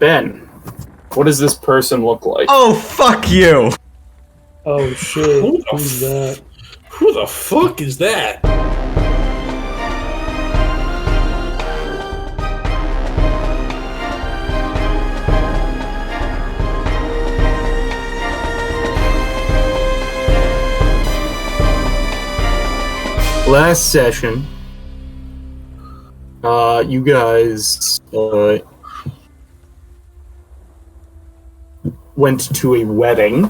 Ben, what does this person look like? Oh, fuck you! Oh shit, who's that? Who the fuck is that? Last session, you guys went to a wedding.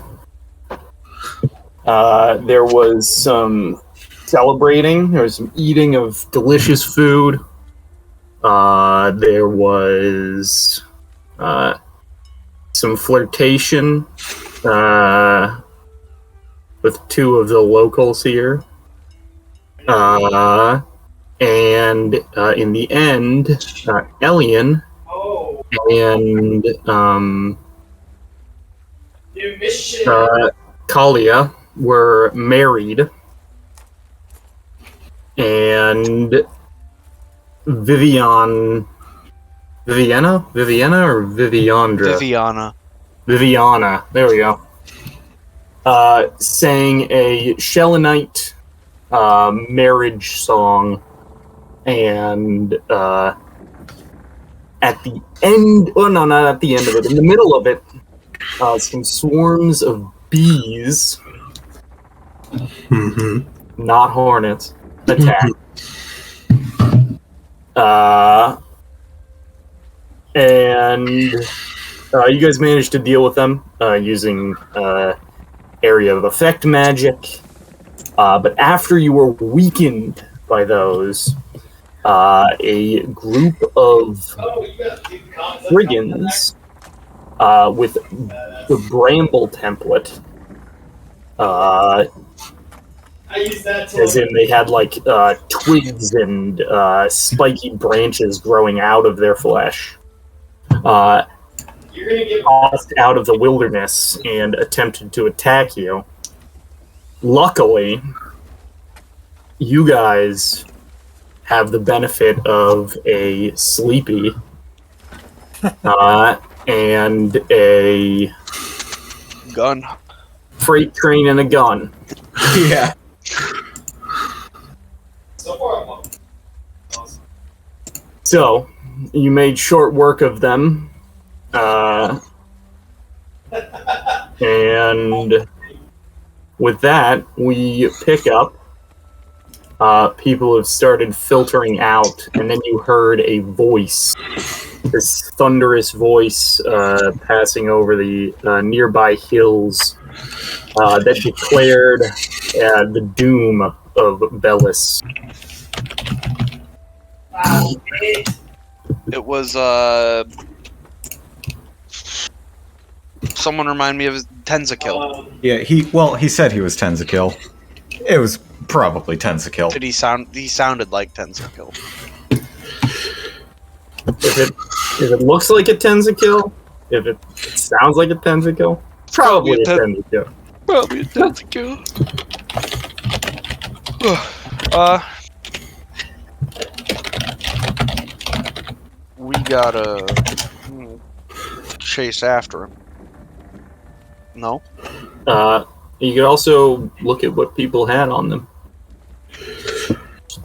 There was some celebrating. There was some eating of delicious food. There was some flirtation with two of the locals here. And in the end, Elian and Kalia were married, and Viviana or Viviandra? Viviana, there we go. Sang a Shelenite marriage song, and at the end, oh no, not at the end of it, in the middle of it, some swarms of bees, not hornets, attacked. And you guys managed to deal with them using area of effect magic. But after you were weakened by those, a group of brigands with the Bramble template, as in they had like twigs and spiky branches growing out of their flesh, crossed out of the wilderness and attempted to attack you. Luckily, you guys have the benefit of a sleepy and a gun, freight train, and a gun. Yeah. So, you made short work of them, and with that, we pick up. People have started filtering out, and then you heard a voice, this thunderous voice passing over the nearby hills that declared the doom of Bellis. It was someone remind me of Tenzakill. Yeah, he said he was Tenzakill. It was probably Tenzakill. Did he sound? He sounded like Tenzakill. If it looks like a Tenzakill, if it sounds like a Tenzakill, probably a Tenzakill. Probably a Tenzakill. We gotta chase after him. No? You could also look at what people had on them.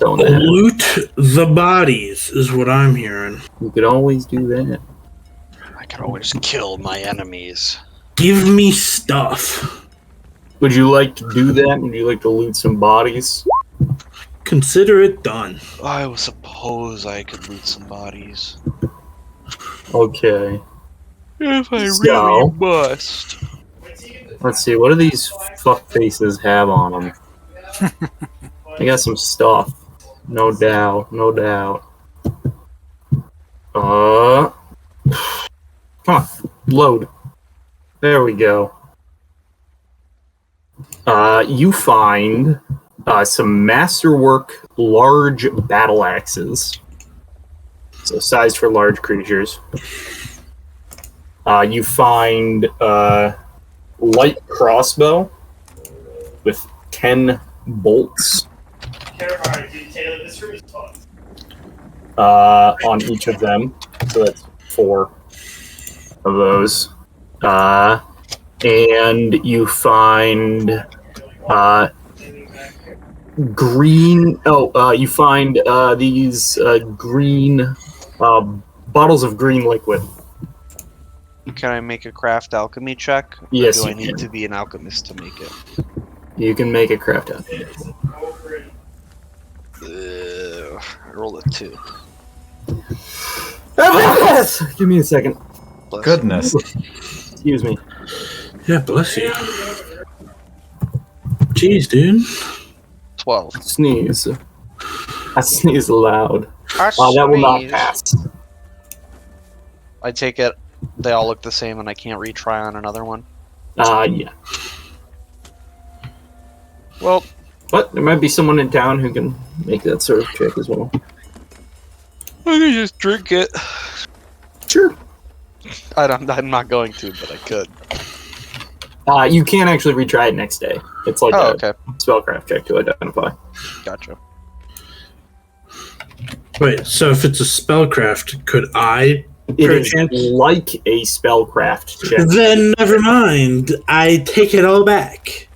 Loot the bodies is what I'm hearing. You could always do that. I can always kill my enemies. Give me stuff. Would you like to do that? Would you like to loot some bodies? Consider it done. I suppose I could loot some bodies. Okay. If I really must. Let's see, what do these fuck faces have on them? They got some stuff. No doubt, no doubt. Come on, load. There we go. You find some masterwork large battle axes. So sized for large creatures. You find light crossbow with 10 bolts on each of them. So that's 4. of those. And you find green. Oh, you find these green bottles of green liquid. Can I make a craft alchemy check? Or Yes, do I you need can. to be an alchemist to make it? You can make a craft out. I rolled a 2. Give me a second. Bless Goodness. Excuse me. Yeah, bless you. Jeez, dude. 12. Sneeze. I sneeze loud. I That will not sneeze. pass. I take it they all look the same and I can't retry on another one. Yeah. Well, But there might be someone in town who can make that sort of check as well. I can just drink it. Sure. I'm not going to, but I could. You can actually retry it next day. It's like Oh, a okay. spellcraft check to identify. Gotcha. Wait, so if it's a spellcraft, could I? It is Perchance. like a spellcraft check. Then never mind. I take it all back.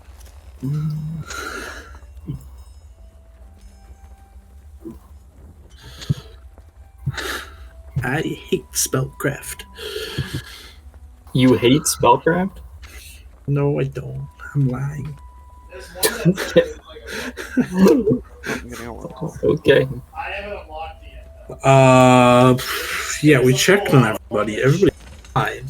I hate spellcraft. You hate spellcraft? No, I don't. I'm lying. Okay. Yeah, we checked on everybody. Everybody's fine.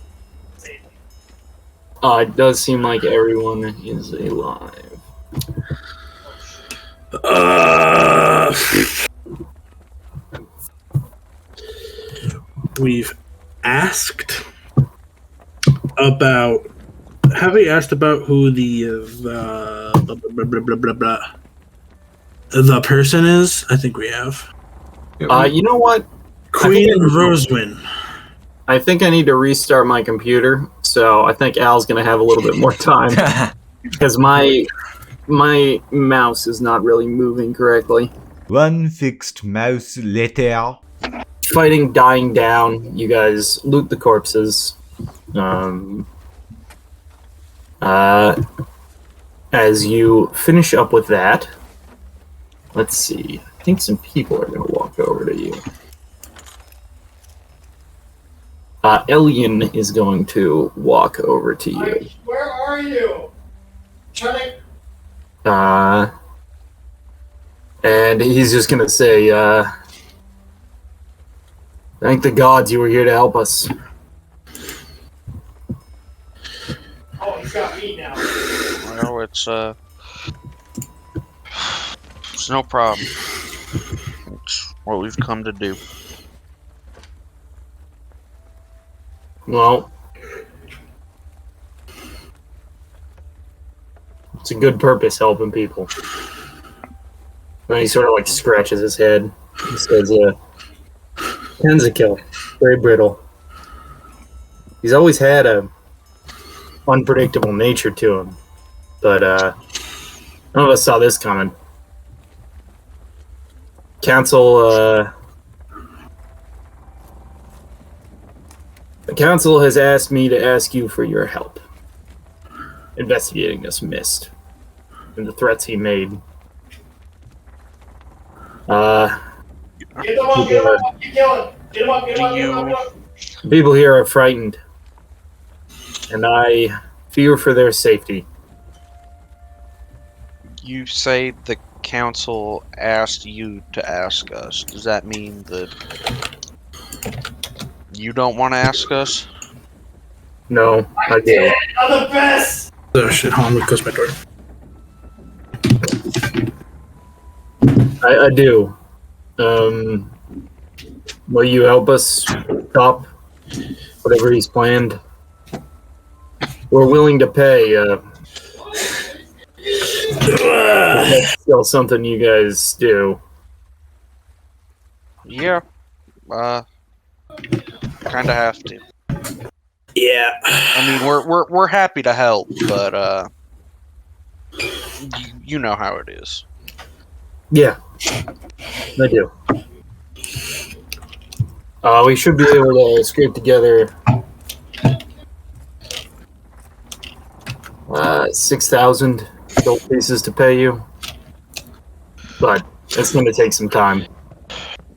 It does seem like everyone is alive. We've asked about. Have we asked about who the person is? I think we have. You know what? Queen Rosewind. I think I need to restart my computer, so I think Al's gonna have a little bit more time because my mouse is not really moving correctly. One fixed mouse later. Fighting dying down. You guys loot the corpses. As you finish up with that, let's see. I think some people are going to walk over to you. Elian is going to walk over to you. Where are you? And he's just going to say, thank the gods you were here to help us. Oh, he's got me now. Well, it's no problem. It's what we've come to do. Well, it's a good purpose helping people. And he sort of like scratches his head. He says, Tenzakill, very brittle. He's always had a unpredictable nature to him, but none of us saw this coming. The council has asked me to ask you for your help investigating this mist and the threats he made. Get them up, get them up, keep killing. Get them up, get them up, get them up, get them up. People here are frightened, and I fear for their safety. You say the council asked you to ask us. Does that mean that you don't want to ask us? No, I do. I'm the best! Oh shit, hold on, let me close my door. I do. Will you help us stop whatever he's planned? We're willing to pay. That's still something you guys do. Yeah. Kinda have to. Yeah. I mean, we're happy to help, but you know how it is. Yeah, I do. We should be able to scrape together 6,000 gold pieces to pay you. But it's going to take some time.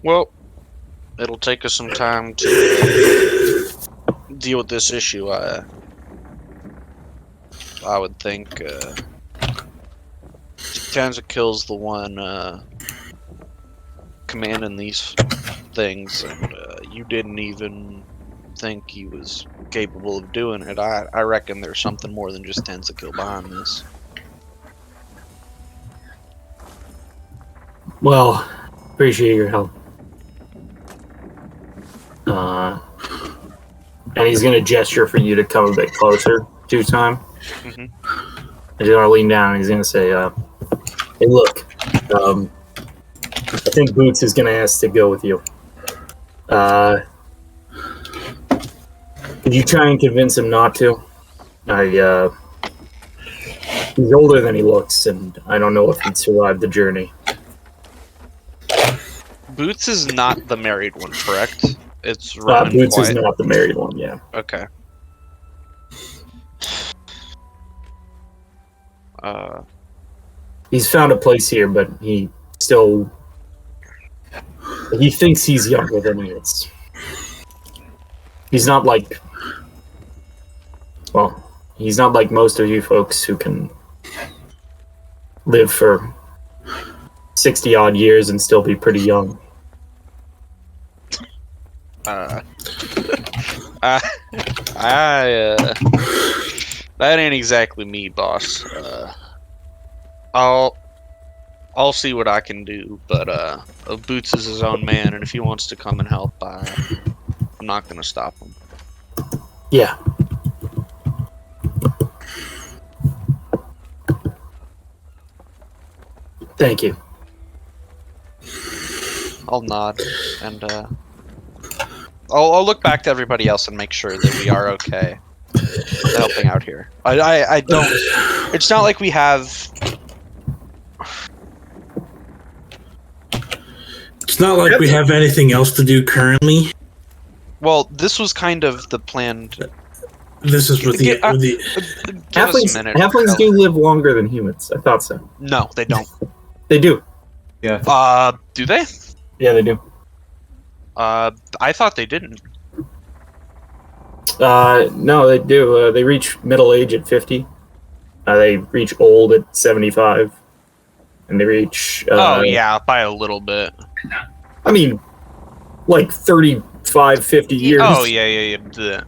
Well, it'll take us some time to deal with this issue. I would think Tanzakil's the one commanding these things, and you didn't even think he was capable of doing it. I reckon there's something more than just Tenzakil behind this. Well, appreciate your help. And he's going to gesture for you to come a bit closer to time. Mhm. And you're going to lean down and he's going to say, hey, look, I think Boots is going to ask to go with you. Could you try and convince him not to? He's older than he looks, and I don't know if he'd survive the journey. Boots is not the married one, correct? It's Ron and Boots Quiet. is not the married one, yeah. Okay. He's found a place here, but he thinks he's younger than he is. He's not like... Well, he's not like most of you folks who can live for 60-odd years and still be pretty young. That ain't exactly me, boss. I'll see what I can do, but Boots is his own man, and if he wants to come and help, I'm not gonna stop him. Yeah. Thank you. I'll nod, and I'll look back to everybody else and make sure that we are okay helping out here. I don't. It's not like we have. It's not like we have anything else to do currently. Well, this was kind of the planned. This is what the Give us a minute. Halflings do live longer than humans. I thought so. No, they don't. They do. Yeah. Do they? Yeah, they do. I thought they didn't. No, they do. They reach middle age at 50. They reach old at 75. And they reach... oh, yeah, by a little bit. I mean, like 35, 50 years. Oh, yeah.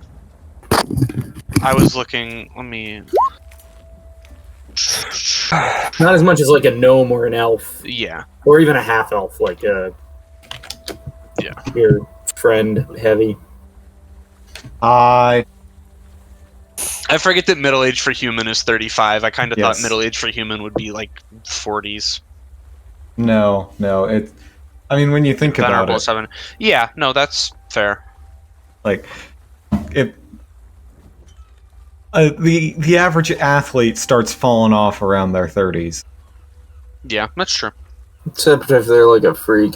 I was looking... Let me... Not as much as like a gnome or an elf. Yeah. Or even a half-elf, like Yeah. your friend, Heavy. I forget that middle age for human is 35. I kind of thought Yes. middle age for human would be like 40s. No. It. I mean, when you think about Venerable it, 7. Yeah, no, that's fair. like, it. The average athlete starts falling off around their 30s. Yeah, that's true. Except if they're like a freak.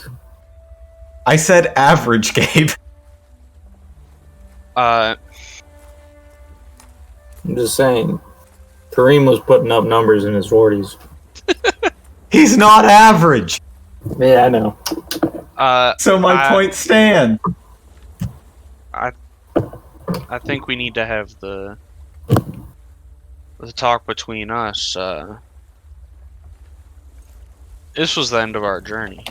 I said average, Gabe. I'm just saying. Kareem was putting up numbers in his 40s. He's not average. Yeah, I know. So my point stands. I think we need to have the talk between us. This was the end of our journey.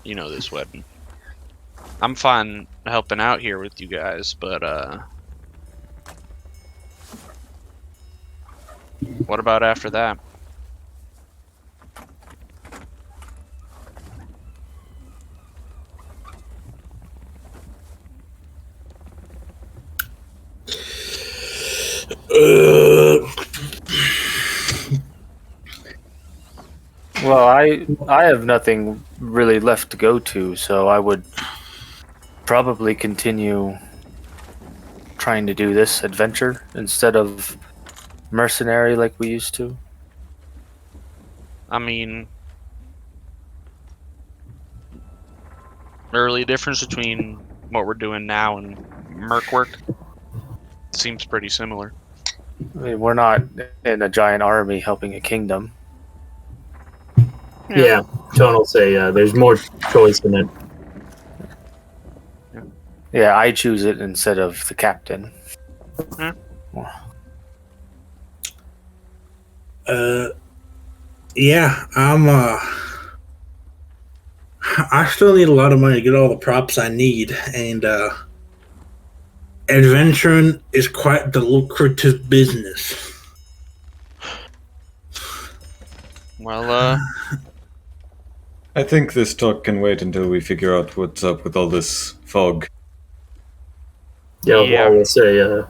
You know this wedding. I'm fine helping out here with you guys, but what about after that? Well, I have nothing really left to go to, so I would probably continue trying to do this adventure instead of mercenary like we used to. I mean, early difference between what we're doing now and merc work seems pretty similar. I mean, we're not in a giant army helping a kingdom. Yeah, Tone will say there's more choice in it. Yeah, I choose it instead of the captain. Yeah, I still need a lot of money to get all the props I need, and adventuring is quite the lucrative business. Well, I think this talk can wait until we figure out what's up with all this fog. Yeah, Yeah. Wall will say, I'm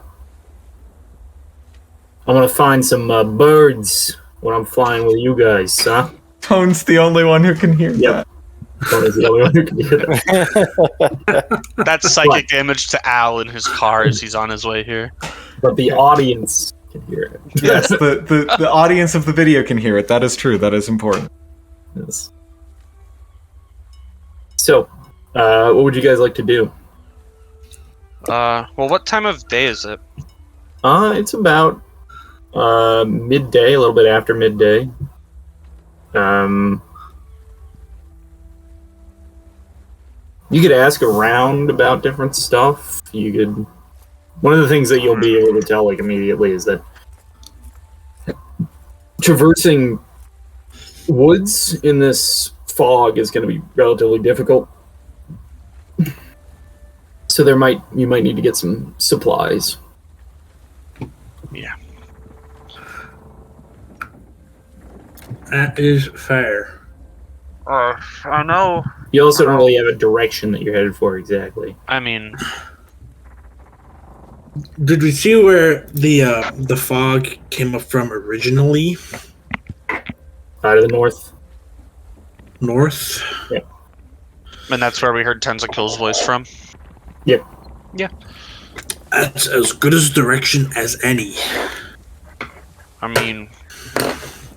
gonna find some birds when I'm flying with you guys, huh? Tone's the only one who can hear Yep. that. Tone is the only one who can hear that. that's psychic damage to Al in his car as he's on his way here. But the audience can hear it. Yes, the audience of the video can hear it. That is true. That is important. Yes. So, what would you guys like to do? Well, what time of day is it? It's about midday, a little bit after midday. You could ask around about different stuff. You could. One of the things that you'll be able to tell like immediately is that traversing woods in this fog is going to be relatively difficult. So you might need to get some supplies. Yeah. That is fair. I know. You also don't really have a direction that you're headed for exactly. I mean, Did we see where the fog came up from originally? Out of the north. North? and that's where we heard Tenzakil's voice from. Yep. Yeah. That's as good as direction as any. I mean,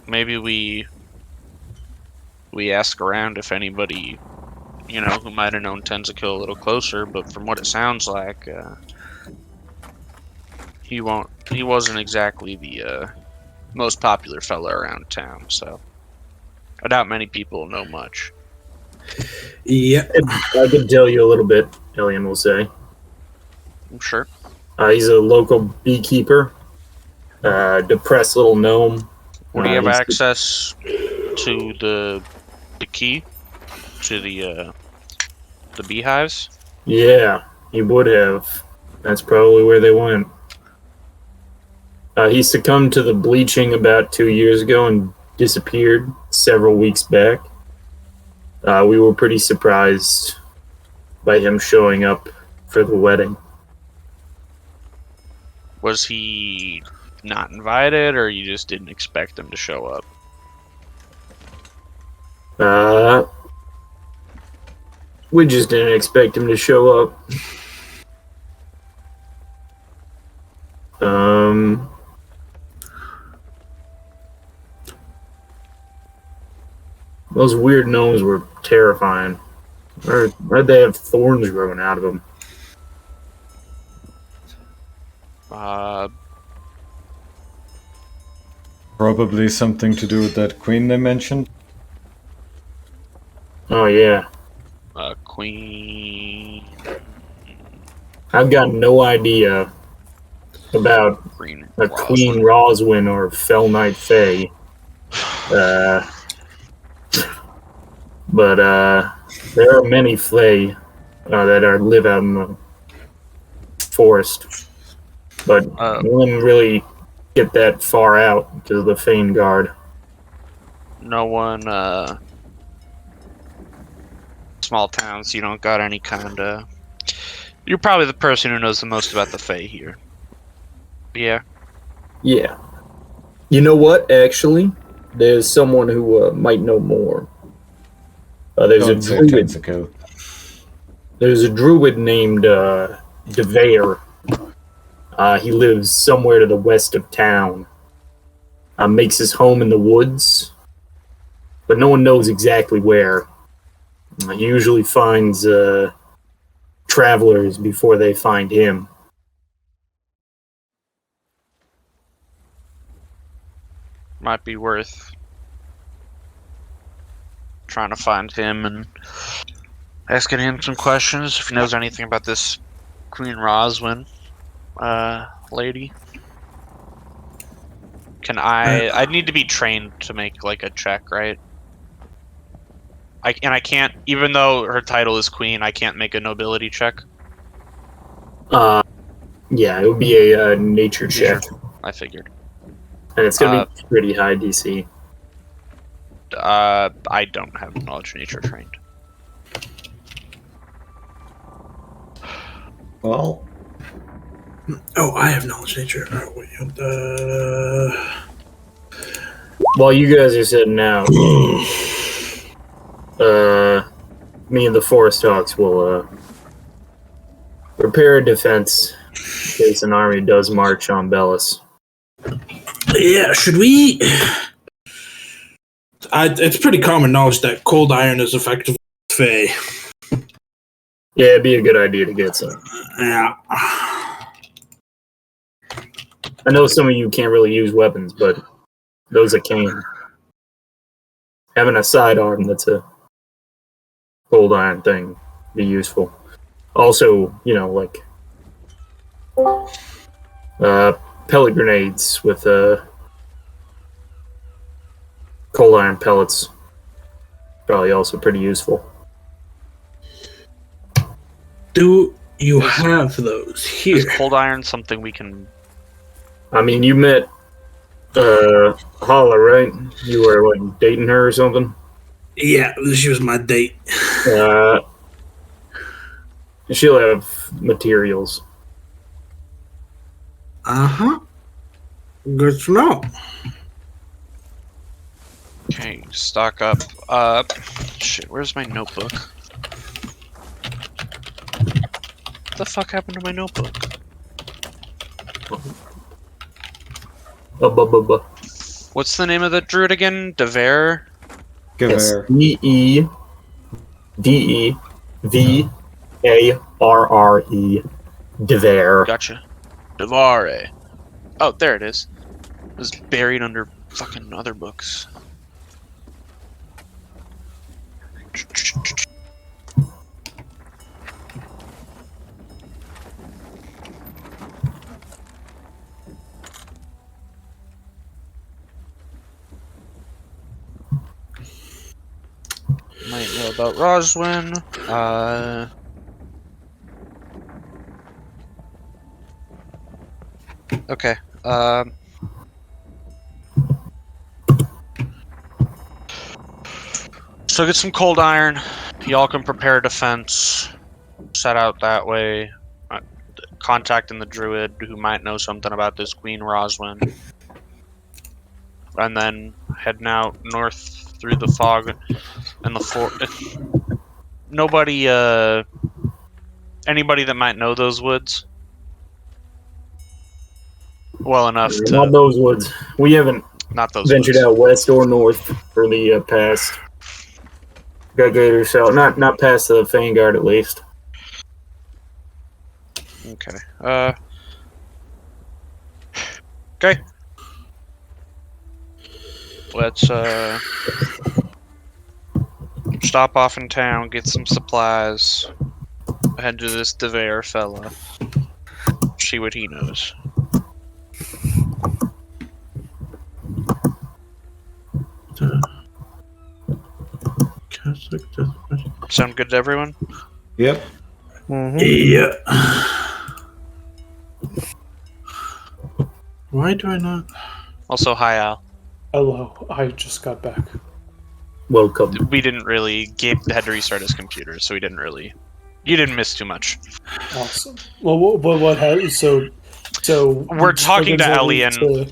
maybe we ask around if anybody, who might have known Tenzakil a little closer, but from what it sounds like, he wasn't exactly the most popular fella around town, so I doubt many people know much. Yeah. I can tell you a little bit, Elian will say. I'm sure. He's a local beekeeper. Depressed little gnome. Would he have he's- access to the key to the beehives? Yeah, he would have. That's probably where they went. He succumbed to the bleaching about 2 years ago and disappeared several weeks back. We were pretty surprised by him showing up for the wedding. Was he not invited, or you just didn't expect him to show up? We just didn't expect him to show up. Those weird gnomes were terrifying. Why'd they have thorns growing out of them? Probably something to do with that queen they mentioned. Oh yeah, Queen I've got no idea about Green a Queen Roswin or Fell Knight Fae. But there are many Fae that live out in the forest. But no one really get that far out because of the Fane Guard. No one, small towns, you don't got any kind of... You're probably the person who knows the most about the Fae here. Yeah. Yeah. You know what, actually? There's someone who might know more. There's Don't a say druid. Tentacle. There's a druid named Devair. He lives somewhere to the west of town. Makes his home in the woods, but no one knows exactly where. He usually finds travelers before they find him. might be worth trying to find him and asking him some questions if he knows anything about this Queen Roswin lady. Can I need to be trained to make like a check, right? I can't, even though her title is queen, I can't make a nobility check. Yeah, it would be a nature check, I figured. and it's gonna be pretty high DC. I don't have knowledge nature trained. Well, Oh, I have knowledge nature. Oh, wait, While you guys are sitting out, me and the Forest Hawks will prepare a defense in case an army does march on Bellis. yeah, should we? It's pretty common knowledge that cold iron is effective with Fey. Yeah, it'd be a good idea to get some. Yeah. I know some of you can't really use weapons, but those that can. Having a sidearm that's a cold iron thing be useful. Also, you know, like pellet grenades with cold iron pellets. Probably also pretty useful. Do you have those here? Is cold iron something we can... I mean, you met Holla, right? You were like dating her or something? Yeah, she was my date. She'll have materials. Uh-huh. Good to know. Okay, stock up. Shit, where's my notebook? What the fuck happened to my notebook? What's the name of the druid again? Dever? Yes. D-E-D-E-V-A-R-R-E. Dever. Gotcha. Devare. Oh, there it is. It was buried under fucking other books. Might know about Roswin. Okay. So get some cold iron. Y'all can prepare a defense. Set out that way. Contacting the druid who might know something about this Queen Roswin. And then heading out north through the fog and the nobody, anybody that might know those woods well enough to... Not those woods. We haven't Not those ventured woods. out west or north for the past decade or so. Not past the Vanguard, at least. Okay. Okay. Let's stop off in town, get some supplies, head to this Dever fella, see what he knows. Sound good to everyone? yep. Yeah. Why do I not? Also, hi Al. Hello, I just got back. Welcome. We didn't really... Gabe had to restart his computer, so we didn't really... You didn't miss too much. Awesome. Well, what has so We're talking to Elian. to-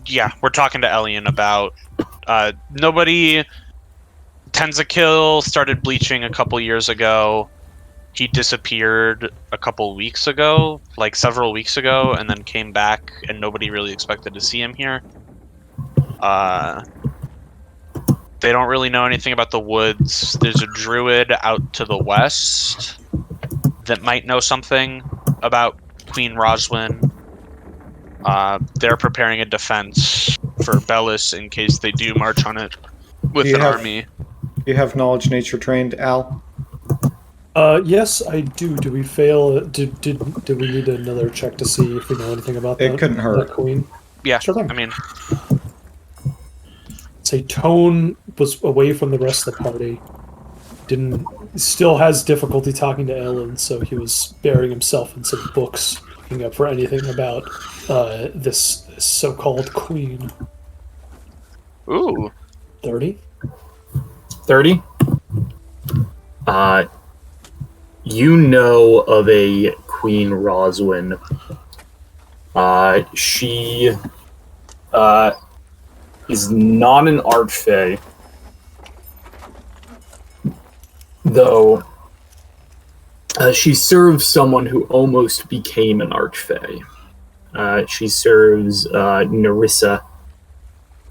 Yeah, we're talking to Elian about... nobody... Tenzakill started bleaching a couple years ago. He disappeared a couple weeks ago, like several weeks ago, and then came back, and nobody really expected to see him here. They don't really know anything about the woods. There's a druid out to the west that might know something about Queen Roswin. They're preparing a defense for Bellis in case they do march on it with Do you an have- army. You have knowledge nature trained, Al? Yes, I do. Do we fail? Do we need another check to see if we know anything about It that? couldn't hurt. That queen. Yeah, Sure thing. I mean, Say Tone was away from the rest of the party. Still has difficulty talking to Ellen, so he was burying himself in some books, looking up for anything about this so-called queen. ooh, 30? 30? You know of a Queen Roswin. She is not an Archfey, though she serves someone who almost became an Archfey. She serves Nerissa,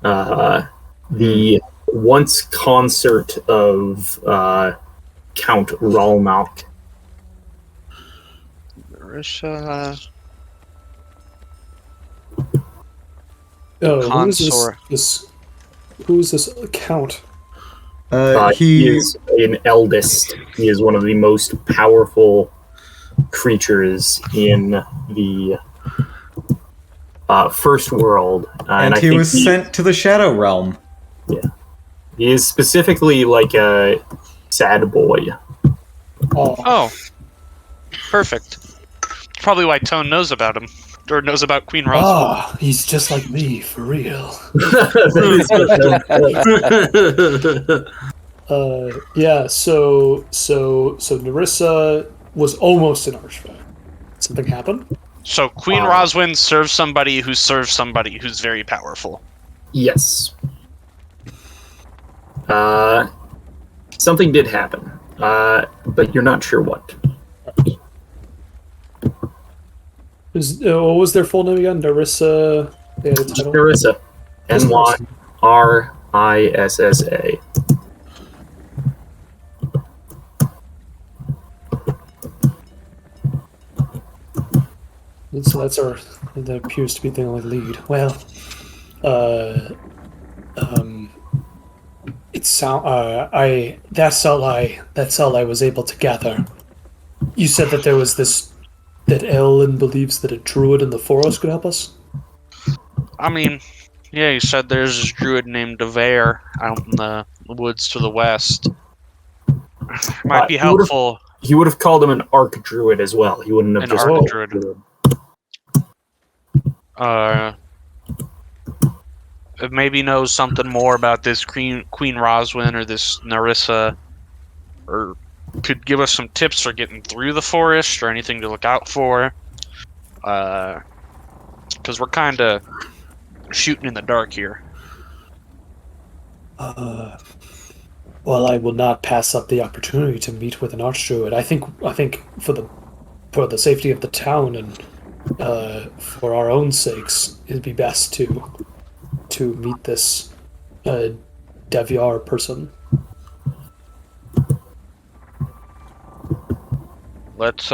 the once consort of Count Ralmalk. Marisha. Oh, Consort. Who is this count? He is an eldest. He is one of the most powerful creatures in the First World. And I he think was sent to the Shadow Realm. He is specifically like a sad boy. Oh, perfect. Probably why Tone knows about him, or knows about Queen Roswell. Ah, he's just like me, for real. Yeah, so Nerissa was almost an Archfey. Something happened? So Queen Roswin serves somebody who's very powerful. Yes. Something did happen, but you're not sure what. What was their full name again? Nerissa. They had a title. Nerissa. Nyrissa. So that appears to be the only lead. Well, that's all I was able to gather. You said that there was that Ellen believes that a druid in the forest could help us? I mean, yeah, you said there's this druid named Devere out in the woods to the west. Might be helpful. He would have called him an arc druid as well. He wouldn't have An just arc called druid. him Maybe knows something more about this Queen Roswin or this Nerissa, or could give us some tips for getting through the forest or anything to look out for. Because we're kind of shooting in the dark here. Well, I will not pass up the opportunity to meet with an archdruid. I think for the safety of the town and for our own sakes, it'd be best to meet this Devyar person. Let's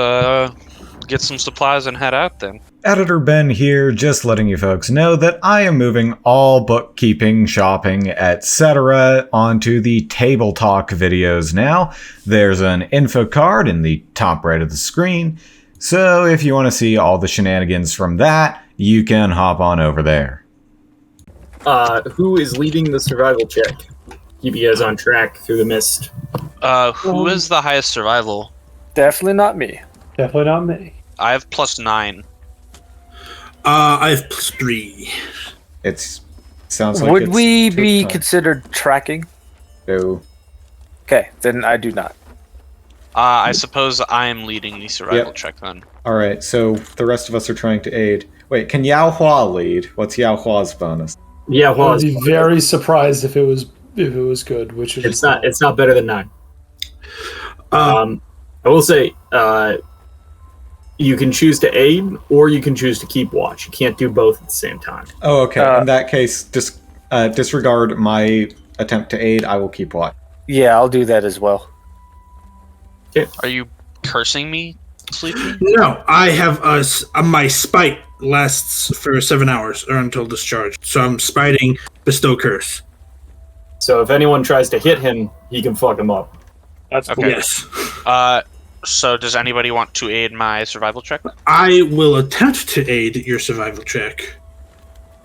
get some supplies and head out then. Editor Ben here, just letting you folks know that I am moving all bookkeeping, shopping, etc. onto the Table Talk videos now. There's an info card in the top right of the screen, so if you want to see all the shenanigans from that, you can hop on over there. Who is leading the survival check? Keep you guys on track through the mist. Who is the highest survival? Definitely not me. Definitely not me. I have +9. I have +3. Sounds like Would it's we took be time. considered tracking? No. Okay, then I do not. I suppose I am leading the survival check then. Alright, so the rest of us are trying to aid. Wait, can Yao Hua lead? What's Yao Hua's bonus? Yeah, well, I'd be very surprised if it was good, which is it's not better than 9. I will say, you can choose to aid or you can choose to keep watch. You can't do both at the same time. Oh, okay. In that case, disregard my attempt to aid. I will keep watch. Yeah, I'll do that as well. Are you cursing me, Sleepy? No, I have my spite lasts for 7 hours or until discharged. So I'm spiting Bestow Curse. So if anyone tries to hit him, he can fuck him up. That's Okay. Yes. So does anybody want to aid my survival check? I will attempt to aid your survival check.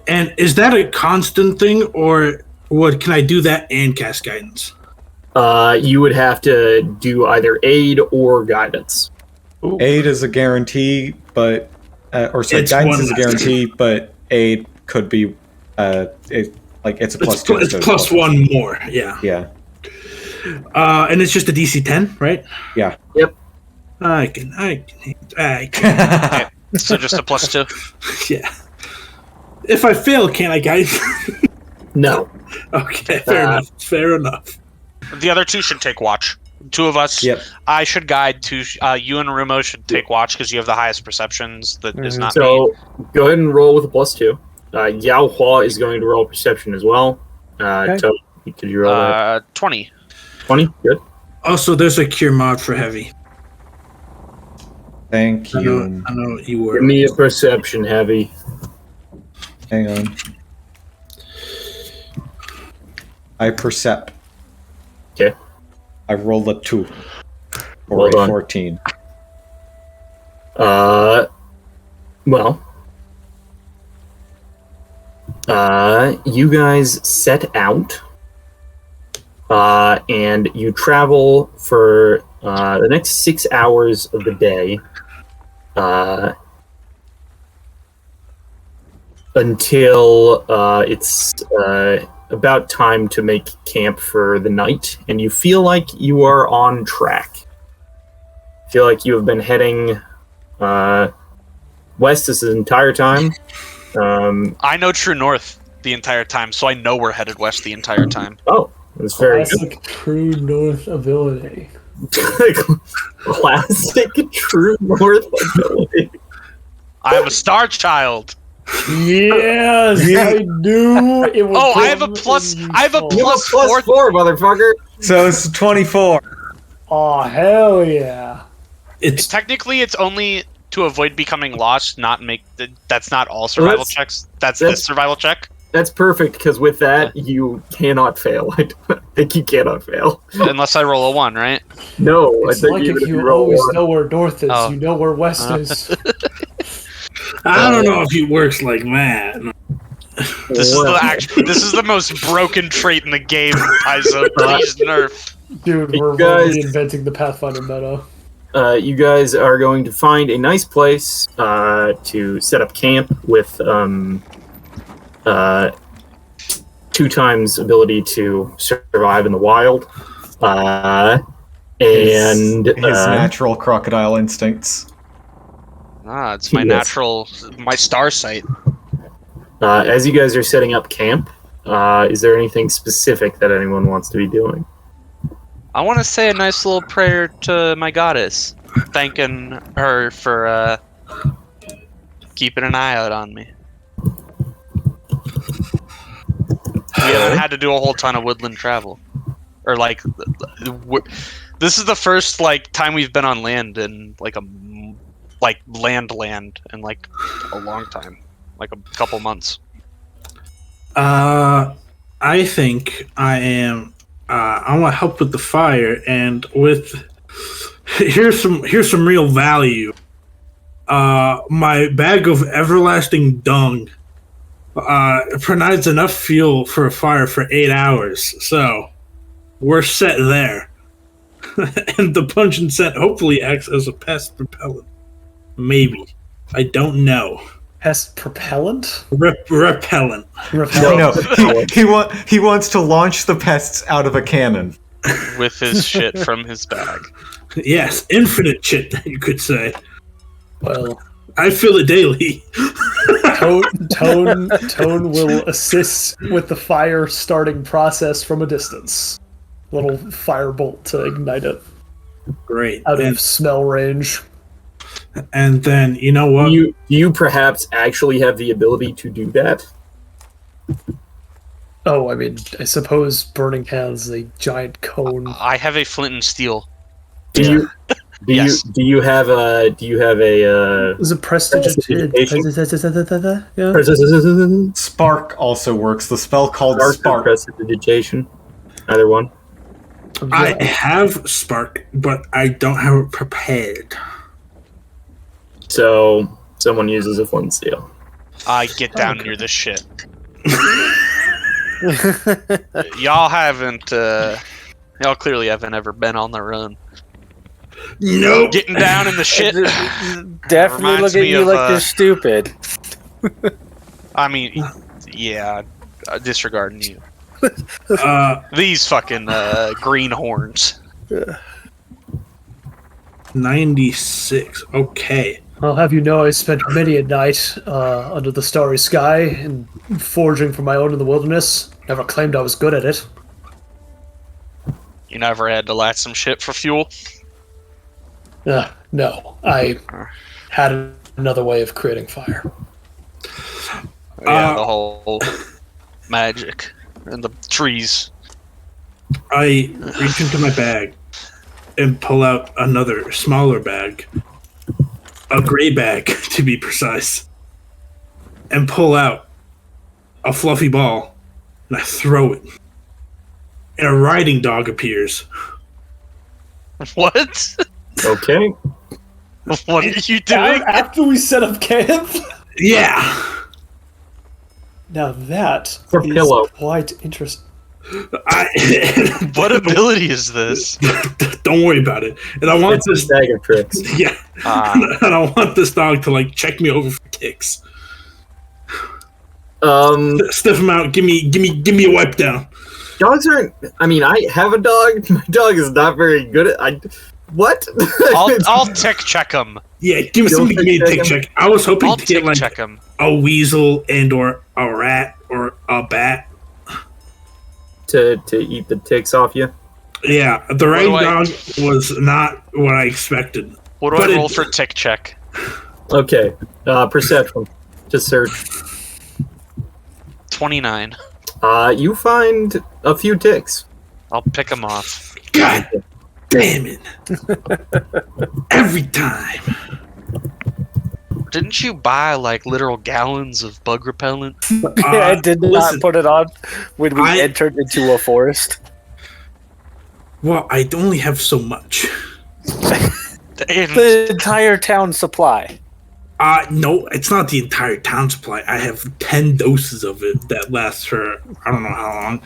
And is that a constant thing, or can I do that and cast guidance? You would have to do either aid or guidance. Aid is a guarantee, but guidance It's is a one guarantee, but aid could be it's a plus two. It's plus one more. Yeah. Yeah. And it's just a DC 10, right? Yeah. Yep. I can. So just a plus 2. Yeah. If I fail, can I guide? No. Okay, fair enough. Fair enough. The other 2 should take watch. 2 of us. Yep. I should guide. 2. You and Rumo should take watch because you have the highest perceptions. That is not me. So go ahead and roll with a plus 2. Yao Hua is going to roll perception as well. So could you roll that? 20. 20? Good. Also, there's a cure mod for heavy. Thank I you. know you were. Give me a perception, Heavy. Hang on. I percept. Okay. I rolled a 2 or Hold a on. 14. Well, you guys set out, and you travel for the next 6 hours of the day, until it's about time to make camp for the night, and you feel like you are on track. Feel like you have been heading west this entire time. I know true north the entire time, so I know we're headed west the entire time. Oh, that's very good. classic true north ability. Classic true north ability. I'm a star child. Yes, I knew it would. Oh, I have a come plus. in I have a useful. You have a plus plus 4. 4, motherfucker. So it's 24. Oh hell yeah! Technically, it's only to avoid becoming lost, not make. That's not all survival That's- checks. That's that's- this survival check. That's perfect, because with that, you cannot fail. I think you cannot fail. Unless I roll a 1, right? No, It's I think like even if you roll always one- know where north is, Oh. you know where west is. I don't know if it works like that. This is this is the most broken trait in the game, Iso. Please nerf. Dude, You we're guys- reinventing the Pathfinder meta. You guys are going to find a nice place to set up camp with 2 times ability to survive in the wild, and His natural crocodile instincts. It's my Yes. natural, my star sight. as you guys are setting up camp, is there anything specific that anyone wants to be doing? I want to say a nice little prayer to my goddess, thanking her for keeping an eye out on me. We haven't had to do a whole ton of woodland travel, or like, this is the first time we've been on land in land in like a long time, like a couple months. I think I am. I want to help with the fire, and here's some real value. My bag of everlasting dung provides enough fuel for a fire for 8 hours, so we're set there. And the pungent scent hopefully acts as a pest repellent. Maybe. I don't know. Pest propellant? Repellent. No, he wants to launch the pests out of a cannon. With his shit from his bag. Yes, infinite shit, you could say. Well, I feel it daily. Tone will assist with the fire starting process from a distance. Little firebolt to ignite it Great. out of smell range. And then, you know what? Do you perhaps actually have the ability to do that? Oh, I mean, I suppose burning has a giant cone. I have a flint and steel. Do Yes. Do you have a Is it prestidigitation? Yeah. Spark also works. The spell called Spark. Prestidigitation? Either one. I have Spark, but I don't have it prepared. So someone uses a flint steel. I get down near this shit. Y'all haven't. Y'all clearly haven't ever been on the run. Nope. Getting down in the shit. Definitely Reminds look at me you of, like you're stupid. I mean, yeah, disregarding you. These fucking greenhorns. 96. Okay. I'll have you know I spent many a night under the starry sky and foraging for my own in the wilderness. Never claimed I was good at it. You never had to light some shit for fuel? No, I had another way of creating fire. Yeah, the whole magic and the trees. I reach into my bag and pull out another smaller bag. A gray bag, to be precise. And pull out a fluffy ball. And I throw it. And a riding dog appears. What? Okay. What are you doing? After we set up camp? Yeah. Now that For is pillow. quite interesting. What ability is this? Don't worry about it. And I want It's this. a bag of tricks. Yeah. And I want this dog to like check me over for ticks. Sniff him out. Give me a wipe down. Dogs aren't. I mean, I have a dog. My dog is not very good at. What? I'll tick check him. Yeah, give me a tick check. I was hoping I'll to get tick like check him. a weasel and or a rat or a bat. to eat the ticks off you. Yeah, the riding dog was not what I expected. What do I roll for tick check? Okay, perception to search. 29. You find a few ticks. I'll pick them off. God damn it! Every time. Didn't you buy like literal gallons of bug repellent? I did not put it on when we entered into a forest. Well, I only have so much. The entire town supply. No, it's not the entire town supply. I have 10 doses of it that lasts for I don't know how long.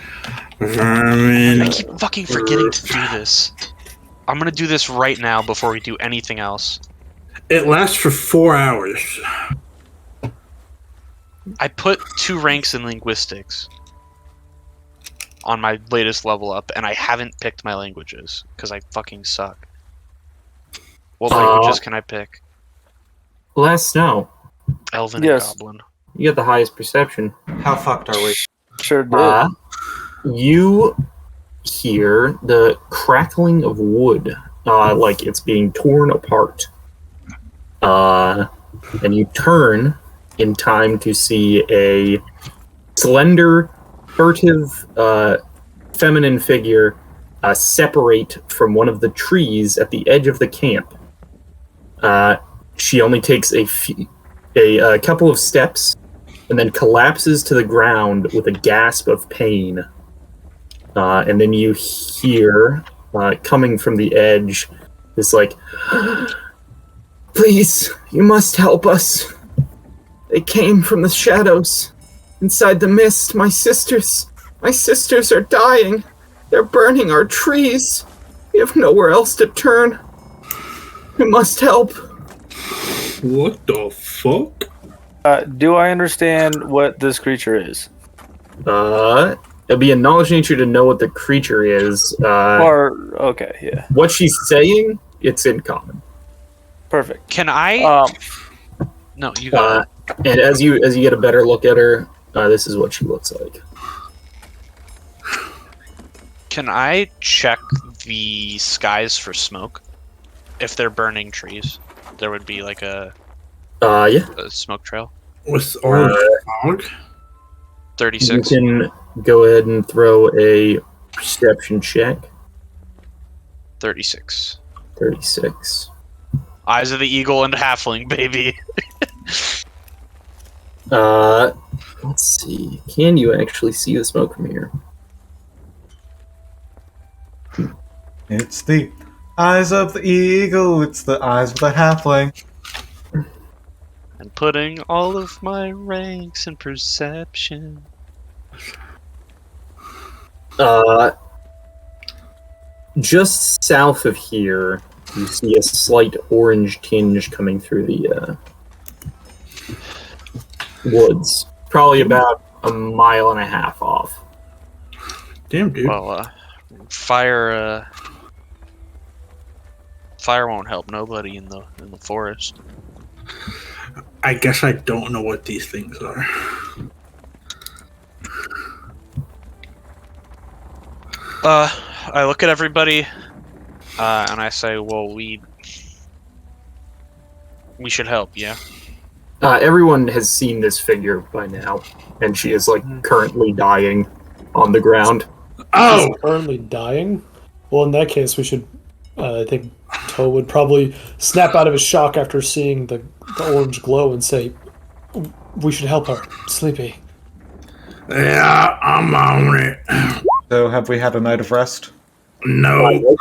I keep fucking forgetting to do this. I'm gonna do this right now before we do anything else. It lasts for 4 hours. I put 2 ranks in linguistics on my latest level up, and I haven't picked my languages because I fucking suck. What languages can I pick? Last snow. Elven and Goblin. You got the highest perception. How fucked are we? Sure did. You hear the crackling of wood, like it's being torn apart. And you turn in time to see a slender, furtive, feminine figure separate from one of the trees at the edge of the camp. She only takes a couple of steps and then collapses to the ground with a gasp of pain. And then you hear, coming from the edge, this like, "Please, you must help us. They came from the shadows. Inside the mist, my sisters are dying. They're burning our trees. We have nowhere else to turn. We must help." What the fuck? Do I understand what this creature is? It'd be a knowledge nature to know what the creature is. Okay, yeah. What she's saying, it's in common. Perfect. Can I? No, you got it. And as you get a better look at her, this is what she looks like. Can I check the skies for smoke? If they're burning trees, there would be like a smoke trail. With all fog? 36. You can go ahead and throw a perception check. 36. 36. Eyes of the eagle and halfling, baby. Let's see. Can you actually see the smoke from here? It's the eyes of the eagle. It's the eyes of the halfling. And putting all of my ranks in perception. Just south of here, you see a slight orange tinge coming through the woods. Probably about a mile and a half off. Damn, dude. Well, fire won't help nobody in the forest. I guess I don't know what these things are. I look at everybody, and I say, well, we should help, yeah? Everyone has seen this figure by now, and she is, currently dying on the ground. Oh! She's currently dying? Well, in that case, we should... I think Toe would probably snap out of his shock after seeing the orange glow and say, we should help her. Sleepy. Yeah, I'm on it. So, have we had a night of rest? No.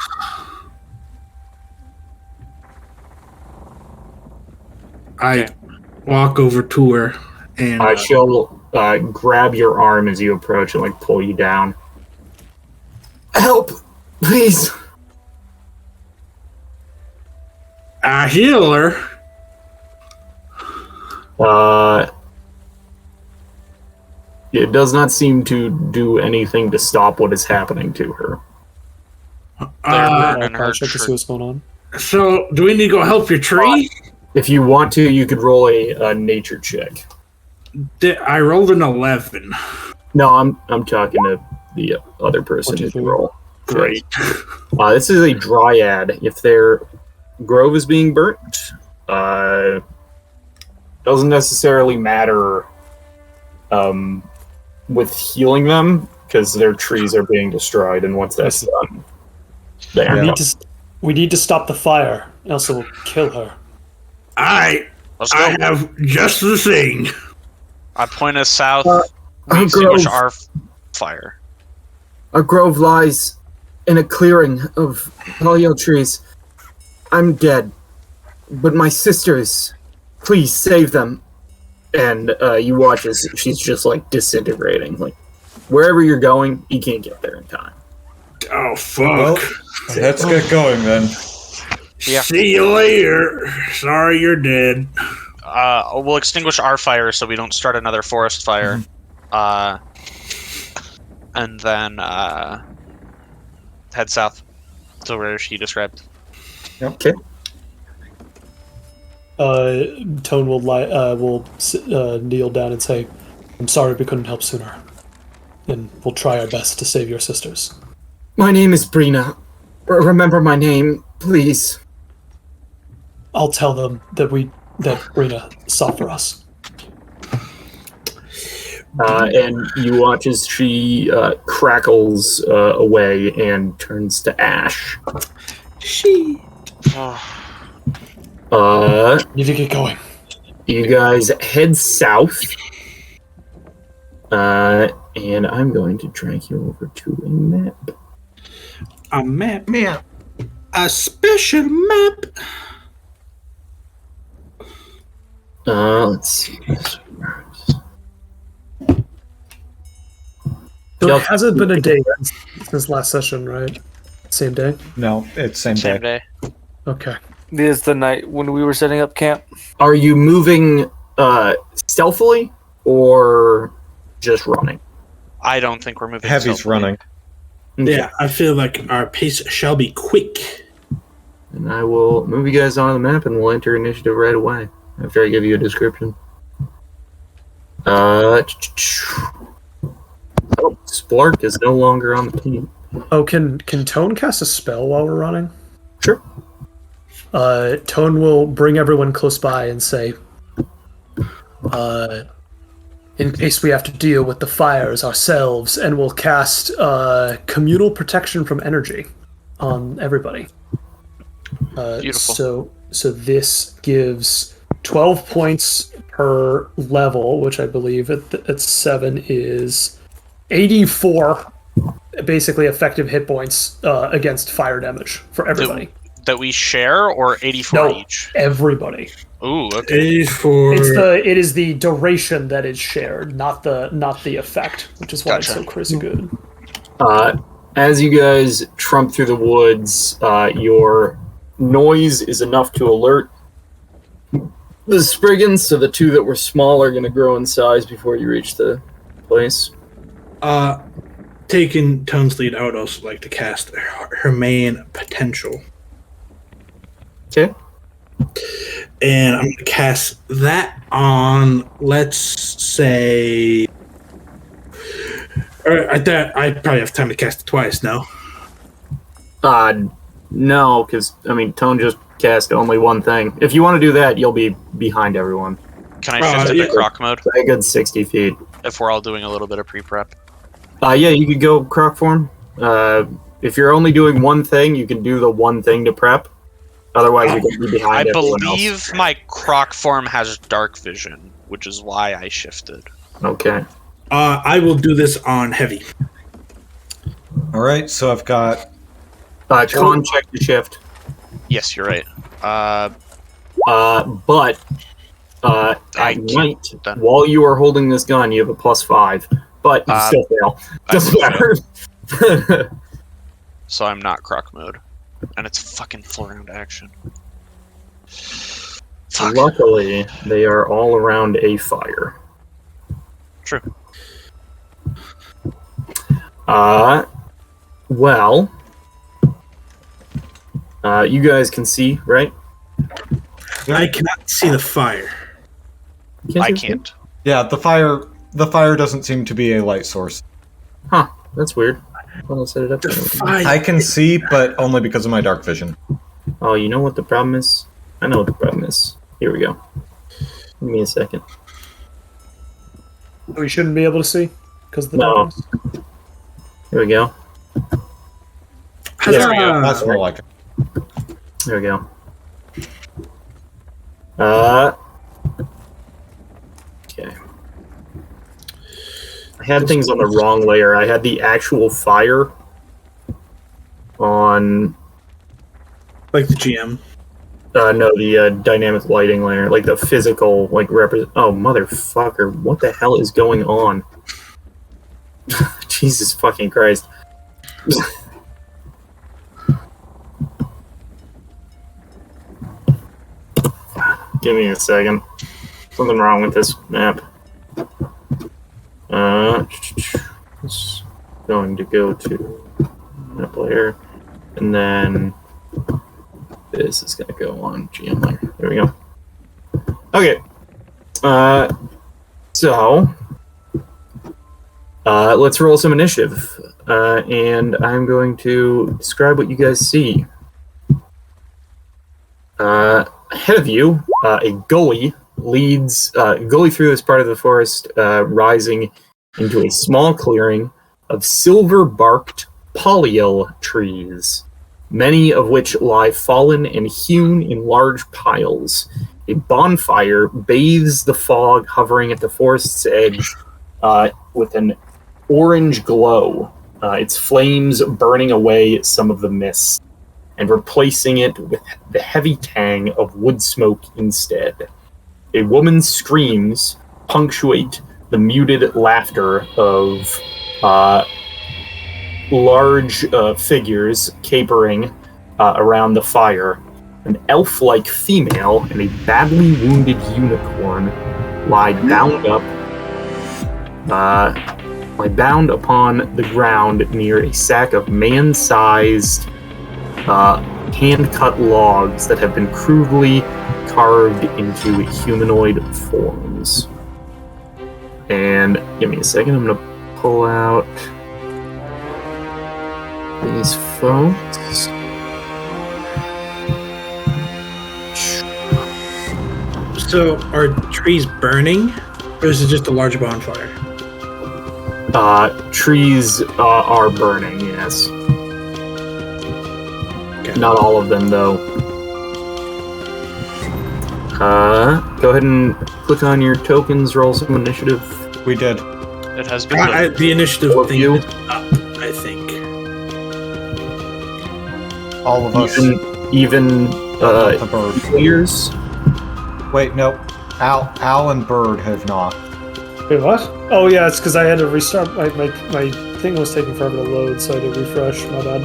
I walk over to her and... She'll grab your arm as you approach and, pull you down. Help! Please! I heal her. It does not seem to do anything to stop what is happening to her. And her Check to see what's going on. So, do we need to go help your tree? If you want to, you could roll a nature check. I rolled an 11. No, I'm talking to the other person who can roll. Great. This is a dryad. If their grove is being burnt, doesn't necessarily matter with healing them, because their trees are being destroyed, and once that's done, We need to stop the fire, else it will kill her. I have just the thing. I point us south. We our extinguish grove. our fire. Our grove lies in a clearing of paleo trees. I'm dead, but my sisters, please save them. And you watch as she's just disintegrating. Wherever you're going, you can't get there in time. Oh, fuck. Well, let's get going then. Yeah. See you later. Sorry you're dead. We'll extinguish our fire so we don't start another forest fire. And then head south to where she described. Okay. Tone will kneel down and say, I'm sorry we couldn't help sooner. And we'll try our best to save your sisters. My name is Brina. Remember my name, please. I'll tell them that Brina saw for us. And you watch as she crackles away and turns to ash. Need to get going. You guys head south. And I'm going to drag you over to a map. A map. A special map. Let's see. So it hasn't been a day since last session, right? Same day? No, it's same day. Okay. This is the night when we were setting up camp. Are you moving stealthily or just running? I don't think we're moving. Heavy's stealthily. running. Okay. Yeah, I feel like our pace shall be quick. And I will move you guys onto the map and we'll enter initiative right away after I give you a description. Oh, Splark is no longer on the team. Oh, can Tone cast a spell while we're running? Sure. Tone will bring everyone close by and say, in case we have to deal with the fires ourselves, and we'll cast communal protection from energy on everybody. Beautiful. So this gives 12 points per level, which I believe at 7 is 84 basically effective hit points against fire damage for everybody. That we share, or 84 No, each? everybody. Ooh, okay. It is the duration that is shared, not the effect, which is why it's so crazy good. As you guys trump through the woods, your noise is enough to alert the Spriggans, so the two that were small are going to grow in size before you reach the place. Taking Tone's lead, I would also like to cast her main potential. Okay. And I'm going to cast that on, let's say... I probably have time to cast it twice, no? No, because, Tone just cast only one thing. If you want to do that, you'll be behind everyone. Can I shift into croc mode? A good 60 feet. If we're all doing a little bit of pre-prep. Yeah, you could go croc form. If you're only doing one thing, you can do the one thing to prep. Otherwise, you're going to be behind everyone else. I believe my croc form has dark vision, which is why I shifted. Okay. I will do this on heavy. All right, so I've got... con check to shift. Yes, you're right. But at night, while you are holding this gun, you have a +5. But you still fail. Doesn't matter. So I'm not croc mode. And it's fucking full round action. Fuck. Luckily, they are all around a fire. True. Well, you guys can see, right? I cannot see the fire. I can't. Yeah, the fire doesn't seem to be a light source. Huh, that's weird. I'll set it up. I can see, but only because of my dark vision. Oh, you know what the problem is? I know what the problem is. Here we go. Give me a second. We shouldn't be able to see because of the No. darkness. Here we go. There we go. That's more like it. There we go. Okay. I had things on the wrong layer. I had the actual fire on... Like the GM. No, the dynamic lighting layer. Like the physical, Oh, motherfucker. What the hell is going on? Jesus fucking Christ. Give me a second. Something wrong with this map. It's going to go to map layer, and then this is going to go on GM layer. There we go. Okay. So let's roll some initiative, and I'm going to describe what you guys see. Ahead of you, a gully leads through this part of the forest, rising into a small clearing of silver-barked polyel trees, many of which lie fallen and hewn in large piles. A bonfire bathes the fog hovering at the forest's edge with an orange glow, its flames burning away some of the mist and replacing it with the heavy tang of wood smoke instead. A woman's screams punctuate the muted laughter of large figures capering around the fire. An elf-like female and a badly wounded unicorn lie bound upon the ground near a sack of man-sized hand-cut logs that have been crudely carved into humanoid forms. And give me a second, I'm gonna pull out these folks. So, are trees burning, or is it just a large bonfire? Trees are burning, yes. Okay. Not all of them, though. Go ahead and click on your tokens, roll some initiative. We did. It has been done. The initiative All of thing you? is up, I think. All of us. Even The bird. players. Wait, no. Al and Bird have not. Wait, what? Oh yeah, it's because I had to restart. My thing was taking forever to load, so I had to refresh. My bad.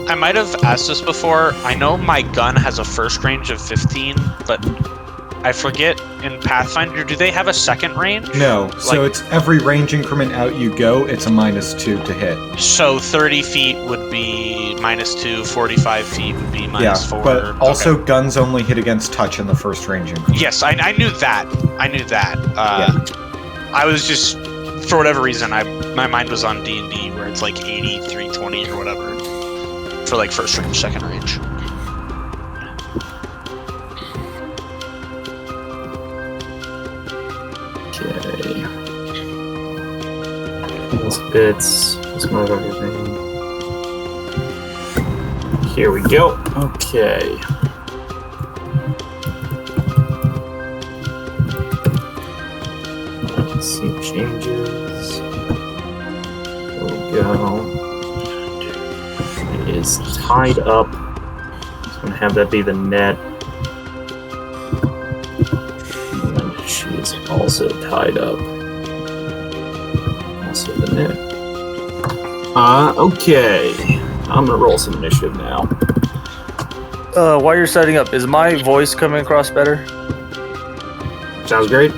I might have asked this before. I know my gun has a first range of 15, but I forget in Pathfinder, do they have a second range? No. So Like- it's every range increment out you go, it's a -2 to hit. So 30 feet would be -2, 45 feet would be -4. But also Okay. guns only hit against touch in the first range increment. Yes, I knew that. I knew that. I was just, for whatever reason, my mind was on D&D where it's like 80, 320 or whatever. For like first range, second range. Okay. Those bits. Let's move everything. Here we go. Okay. Let's see changes. There we go. It is tied up. I'm gonna have that be the net. And she is also tied up. Also the net. Okay. I'm gonna roll some initiative now. While you're setting up, is my voice coming across better? Sounds great.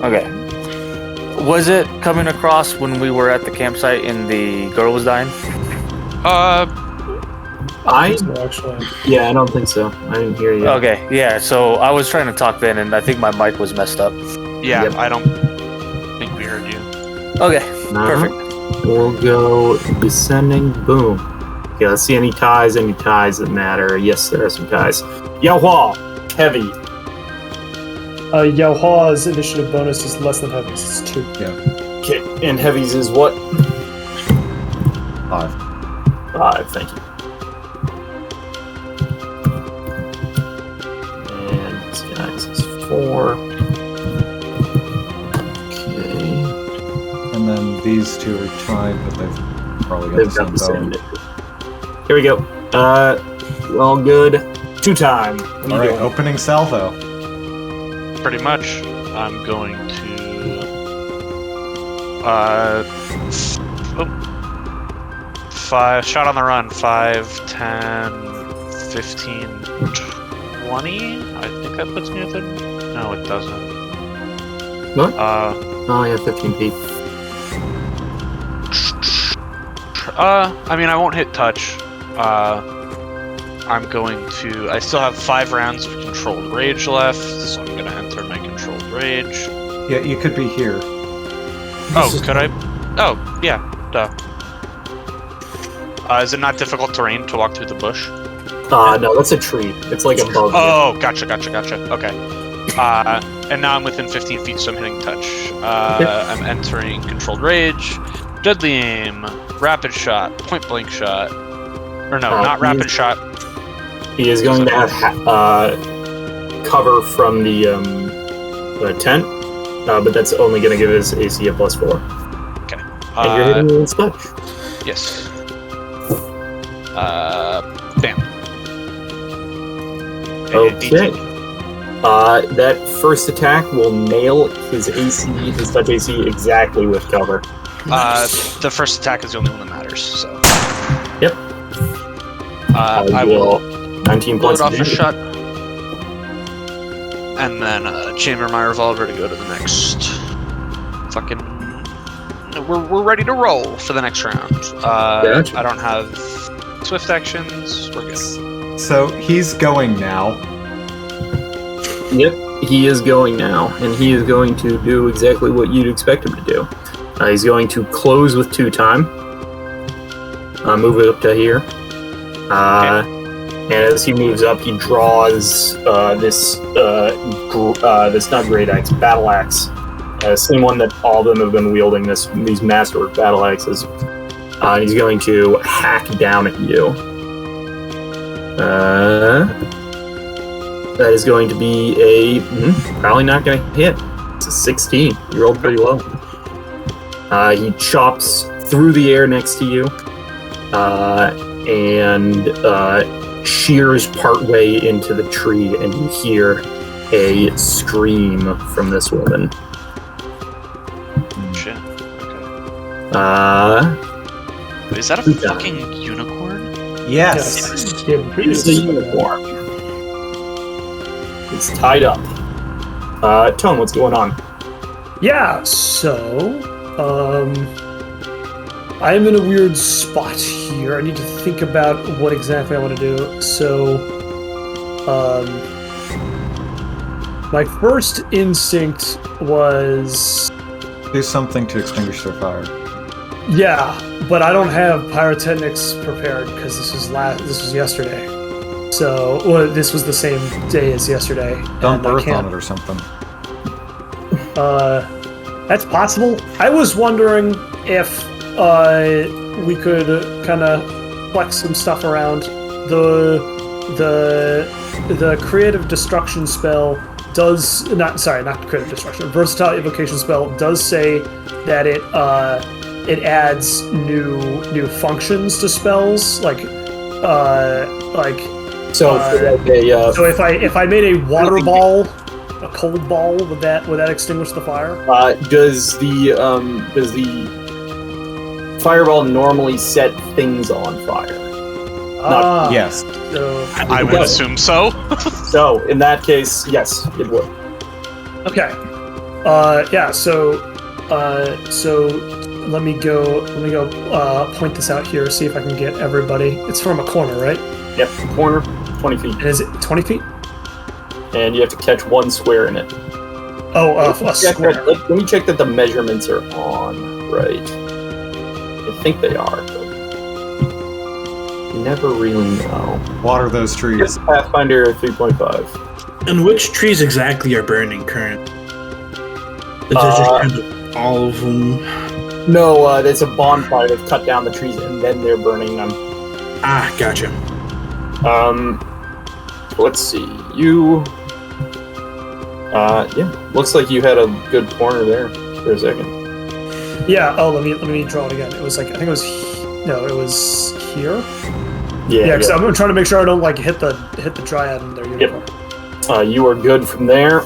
Okay. Was it coming across when we were at the campsite and the girl was dying? I Actually, I don't think so. I didn't hear you. Okay, yeah, so I was trying to talk then and I think my mic was messed up. Yeah, Yep. I don't think we heard you. Okay, Uh-huh. perfect. We'll go descending. Boom. Okay, let's see any ties that matter. Yes, there are some ties. Yahua! Heavy. Yao Hua's initiative bonus is less than Heavy's. It's 2. Okay, and heavies is what? 5. 5, thank you. And this guy's is 4. Okay. And then these two are tied, but they've probably They've got got the the same same bone. initiative. Here we go. All good. 2 time. What are you Alright, doing? opening salvo. Pretty much. I'm going to... Five shot on the run. 5, 10, 15, 20? I think that puts me within... No, it doesn't. What? Oh, yeah, 15 feet. I mean, I won't hit touch. I'm going to... I still have 5 rounds of controlled rage left, so I'm going to enter my controlled rage. Yeah, you could be here. Oh, could I? Oh, yeah, duh. Is it not difficult terrain to walk through the bush? No, that's a tree. It's like above you. Oh, gotcha. Okay. And now I'm within 15 feet, so I'm hitting touch. I'm entering controlled rage, deadly aim, rapid shot, point blank shot. Or no, not rapid shot. He is going to have cover from the tent, but that's only going to give his AC a +4. Okay. And you're hitting with touch. Yes. Bam. Okay. That first attack will nail his touch AC exactly with cover. The first attack is the only one that matters, so. Yep. I will 19 load points off of a damage. shot. And then chamber my revolver to go to the next fucking... We're ready to roll for the next round. Gotcha. I don't have swift actions. We're good. So he's going now. Yep, he is going now, and he is going to do exactly what you'd expect him to do. He's going to close with 2 time. Move it up to here. And as he moves up, he draws this not great axe, battle axe. Same one that all of them have been wielding, these masterwork battle axes. He's going to hack down at you. that is going to be a probably not going to hit. It's a 16. You rolled pretty low. He chops through the air next to you, and shears partway into the tree, and you hear a scream from this woman. Shit. Okay. Is that a fucking unicorn? Yes. It's a unicorn. It's tied up. Tone, what's going on? Yeah, so I'm in a weird spot here. I need to think about what exactly I want to do. So, my first instinct was Do something to extinguish their fire. yeah, but I don't have pyrotechnics prepared because this was yesterday. So, well, this was the same day as yesterday. Don't and I birth can't- on it or something. That's possible. I was wondering if we could kind of flex some stuff around. The creative destruction spell does not creative destruction. Versatile evocation spell does say that it adds new functions to spells So if I made a water ball, a cold ball, would that extinguish the fire? does the fireball normally set things on fire? Yes. So, I would assume so. So in that case, yes, it would. okay. Yeah. So let me go point this out here. See if I can get everybody. It's from a corner, right? Yep, corner, 20 feet, And is it 20 feet? and you have to catch one square in it. Oh, a Check square. that- let me check that the measurements are on right. I think they are, but you never really know. Water those trees. It's Pathfinder 3.5. And which trees exactly are burning current? Is it just kind of all of them? No, there's a bonfire. They've cut down the trees and then they're burning them. Ah, gotcha. Let's see. You. Yeah. Looks like you had a good corner there for a second. Yeah. Oh, let me draw it again. It was like it was here. Yeah. Because I'm trying to make sure I don't hit the dryad in their uniform. You are good from there.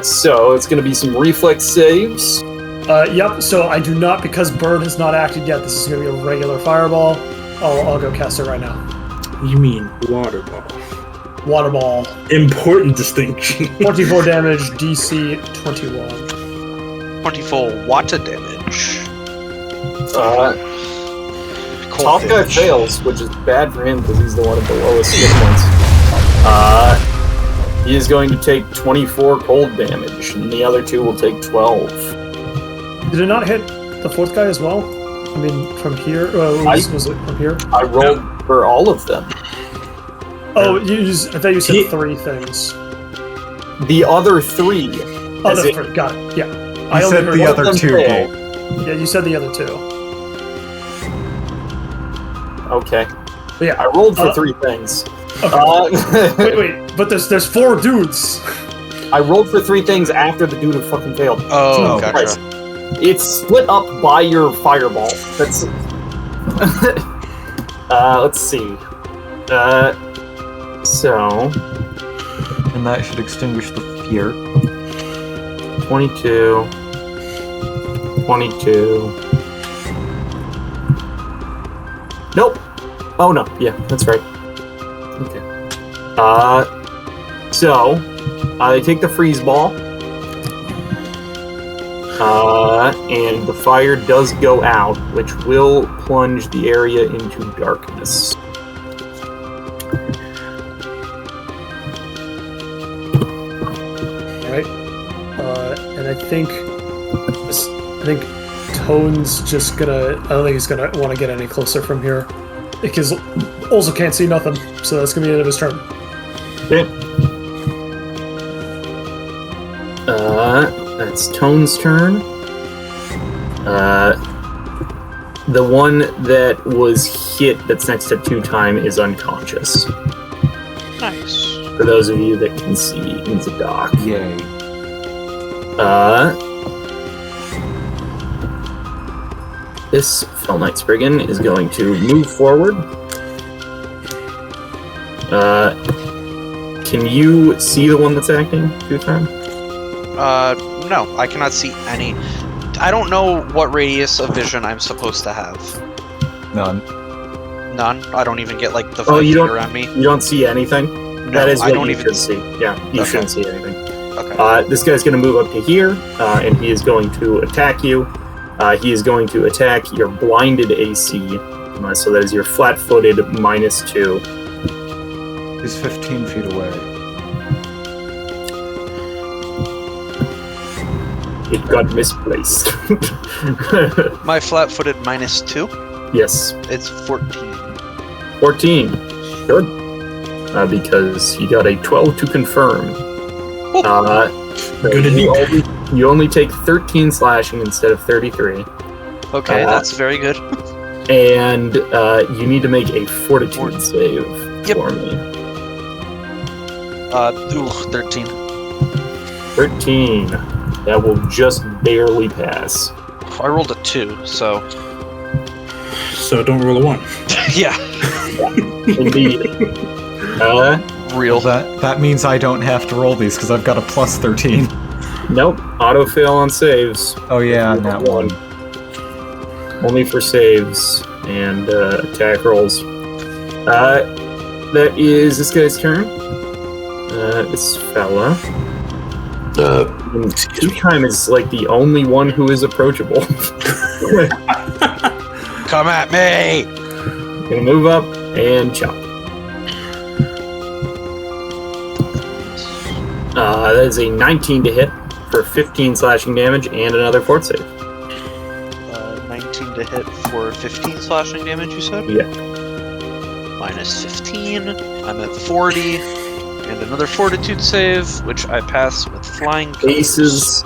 So it's going to be some reflex saves. Yep. So I do not, because burn has not acted yet. This is going to be a regular fireball. I'll go cast it right now. You mean water ball? Water ball. Important distinction. 24 damage. DC 21. 24 water damage. Top guy fails, which is bad for him because he's the one at the lowest hit points. He is going to take 24 cold damage, and the other two will take 12. Did it not hit the fourth guy as well? I mean, from here? Was it from here? I rolled for all of them. Oh, I thought you said three things. The other three. Oh, that's three. Got it. Yeah. You said the other two, Gabe. Yeah, you said the other two. Okay. But yeah. I rolled for three things. Okay. Wait. But there's four dudes. I rolled for three things after the dude had fucking failed. Oh, Jesus gotcha. Christ. It's split up by your fireball. That's. Let's see. And that should extinguish the fear. 22. 22. Nope. Oh no. Yeah, that's right. Okay. They take the freeze ball. And the fire does go out, which will plunge the area into darkness. Right. And I think Tone's just gonna. I don't think he's gonna want to get any closer from here, because also can't see nothing. So that's gonna be the end of his turn. Okay. That's Tone's turn. The one that was hit that's next to 2-time is unconscious. Nice. For those of you that can see in the dock. Yay. This Fell Knight's Brigand is going to move forward. Can you see the one that's acting, Two-Time? No, I cannot see any. I don't know what radius of vision I'm supposed to have. None. None? I don't even get, like, the 5 Oh, feet around me? You don't see anything? No, That is I what don't you even should see. Yeah, you Okay. shouldn't see anything. Okay. This guy's going to move up to here, and he is going to attack you. He is going to attack your blinded AC, so that is your flat-footed -2. He's 15 feet away. It got misplaced. My flat-footed -2? Yes, It's 14. 14. Good. Because he got a 12 to confirm. Good indeed. You only take 13 slashing instead of 33. Okay, that's very good. And you need to make a fortitude save Yep. for me. 13. 13. That will just barely pass. I rolled a 2, so... So don't roll a 1. yeah. Indeed. Real. That means I don't have to roll these because I've got a plus 13. Nope. Auto fail on saves. Oh yeah, that one. Only for saves and attack rolls. That is this guy's turn. This fella. Two-Time is like the only one who is approachable. Come at me! Gonna move up and chop. That is a 19 to hit for 15 slashing damage and another fort save. 19 to hit for 15 slashing damage, you said? Yeah. -15. I'm at 40. And another fortitude save, which I pass with flying colors. Aces.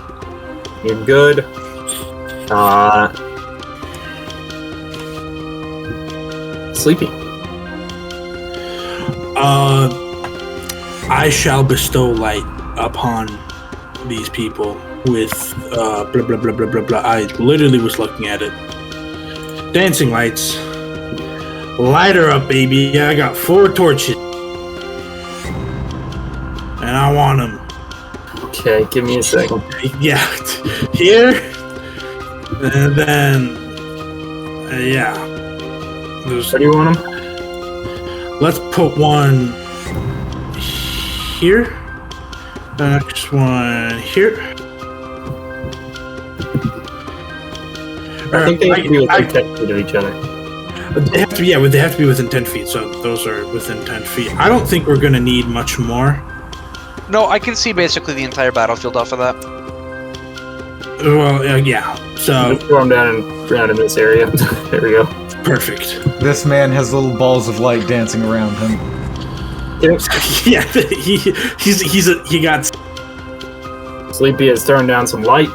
You're good. Sleepy. I shall bestow light upon these people with blah blah blah blah blah blah. I literally was looking at it. Dancing lights. Light her up, baby. I got 4 torches. And I want them. Okay, give me a second. Yeah. Here. And then. Yeah. There's, Where do you want them? let's put one here. Next one here. I think they have to be within 10 feet of each other. They have to be, they have to be within 10 feet, so those are within 10 feet. I don't think we're going to need much more. No, I can see basically the entire battlefield off of that. Well, yeah, so... Just throw them down in this area. There we go. Perfect. This man has little balls of light dancing around him. Yeah, he got... Sleepy has thrown down some light.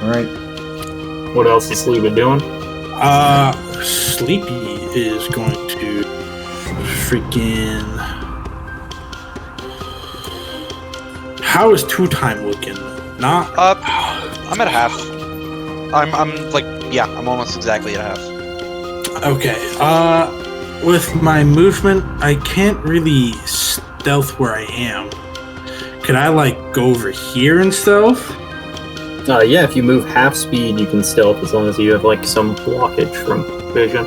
Alright. What else is Sleepy doing? Sleepy is going to freaking... How is Two-Time looking? Not... I'm at half. I'm like, yeah, I'm almost exactly at half. Okay, with my movement, I can't really stealth where I am. Could I, like, go over here and stealth? Yeah, if you move half speed, you can stealth as long as you have, like, some blockage from vision.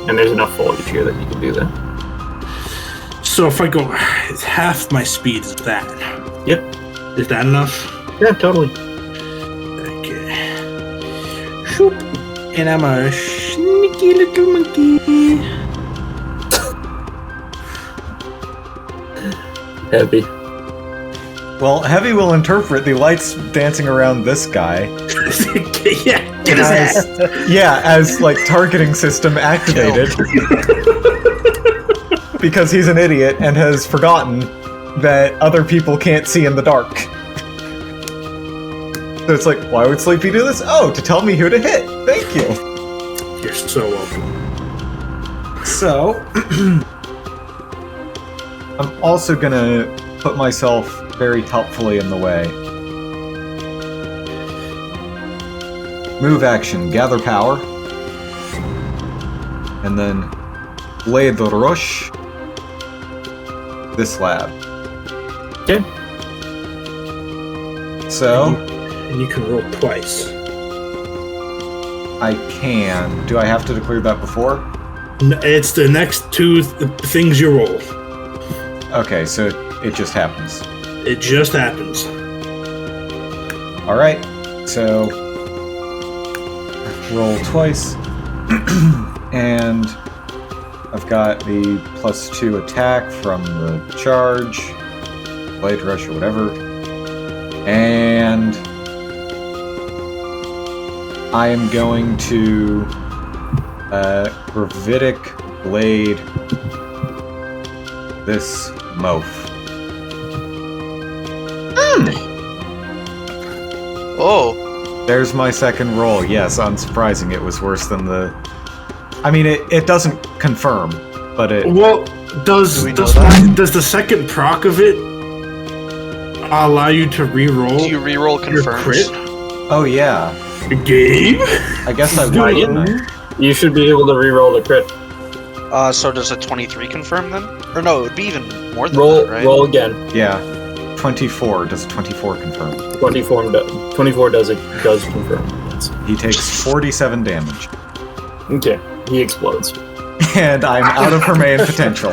And there's enough foliage here that you can do that. So if I go half my speed, is that? Yep. Is that enough? Yeah, totally. Okay. Shoop. And I'm a sneaky little monkey. Heavy. Well, Heavy will interpret the lights dancing around this guy Yeah, get his ass. as like targeting system activated. Because he's an idiot and has forgotten that other people can't see in the dark. So it's like, why would Sleepy do this? Oh, to tell me who to hit. Thank you. You're so welcome. So, I'm also gonna put myself very helpfully in the way. Move action, gather power. And then Blade the Rush. This lab. Okay. So, And you can roll twice. I can. Do I have to declare that before? It's the next two things you roll. Okay, so it just happens. It just happens. Alright, so roll twice. And I've got the +2 attack from the charge, blade rush or whatever. And I am going to Gravitic Blade this moaf. Oh, There's my second roll. Yes, unsurprising. It was worse than the... I mean, it doesn't confirm, but it... Well, does the second proc of it allow you to re-roll? do you reroll your confirms? crit? Oh, yeah. Gabe? I guess I would, didn't I? You should be able to re-roll the crit. So does a 23 confirm then? Or no, it would be even more than Roll, that, right? roll again. Yeah. 24. Does 24 confirm? 24 does confirm. Yes. He takes 47 damage. Okay, he explodes. And I'm out of Hermaean potential.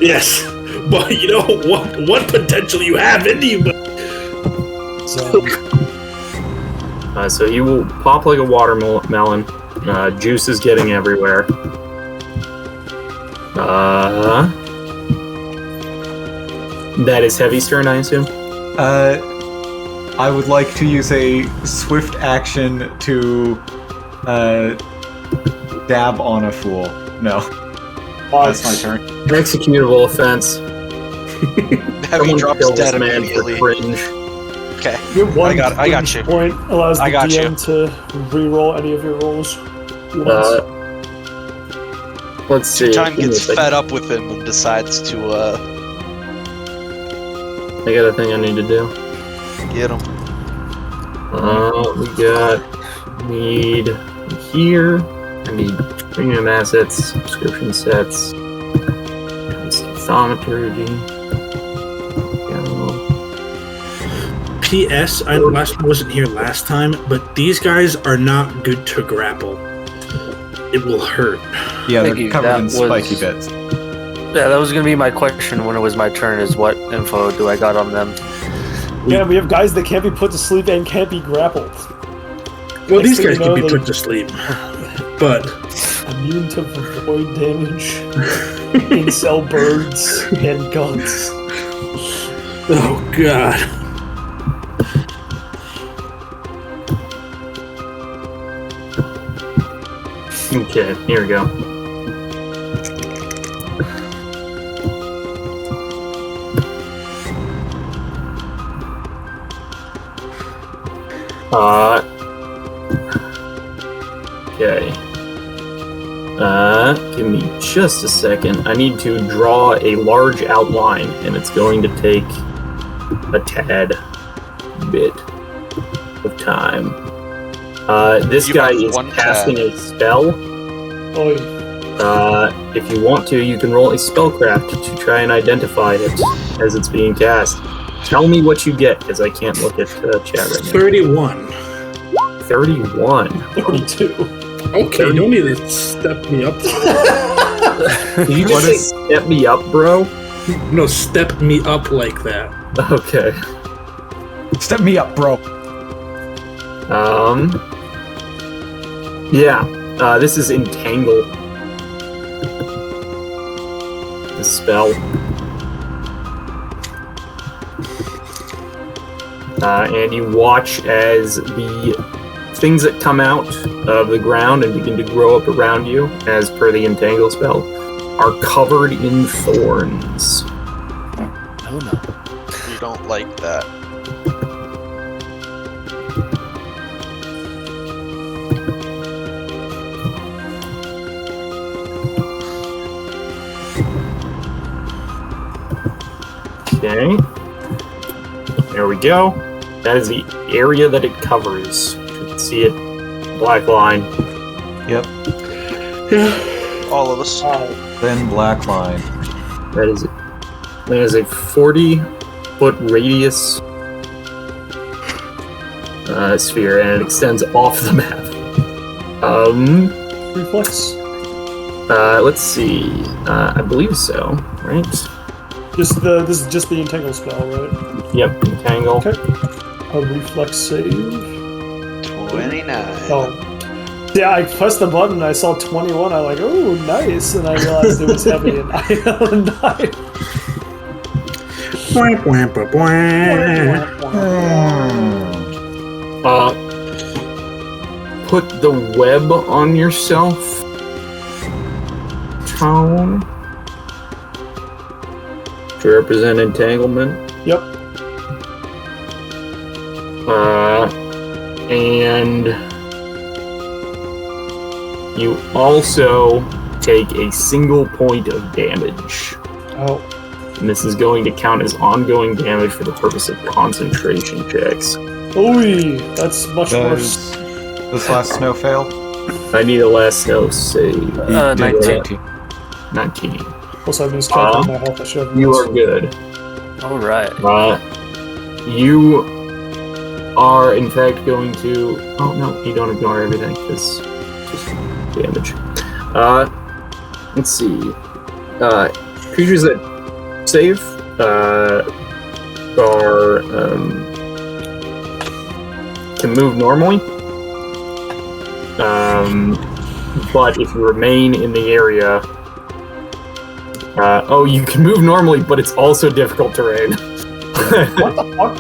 Yes. But you know what potential you have in you. So, So he will pop like a watermelon. Juice is getting everywhere. That is Heavy's turn, I assume? I would like to use a swift action to dab on a fool. No. That's my turn. Executable offense. Heavy Someone drops kill this dead man immediately. for cringe. Okay. your one I got you. point allows the I got DM to re-roll any of your rolls. once. Let's see. Time Give me a gets second. fed up with him and decides to I got a thing I need to do. get him. Need here. I need premium assets, subscription sets, thaumaturgy. P.S. I wasn't here last time, but these guys are not good to grapple. It will hurt. Yeah, Thank they're you. covered That in was- spiky bits. Yeah, that was gonna be my question when it was my turn. Is what info do I got on them? Yeah, we have guys that can't be put to sleep and can't be grappled. Well, Next these thing guys you can know, be they- put to sleep, but Immune to void damage, incel birds, and guns. oh god. Okay, here we go. Okay. Give me just a second. I need to draw a large outline, and it's going to take a tad bit of time. This You guy have is one casting a spell. Oi. If you want to, you can roll a spellcraft to try and identify it as it's being cast. Tell me what you get, because I can't look at chat right now. 31. 31. 32. Okay, you don't need to step me up. Did you just say step me up, bro? No, step me up like that. Okay. Step me up, bro. Yeah. This is Entangle. The spell. And you watch as the things that come out of the ground and begin to grow up around you, as per the Entangle spell, are covered in thorns. Oh no. You don't like that. Okay. There we go. That is the area that it covers. You can see it. Black line. Yep. All of us. Thin black line. That is a 40-foot radius sphere, and it extends off the map. Reflex. Let's see. I believe so, right? This is just the entangle spell, right? Yep, entangle. Okay. A reflex save. 29. Oh. Yeah, I pressed the button, I saw 21, I'm like, oh, nice, and I realized it was heavy, and I died. Put the web on yourself. Tone. To represent entanglement. Yep. And you also take a single point of damage. Oh. And this is going to count as ongoing damage for the purpose of concentration checks. Ooh, that's much worse. Does this last snow fail? I need a last snow save. 19. 19. Also, I miscalculated my health. I should have You are good. All right. You are, in fact, going to... Oh, no, you don't ignore everything, because it's just damage. Let's see. Creatures that save can move normally. But if you remain in the area... you can move normally, but it's also difficult terrain. What the fuck?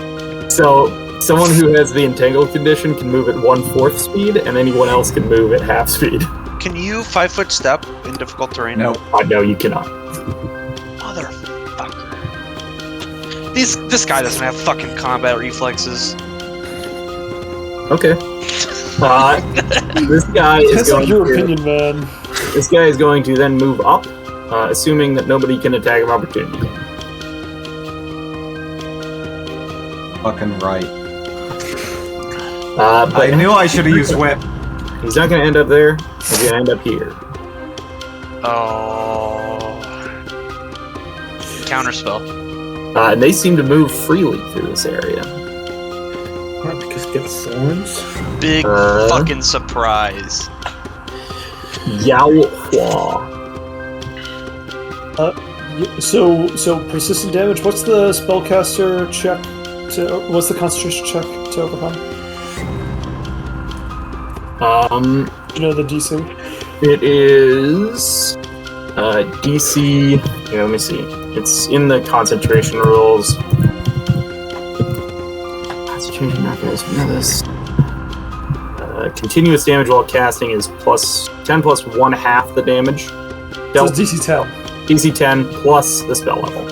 So, someone who has the entangled condition can move at 1/4 speed, and anyone else can move at half speed. Can you 5-foot step in difficult terrain? No. No, you cannot. Motherfucker. This guy doesn't have fucking combat reflexes. Okay. This guy is That's going like your to... opinion, man. This guy is going to then move up, assuming that nobody can attack of opportunity. Fucking right. But I knew I should have used whip. he's not going to end up there. He's going to end up here. Oh. Counterspell. And they seem to move freely through this area. What, because it gets thorns? Big fucking surprise. Yao Hua. So persistent damage. What's the spellcaster check? What's the concentration check to overcome? Do you know the DC? It is DC. Yeah, let me see. It's in the concentration rules. Concentration knockouts. We know this. Continuous damage while casting is +10 plus 1/2 the damage. So it's DC 10. DC 10 plus the spell level.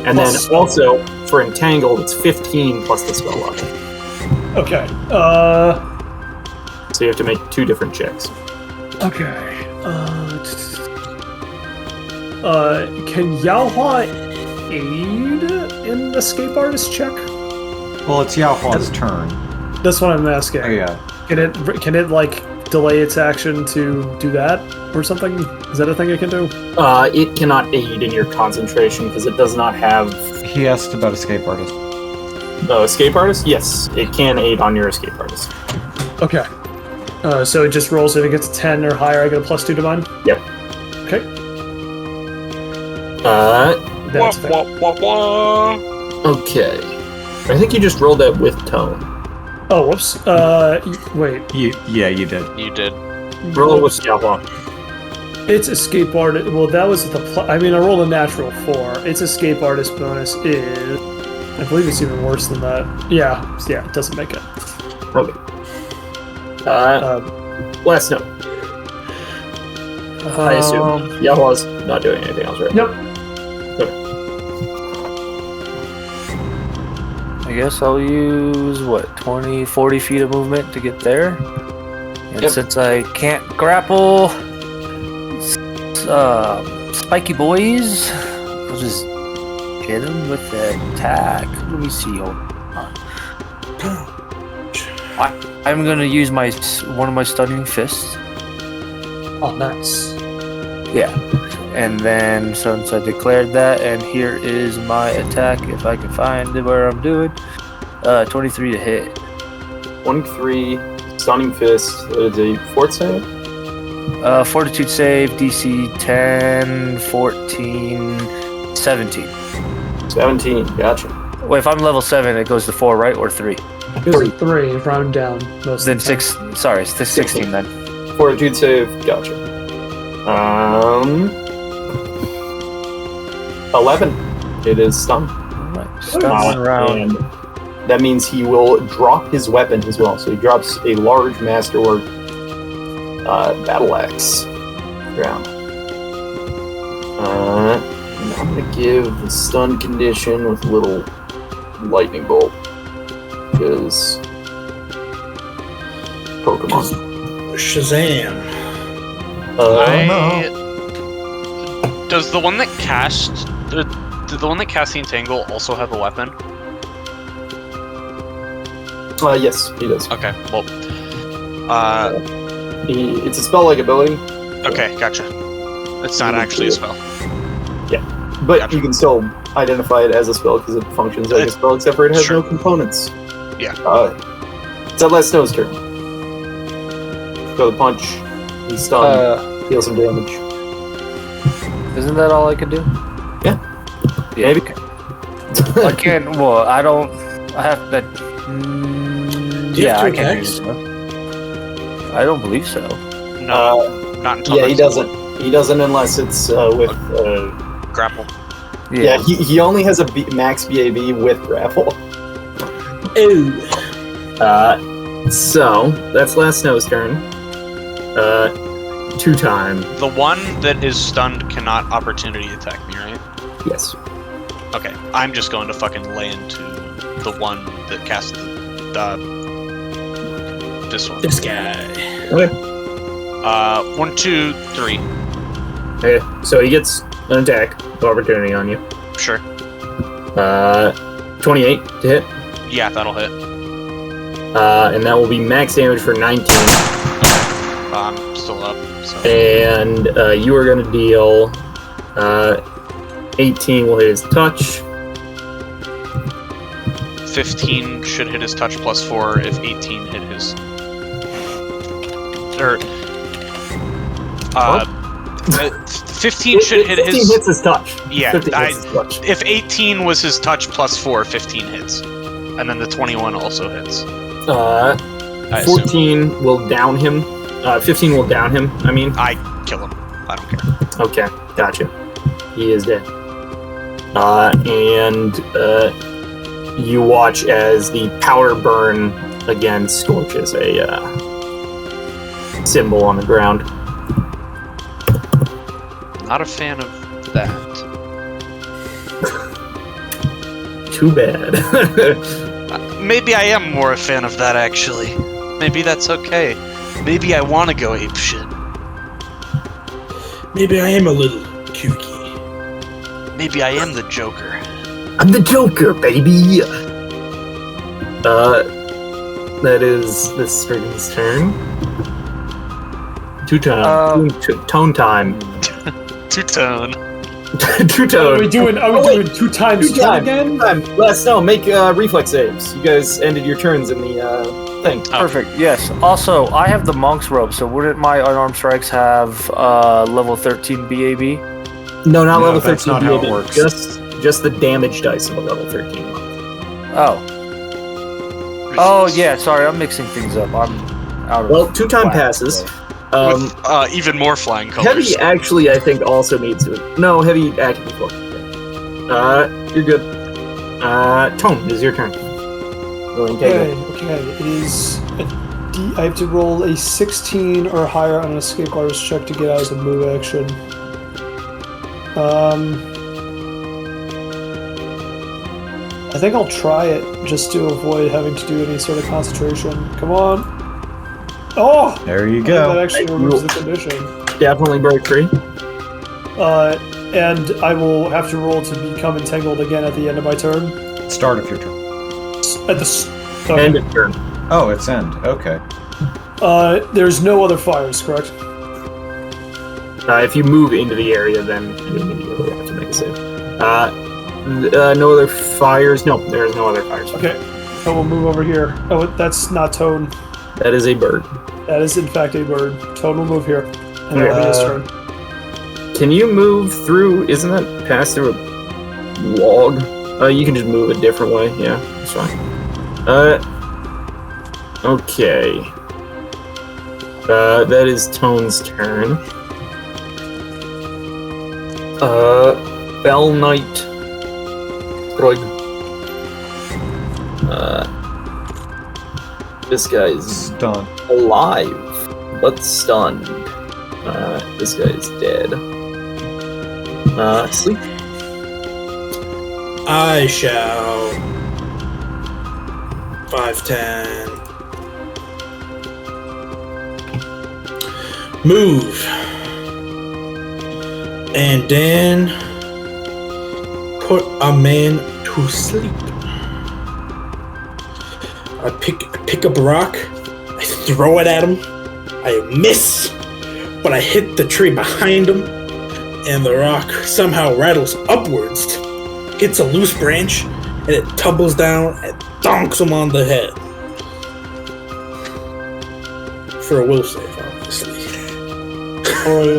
And Plus then spell also for entangled, it's 15 plus the spell level. Okay. So you have to make 2 different checks. Okay. Can Yaohua aid in the escape artist check? Well, it's Yaohua's turn. That's what I'm asking. Oh, yeah. Can it like delay its action to do that or something? Is that a thing it can do? It cannot aid in your concentration because it does not have... He asked about escape artist. Oh, escape artist? Yes, it can aid on your escape artist. Okay. So it just rolls if it gets a 10 or higher, I get a +2 to mine? Yep. Okay. That's fair. Okay. I think you just rolled that with tone. Oh, whoops. Wait. Yeah, you did. You did. Roll with Yahua. It's escape artist. Well, that was the. I mean, I rolled a natural 4. Its escape artist bonus is. I believe it's even worse than that. Yeah, it doesn't make it. Okay. Last note. I assume Yahua's not doing anything else, right? Yep. I guess I'll use, 20, 40 feet of movement to get there. And since I can't grapple spiky boys, I'll just hit him with the attack. Let me see. Hold on. I'm gonna use one of my stunning fists. Oh, nice. Yeah. And then, since I declared that, and here is my attack, if I can find it where I'm doing. 23 to hit. 23, stunning fist. Is a fort save? Fortitude save, DC 10, 14, 17. 17, gotcha. Wait, if I'm level 7, it goes to 4, right? Or 3? It was a 3, round down. Most Then of the time. 6. Sorry, it's 16 then. Fortitude save, gotcha. 11. It is stunned. Alright, stun one round. And that means he will drop his weapon as well. So he drops a large masterwork battle axe round. And I'm gonna give the stun condition with a little lightning bolt because Pokemon. Shazam. Does the one that cast did the one that cast the entangle also have a weapon? Yes, he does. Okay, well, It's a spell-like ability. okay, gotcha. It's not actually a spell. But Gotcha. you can still identify it as a spell because it functions like a spell, except for it has Sure. no components. Yeah. It's that last snow's turn. Go the punch. He's stunned. Deal some damage. Isn't that all I can do? Yeah. Yeah. Maybe. I can't. Well, I don't. I have that. Do you Yeah, have I to can't attacks? use it. I don't believe so. No, not until Yeah, he next doesn't. He doesn't unless it's with. grapple. Yeah, he only has a max BAB with grapple. Ooh. So that's last snow's turn. 2 time. The one that is stunned cannot opportunity attack me, right? Yes. Okay, I'm just going to fucking lay into the one that casted this one. This guy. Okay. 1, 2, 3. Okay. So he gets an attack of opportunity on you. Sure. 28 to hit. Yeah, that'll hit. And that will be max damage for 19. I'm still up. So. And you are going to deal 18 will hit his touch. 15 should hit his touch plus 4 if 18 hit his. Or. 15 should hit 15 his. hits his touch. Yeah, 15 hits his touch. if 18 was his touch plus 4, 15 hits. And then the 21 also hits. I assume. 14 will down him. 15 will down him, I mean. I kill him. I don't care. Okay, gotcha. He is dead. And you watch as the powder burn again scorches a symbol on the ground. Not a fan of that. Too bad. Maybe I am more a fan of that, actually. Maybe that's okay. Maybe I want to go apeshit. Maybe I am a little kooky. Maybe I am the Joker. I'm the Joker, baby! That is the Strigan's turn. Tone time. Two-tone. Two-tone. Are we doing 2 times 2 again? Let's make reflex saves. You guys ended your turns in the thing. Perfect. Yes. Also, I have the monk's robe, so wouldn't my unarmed strikes have level 13 BAB? No, not level 13 that's not how it BAB. works. Just the damage dice of a level 13 monk. Oh. Oh yeah. Sorry, I'm mixing things up. I'm out of. Well, 2 time whack passes. today. With even more flying colors. Heavy actually, I think, also needs to. No, heavy actively focused. You're good. Tone, it is your turn. Okay. It is I have to roll a 16 or higher on an escape artist check to get out of the move action. I think I'll try it just to avoid having to do any sort of concentration. Come on. Oh! There you That go. actually removes the condition. Definitely break free. And I will have to roll to become entangled again at the end of my turn. Start of your turn. At the End of turn. Oh, it's end. Okay. there's no other fires, correct? If you move into the area, then you immediately have to make a save. No other fires. No, there's no other fires. Okay. I will move over here. Oh, that's not Tone. That is a bird. That is in fact a bird. Tone will move here. And it'll be his turn. Can you move through? Isn't that past through a log? You can just move a different way. Yeah, that's fine. Okay. That is Tone's turn. Bell Knight. Droid. This guy's Stunned. alive, but stunned. This guy's dead. Sleep. I shall 5, 10 move and then put a man to sleep. I pick up a rock, I throw it at him, I miss, but I hit the tree behind him, and the rock somehow rattles upwards, hits a loose branch, and it tumbles down and donks him on the head. For a will save, obviously.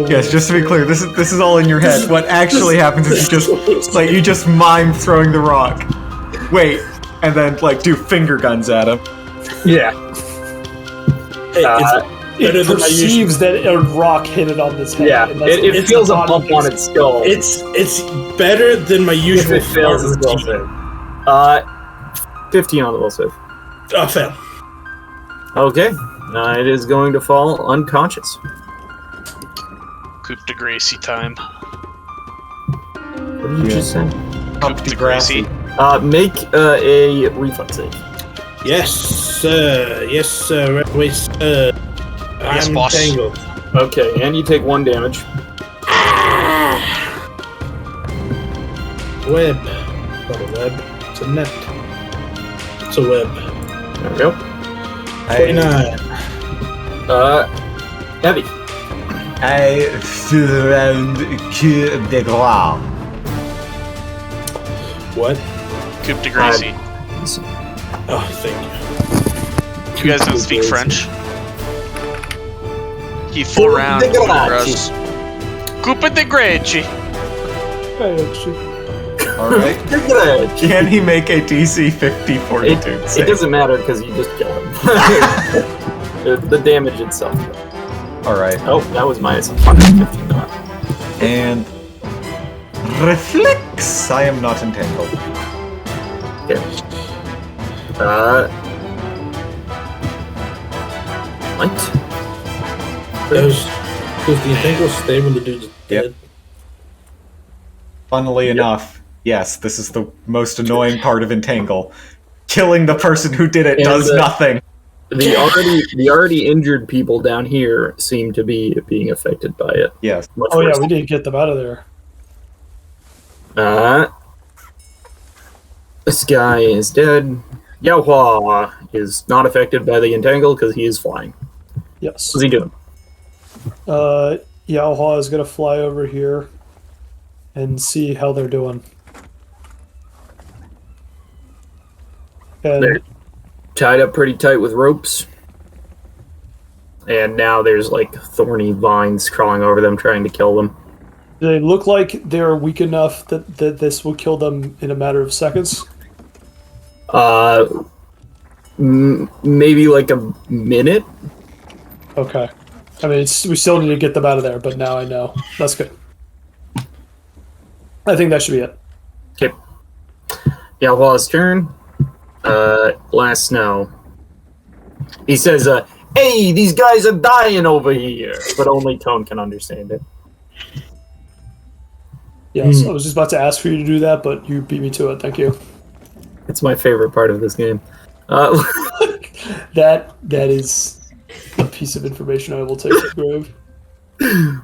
Yes, just to be clear, this is all in your head. What actually happens is you just mime throwing the rock. Wait, and then do finger guns at him. Yeah. Hey, It perceives that a rock hit it on its head. Yeah, and it feels a bump on its skull. it's better than my usual If it fails, it's will save. 15 on the will save. Fail. Okay. It is going to fall unconscious. Coup de Gracie time. What did you just say? Coup de Gracie. Make a reflex save. Yes, sir. Yes, sir. Wait, sir. Yes, I'm boss. entangled. Okay, and you take 1 damage. Web. Not a web. It's a net. It's a web. There we go. 29. Heavy. I surround the ground. What? Coup de Gracie. Oh, thank You guys don't speak French? He full round de Gracie. us. Coup de Gracie. Alright. Can he make a DC 50 fortitude It save? doesn't matter because you just kill him. the damage itself. Alright. Oh, that was minus 150. And reflex! I am not entangled. Okay. What? Does the entangle stay when the dude's dead? Funnily enough, yes, this is the most annoying part of Entangle. Killing the person who did it does nothing. The already injured people down here seem to be being affected by it. Yes. Much Oh worse. yeah, we did get them out of there. This guy is dead. Yao Hua is not affected by the entangle because he is flying. Yes. What's he doing? Yao Hua is gonna fly over here and see how they're doing. And They're tied up pretty tight with ropes. And now there's thorny vines crawling over them trying to kill them. they look like they're weak enough that this will kill them in a matter of seconds. Maybe a minute? Okay. I mean, we still need to get them out of there, but now I know. That's good. I think that should be it. Okay. Yao Hua's turn. Last snow. He says, hey, these guys are dying over here. But only Tone can understand it. Yes, I was just about to ask for you to do that, but you beat me to it. Thank you. It's my favorite part of this game. That is a piece of information I will take to the grave.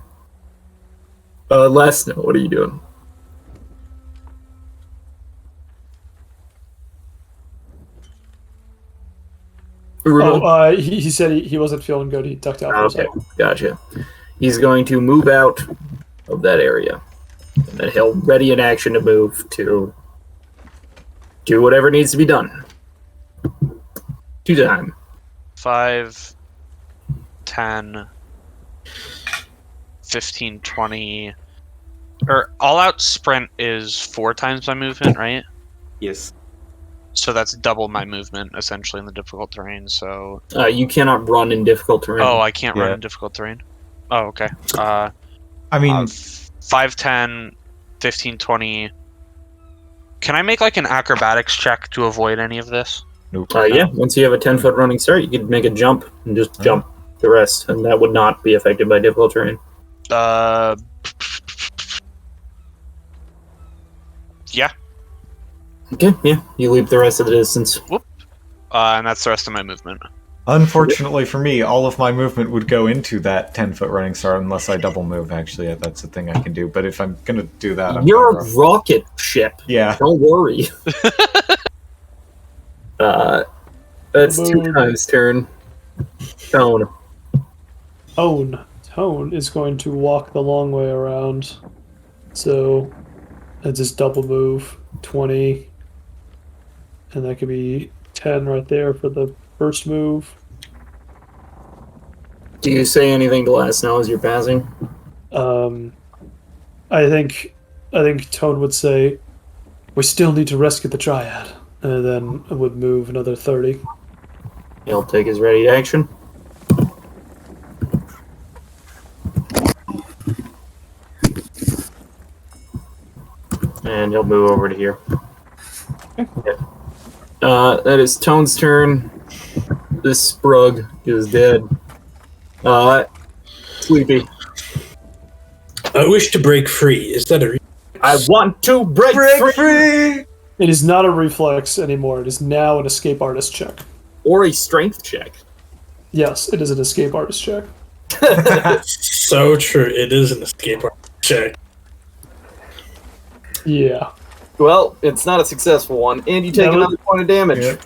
Last Snow, what are you doing? He said he wasn't feeling good. He ducked out for a Okay, second. gotcha. He's going to move out of that area. And then he'll ready in action to move to do whatever needs to be done. 2 time. 5, 10, 15, 20. Or all out sprint is 4 times my movement, right? Yes. So that's double my movement essentially in the difficult terrain. So You cannot run in difficult terrain. I can't run Yeah. in difficult terrain. Oh, okay. I mean, 5, 10, 15, 20. Can I make like an acrobatics check to avoid any of this? Nope. Yeah, once you have a 10-foot running start, you could make a jump and just jump the rest, and that would not be affected by difficult terrain. Yeah. Okay, yeah, you leap the rest of the distance. And that's the rest of my movement. unfortunately for me, all of my movement would go into that 10-foot running start unless I double move. Actually, that's the thing I can do. But if I'm gonna do that, I'm You're gonna a rocket ship. yeah. Don't worry. That's 2 times turn. Tone. Tone is going to walk the long way around. So that's just double move 20. And that could be 10 right there for the first move. Do you say anything to Last Snow as you're passing? I think Tone would say, "We still need to rescue the Triad," and then would move another 30. He'll take his ready action. And he'll move over to here. Okay. That is Tone's turn. This Sprug is dead. Sleepy. I wish to break free. Is that a? I want to break free! It is not a reflex anymore. It is now an escape artist check. Or a strength check. Yes, it is an escape artist check. So true. It is an escape check. Yeah. Well, it's not a successful one, and you take another point of damage. Yeah.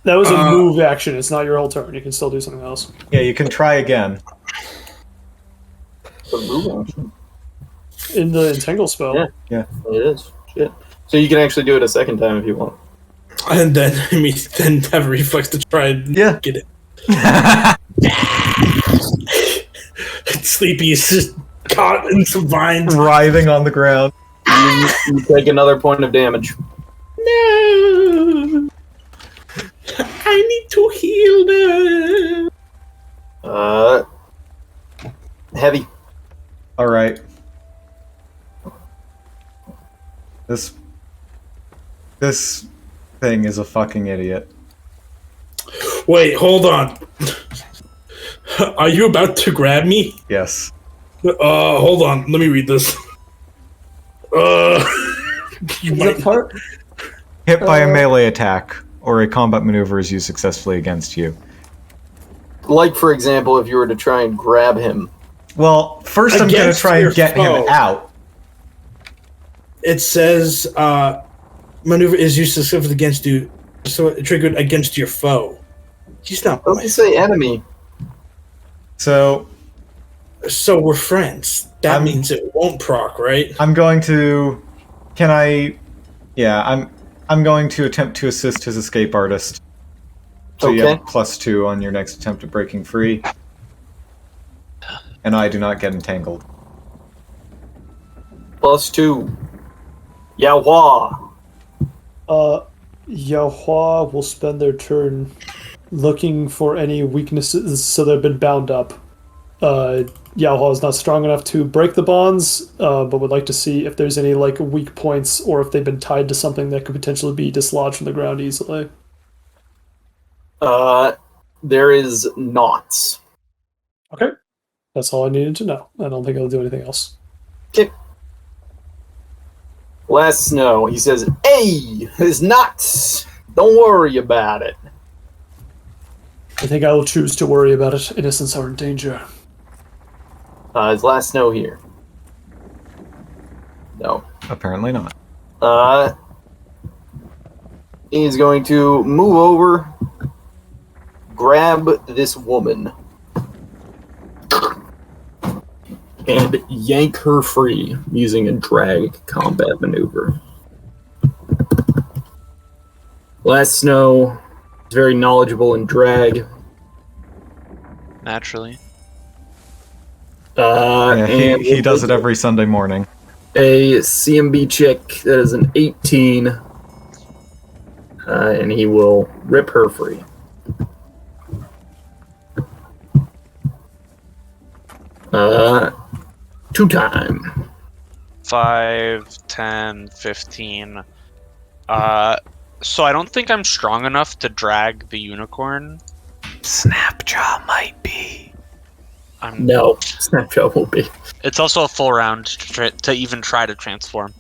That was a move action. It's not your whole turn. You can still do something else. Yeah, you can try again. It's a move action. In the Entangle spell. Yeah. It is. Shit. So you can actually do it a second time if you want. And then then have a reflex to try and Yeah. get it. Sleepy is just caught in some vines. Writhing on the ground. You take another point of damage. No, I need to heal now. Heavy. All right. This thing is a fucking idiot. Wait, hold on. Are you about to grab me? Yes. Hold on. Let me read this. You might. Hit by a melee attack or a combat maneuver is used successfully against you. Like, for example, if you were to try and grab him. Well, first I'm going to Against try your and get foe. him out. It says maneuver is used successfully against you, so it triggered against your foe. He's not. Doesn't say enemy. So So we're friends. That means it won't proc, right? I'm going to. Can I? Yeah, I'm going to attempt to assist his escape artist. So you have +2 on your next attempt at breaking free, and I do not get entangled. +2. Yahweh. Yahua will spend their turn looking for any weaknesses, so they've been bound up. Yahua is not strong enough to break the bonds, but would like to see if there's any like weak points or if they've been tied to something that could potentially be dislodged from the ground easily. There is knots. Okay. That's all I needed to know. I don't think I'll do anything else. Okay. Last Snow, he says, "Hey, there's knots. Don't worry about it." I think I will choose to worry about it. Innocents are in danger. Is Last Snow here? No. Apparently not. He's going to move over, grab this woman, and yank her free using a drag combat maneuver. Last Snow is very knowledgeable in drag. Naturally. Yeah, And he does it every Sunday morning. a CMB check that is an 18, and he will rip her free. Two time. 5, 10, 15. So I don't think I'm strong enough to drag the unicorn. Snapjaw might be. No, Snapshot will be. It's also a full round to even try to transform.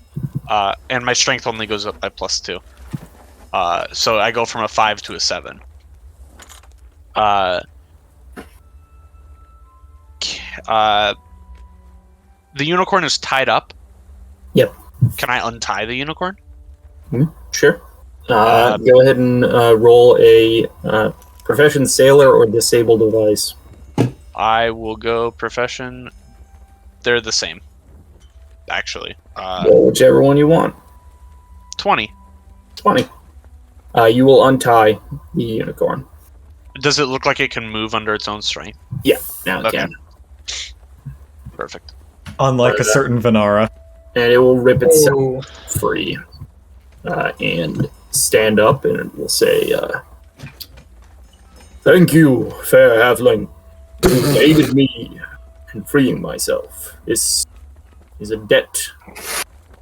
And my strength only goes up by +2. So I go from a 5 to a 7. The unicorn is tied up. Yep. Can I untie the unicorn? Sure. Go ahead and roll a profession sailor or disable device. I will go profession. They're the same, actually. Roll whichever one you want. 20. 20. You will untie the unicorn. Does it look like it can move under its own strength? Yeah, now it Okay. can. Perfect. Unlike a certain Venara. And it will rip itself free. And stand up, and it will say, "Thank you, fair halfling. You aided me in freeing myself. This is a debt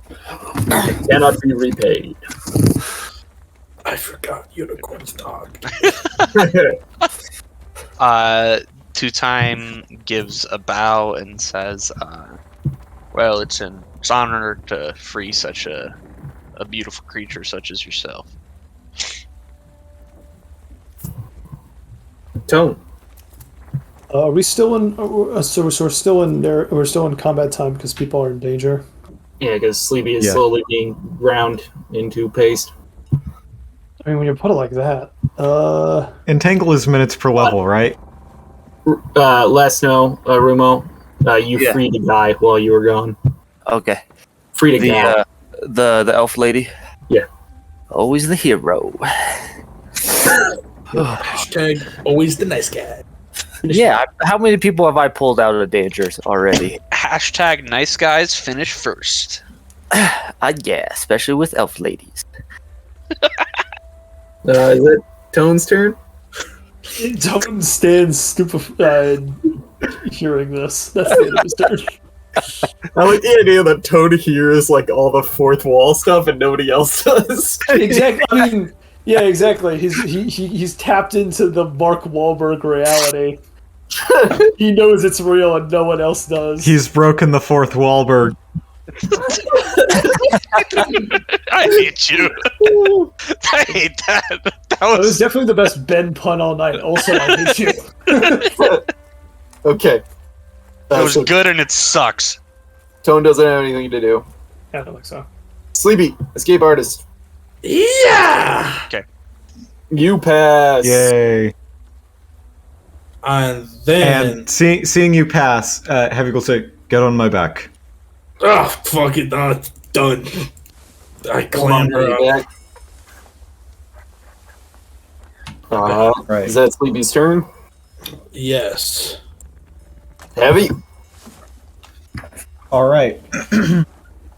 that cannot be repaid." I forgot unicorns talk. Two-Time gives a bow and says, well, it's an honor to free such a beautiful creature such as yourself. Tone. Are we still in? So we're still in there. We're still in combat time because people are in danger. Yeah, because Sleepy is Yeah. slowly being ground into paste. I mean, when you put it like that, Entangle is minutes per level, right? Last Snow, Rumo, you Yeah. freed a guy while you were gone. Okay. Freed a guy. The elf lady. Yeah. Always the hero. Hashtag always the nice guy. Yeah. How many people have I pulled out of danger already? Hashtag nice guys finish first. Yeah, especially with elf ladies. Is it Tone's turn? Tone stands stupefied hearing this. That's the end of his turn. I like the idea that Tone hears like all the fourth wall stuff and nobody else does. Exactly. I mean, yeah, exactly. He's tapped into the Mark Wahlberg reality. He knows it's real and no one else does. He's broken the fourth Wahlberg. I hate you. I hate that. That That was was definitely the best Ben pun all night. Also, I hate you. Okay. it was So good and it sucks. Tone doesn't have anything to do. I don't think so. Sleepy, escape artist. Yeah. You pass. Yay. And then, And seeing you pass, Heavy will say, "Get on my back." oh fuck it, it's done. I Come on, clamber up. back. Right. Is that Sleepy's turn? Yes. Heavy. All right.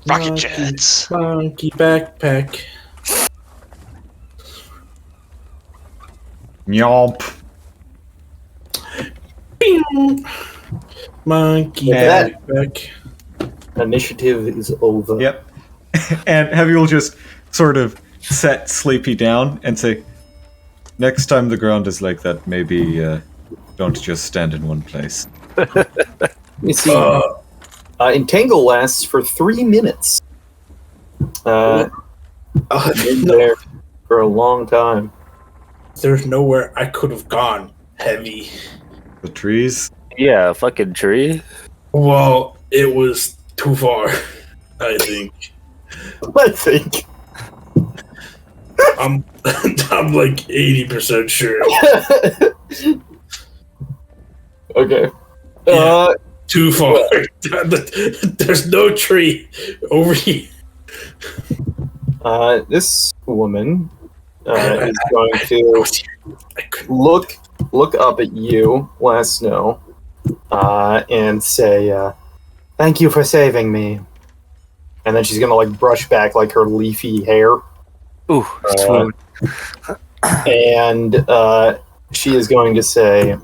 Rocket jets. Monkey backpack. Yomp. Bing. Monkey Yeah. backpack. Initiative is over. Yep. And Heavy will just sort of set Sleepy down and say, "Next time the ground is like that, maybe don't just stand in one place." Let me see. Entangle lasts for 3 minutes. Been there for a long time. There's nowhere I could have gone. Heavy. The trees. Yeah, fucking tree. Well, it was too far. I think. I think. I'm like 80% sure. Okay. Yeah. Too far. There's no tree over here. This woman is going to look up at you, last snow, and say, "Thank you for saving me." And then she's gonna like brush back like her leafy hair. Ooh, swoon. And she is going to say,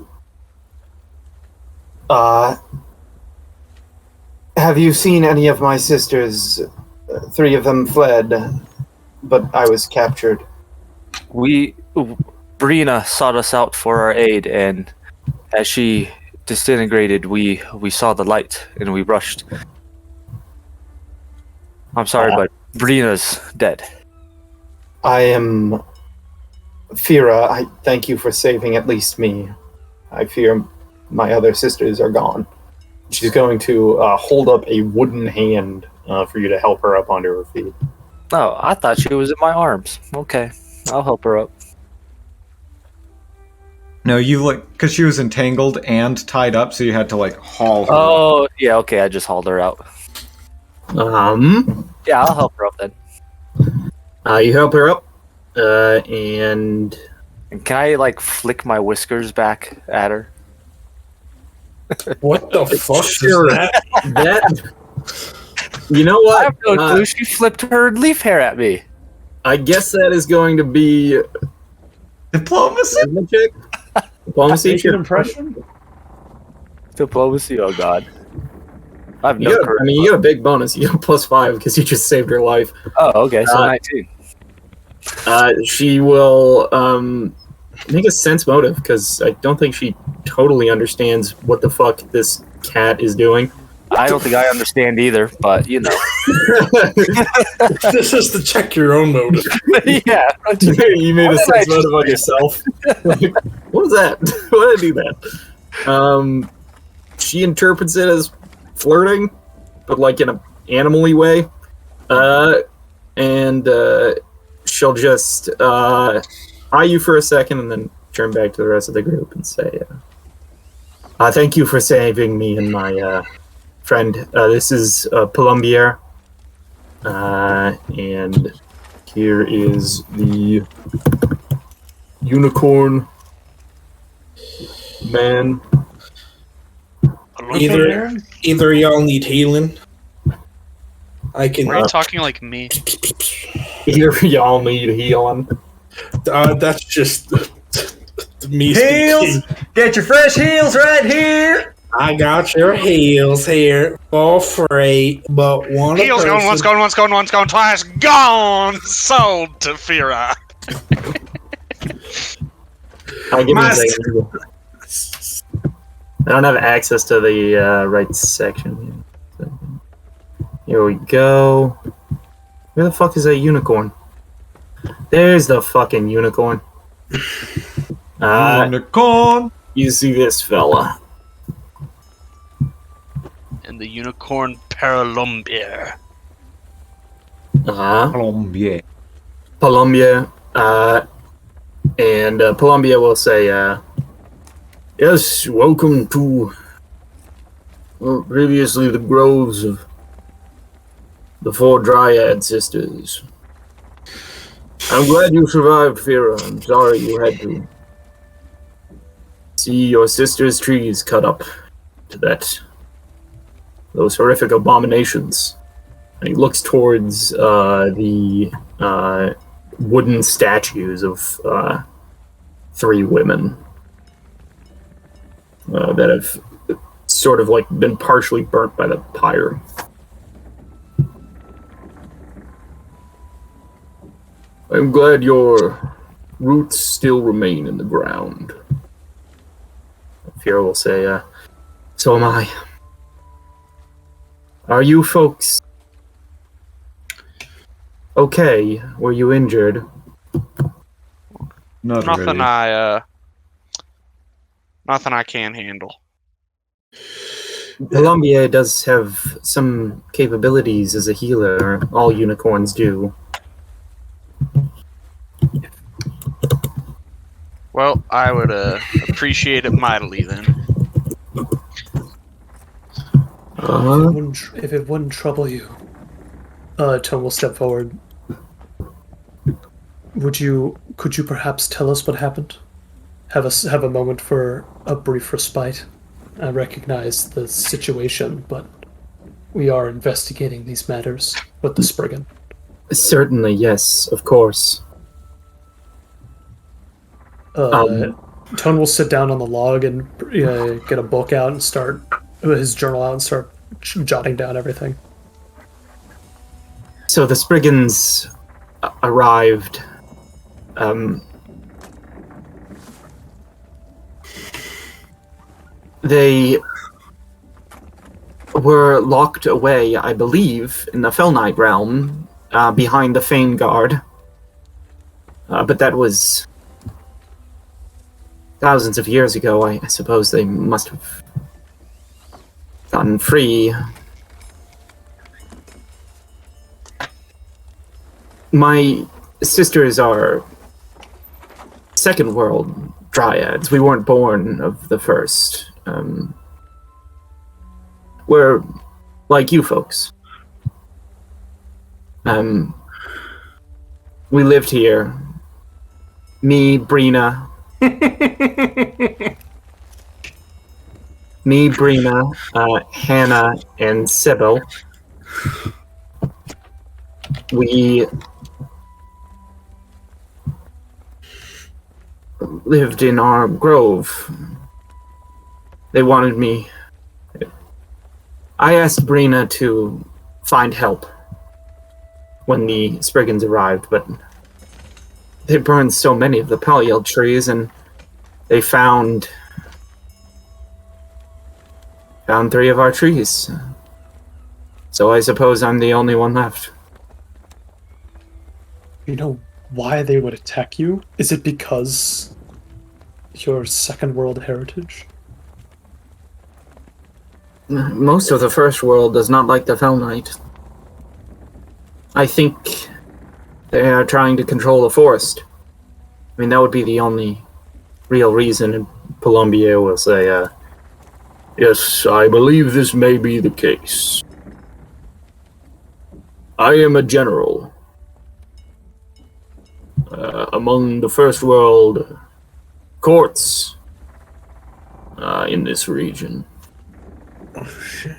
"Have you seen any of my sisters? 3 of them fled, but I was captured." Brina sought us out for our aid, and as she disintegrated, we saw the light and we rushed. I'm sorry, but Brina's dead. I am Fira. I thank you for saving at least me. I fear my other sisters are gone. She's going to hold up a wooden hand for you to help her up onto her feet. Oh, I thought she was in my arms. Okay, I'll help her up. No, you because she was entangled and tied up, so you had to haul her. Oh, yeah, okay, I just hauled her out. Yeah, I'll help her up then. You help her up, and Can I flick my whiskers back at her? What the fuck sure. is that? That you know I what? have no clue. She flipped her leaf hair at me. I guess that is going to be Diplomacy? check. Diplomacy Make an check. impression. Diplomacy, oh god. I have You no got, you got a big bonus. You got +5 because you just saved her life. Oh, okay, so 19. She will make a sense motive because I don't think she totally understands what the fuck this cat is doing. I don't think I understand either, but you know. This is to check your own motive. Yeah. You made a What did sense I motive on yourself. What was that? Why did I do that? She interprets it as flirting, but in an animal-y way. And she'll just eye you for a second and then turn back to the rest of the group and say, "Thank you for saving me and my friend. This is Palombier. And here is the unicorn man." Either y'all need healing. I can. Why are you talking like me? Either y'all need healing. That's just me Heels! speaking. Get your fresh heels right here! I got your heels here for free, but one Heels person. going once, going twice, gone! Sold to Fira. Give me a second. I don't have access to the right section. Here we go. Where the fuck is that unicorn? There's the fucking unicorn. Unicorn! You see this fella. And the unicorn Paralumbier. Colombia. Palombier. And Palombier will say, "Yes, welcome to previously the groves of the 4 Dryad sisters. I'm glad you survived, Fira. I'm sorry you had to see your sister's trees cut up to those horrific abominations." And he looks towards the wooden statues of 3 women that have sort of been partially burnt by the pyre. "I'm glad your roots still remain in the ground." Fira will say, "So am I. Are you folks okay? Were you injured?" Nothing really. nothing I can't handle. Colombier does have some capabilities as a healer. All unicorns do. Well, I would appreciate it mightily then. If it wouldn't trouble you, Tom will step forward. Could you perhaps tell us what happened? Have a moment for a brief respite. I recognize the situation, but we are investigating these matters with the Spriggan. Certainly, yes, of course. Tone will sit down on the log and get a book out and start his journal out and start jotting down everything. So the Spriggans arrived. They were locked away, I believe, in the Fell Knight realm, behind the Fane Guard. But that was thousands of years ago. I suppose they must have gotten free. My sisters are second world dryads. We weren't born of the first. We're like you folks. We lived here. Me, Brina. Hannah, and Sybil. We lived in our grove. They wanted me. I asked Brina to find help when the Spriggans arrived, but they burned so many of the polyel trees, and they found 3 of our trees. So I suppose I'm the only one left. You know why they would attack you? Is it because your second world heritage? Most of the first world does not like the Fell Knight. I think they are trying to control the forest. I mean, that would be the only real reason, and Colombier will say, yes, I believe this may be the case. I am a general among the First World courts in this region. Oh, shit.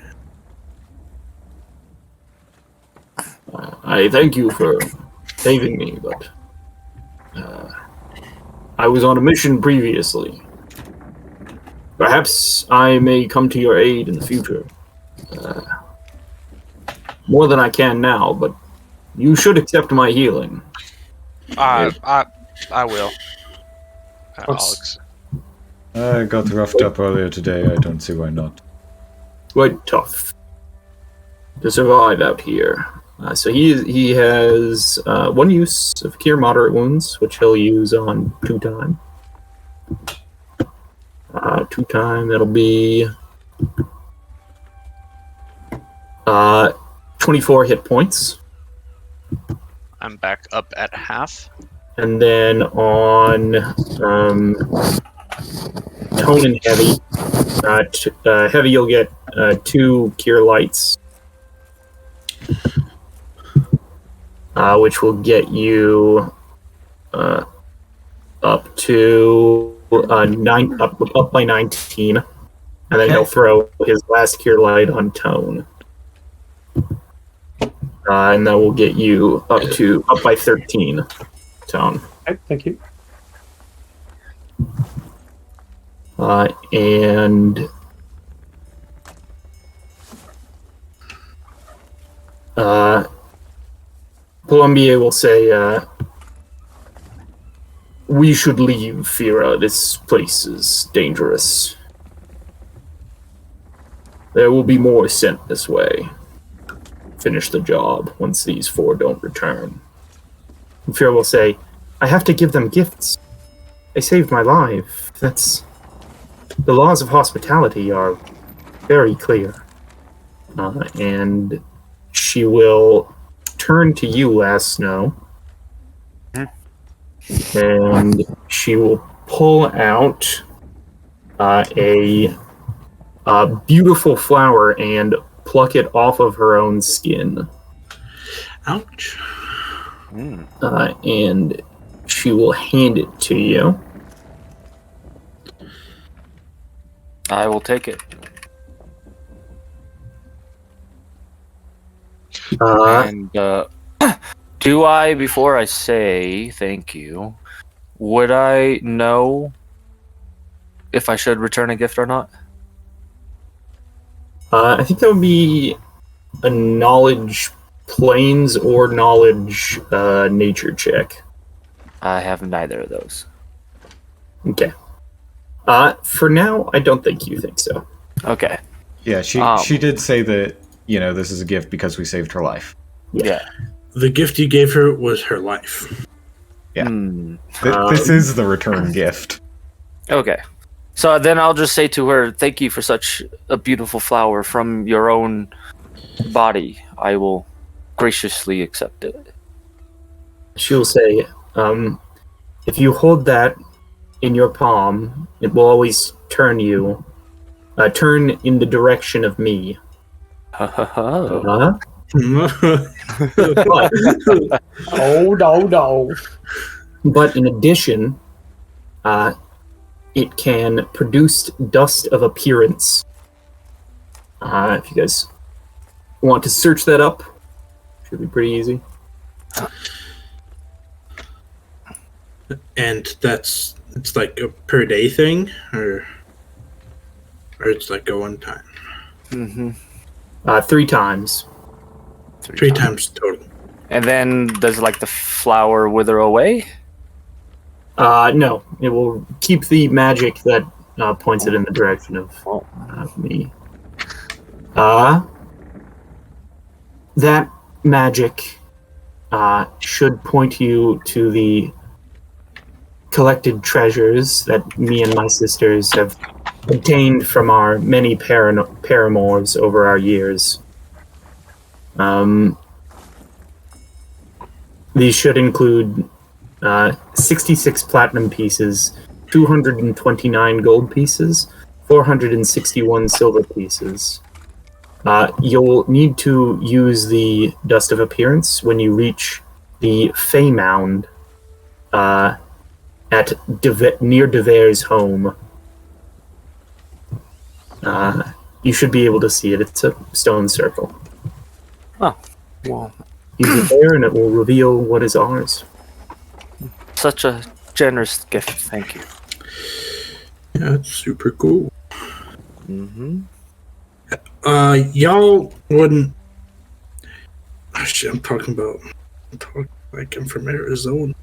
I thank you for saving me, but I was on a mission previously. Perhaps I may come to your aid in the future. More than I can now, but you should accept my healing. I will. Alex. I got roughed up earlier today. I don't see why not. Quite tough to survive out here. So he has 1 use of Cure Moderate Wounds, which he'll use on 2 time. 2 time, that'll be 24 hit points. I'm back up at half. And then on Tone and Heavy, Heavy you'll get 2 Cure Lights, which will get you up to 9 up by 19, and then he'll throw his last Cure Light on Tone, and that will get you up by 13. Tone. Okay, thank you. And Colombier will say, we should leave, Fira. This place is dangerous. There will be more sent this way. Finish the job once these 4 don't return. And Fira will say, I have to give them gifts. They saved my life. The laws of hospitality are very clear. And she will turn to you, Last Snow. And she will pull out a beautiful flower and pluck it off of her own skin. Ouch. And she will hand it to you. I will take it. And do I, before I say thank you, would I know if I should return a gift or not? I think that would be a knowledge planes or knowledge nature check. I have neither of those. Okay. For now, I don't think you think so. Okay. Yeah, she did say that, this is a gift because we saved her life. Yeah. The gift you gave her was her life. Yeah. This is the return gift. Okay. So then I'll just say to her, thank you for such a beautiful flower from your own body. I will graciously accept it. She'll say, if you hold that in your palm, it will always turn in the direction of me. Oh, no. But in addition, it can produce dust of appearance. If you guys want to search that up, should be pretty easy. And it's like a per day thing, or it's like a one time? Mm-hmm. 3 times. 3 times total. And then does like the flower wither away? No, it will keep the magic that points it in the direction of me. That magic should point you to the collected treasures that me and my sisters have obtained from our many paramours over our years. These should include 66 platinum pieces, 229 gold pieces, 461 silver pieces. You'll need to use the Dust of Appearance when you reach the Fey Mound near Dever's home. You should be able to see it. It's a stone circle. Oh, well. Use it there and it will reveal what is ours. Such a generous gift, thank you. Yeah, it's super cool. Mm-hmm. Y'all wouldn't... Oh, shit, I'm talking like I'm from Arizona.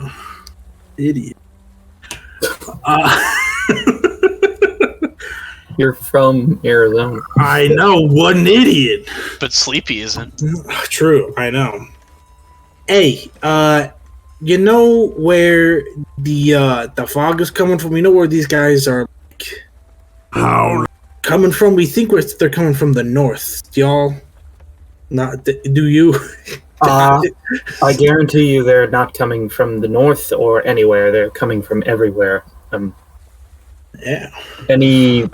Idiot. You're from Arizona. I know, what an idiot. But Sleepy isn't. True, I know. Hey, you know where the fog is coming from? You know where these guys are coming from? We think they're coming from the north. Y'all not? Do you? I guarantee you they're not coming from the north or anywhere. They're coming from everywhere. Yeah. Any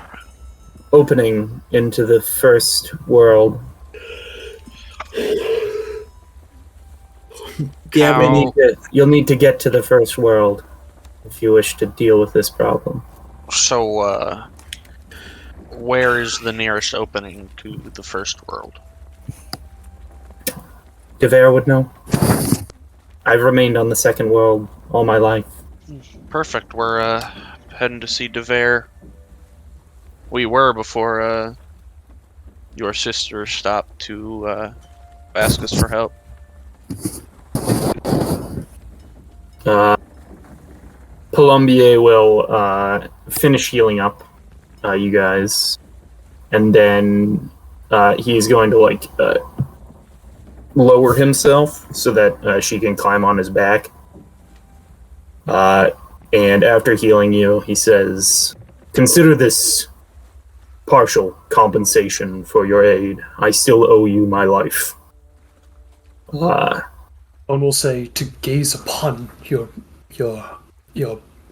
opening into the first world. Yeah, you'll need to get to the first world if you wish to deal with this problem. So, where is the nearest opening to the first world? Dever would know. I've remained on the second world all my life. Perfect. We're heading to see Dever. We were before your sister stopped to ask us for help. Colombier will finish healing up you guys, and then he's going to lower himself so that she can climb on his back. And after healing you, he says, "Consider this partial compensation for your aid. I still owe you my life. One will say to gaze upon your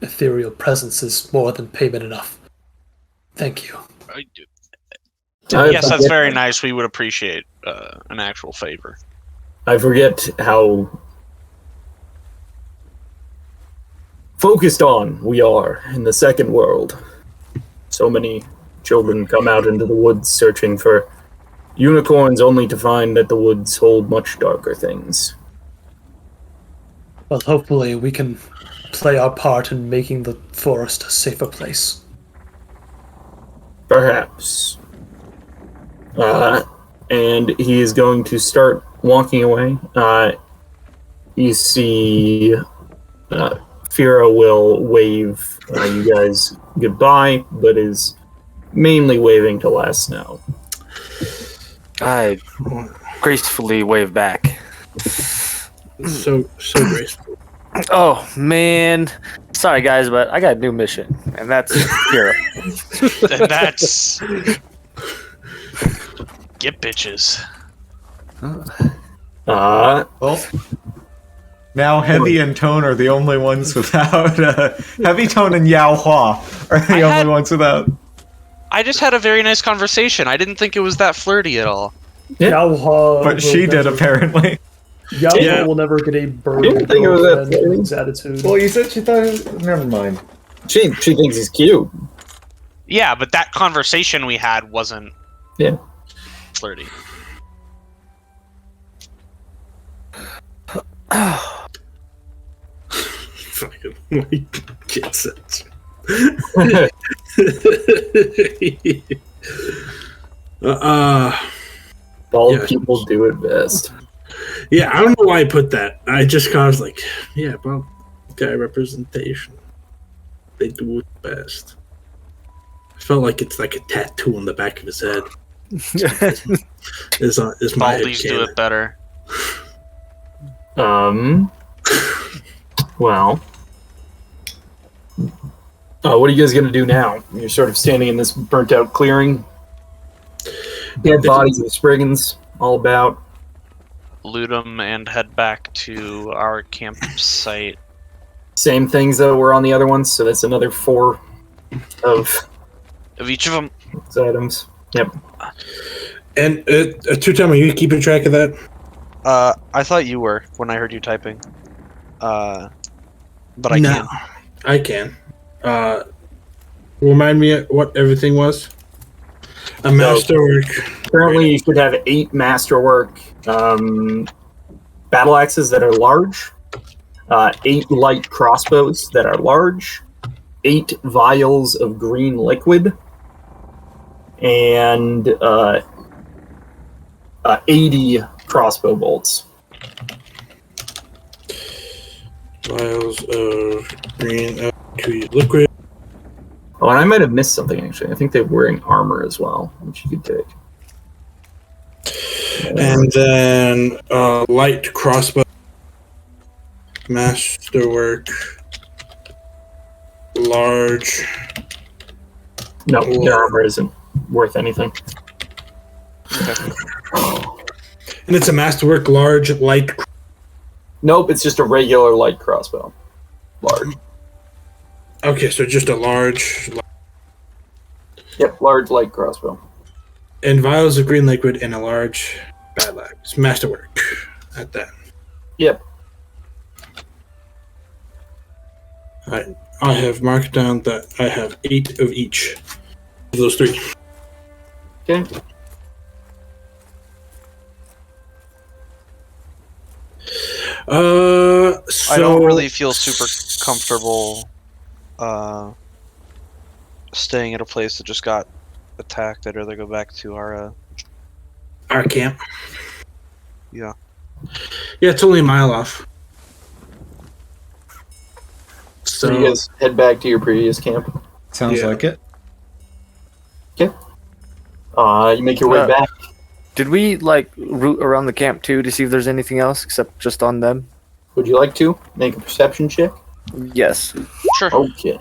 ethereal presence is more than payment enough. Thank you. Yes, that's very nice. We would appreciate an actual favor. I forget how focused on we are in the second world. So many children come out into the woods searching for unicorns, only to find that the woods hold much darker things. Well, hopefully we can play our part in making the forest a safer place. Perhaps. And he is going to start walking away. You see Fira will wave you guys goodbye, but is mainly waving to last snow. I gracefully wave back. So graceful. Oh man, sorry guys, but I got a new mission, and that's Hero. And that's get bitches. Well, now Heavy and Tone are the only ones without. Heavy, Tone, and Yao Hua are the only ones without. I just had a very nice conversation. I didn't think it was that flirty at all. But she did, apparently. Yao will never get a bird didn't think it was that funny. his attitude. Well, you said she thought. Never mind. She thinks he's cute. Yeah, but that conversation we had wasn't flirty. Fucking kid sense. Bald people do it best. Yeah, I don't know why I put that. I just kind of was like, yeah, well, guy representation. They do it best. I felt like it's like a tattoo on the back of his head. Is my Baldies do it better. Well. What are you guys gonna do now? You're sort of standing in this burnt out clearing. Dead bodies of Spriggans all about. Loot them and head back to our campsite. Same things that were on the other ones, so that's another 4 of each of them. Items. Yep. And Two-Time, are you keeping track of that? I thought you were when I heard you typing. But I can't. I can. Remind me what everything was. A masterwork. Currently, you should have 8 masterwork battle axes that are large, 8 light crossbows that are large, 8 vials of green liquid, and 80 crossbow bolts. Vials of green liquid. Oh, and I might have missed something, actually. I think they're wearing armor as well, which you could take. And then light crossbow, masterwork, large. No, their armor isn't worth anything. And it's a masterwork, large, light. Nope, it's just a regular light crossbow. Large. Okay, so just a large. Yep, large light crossbow. And vials of green liquid and a large battle axe. Masterwork at that. Yep. I have marked down that I have 8 of each of those 3. Okay. I don't really feel super comfortable staying at a place that just got attacked. I'd rather go back to our camp. Yeah. Yeah, it's only a mile off. So you guys head back to your previous camp? Sounds like it. Okay. You make your way back. Did we root around the camp too to see if there's anything else except just on them? Would you like to make a perception check? Yes. Sure. Okay.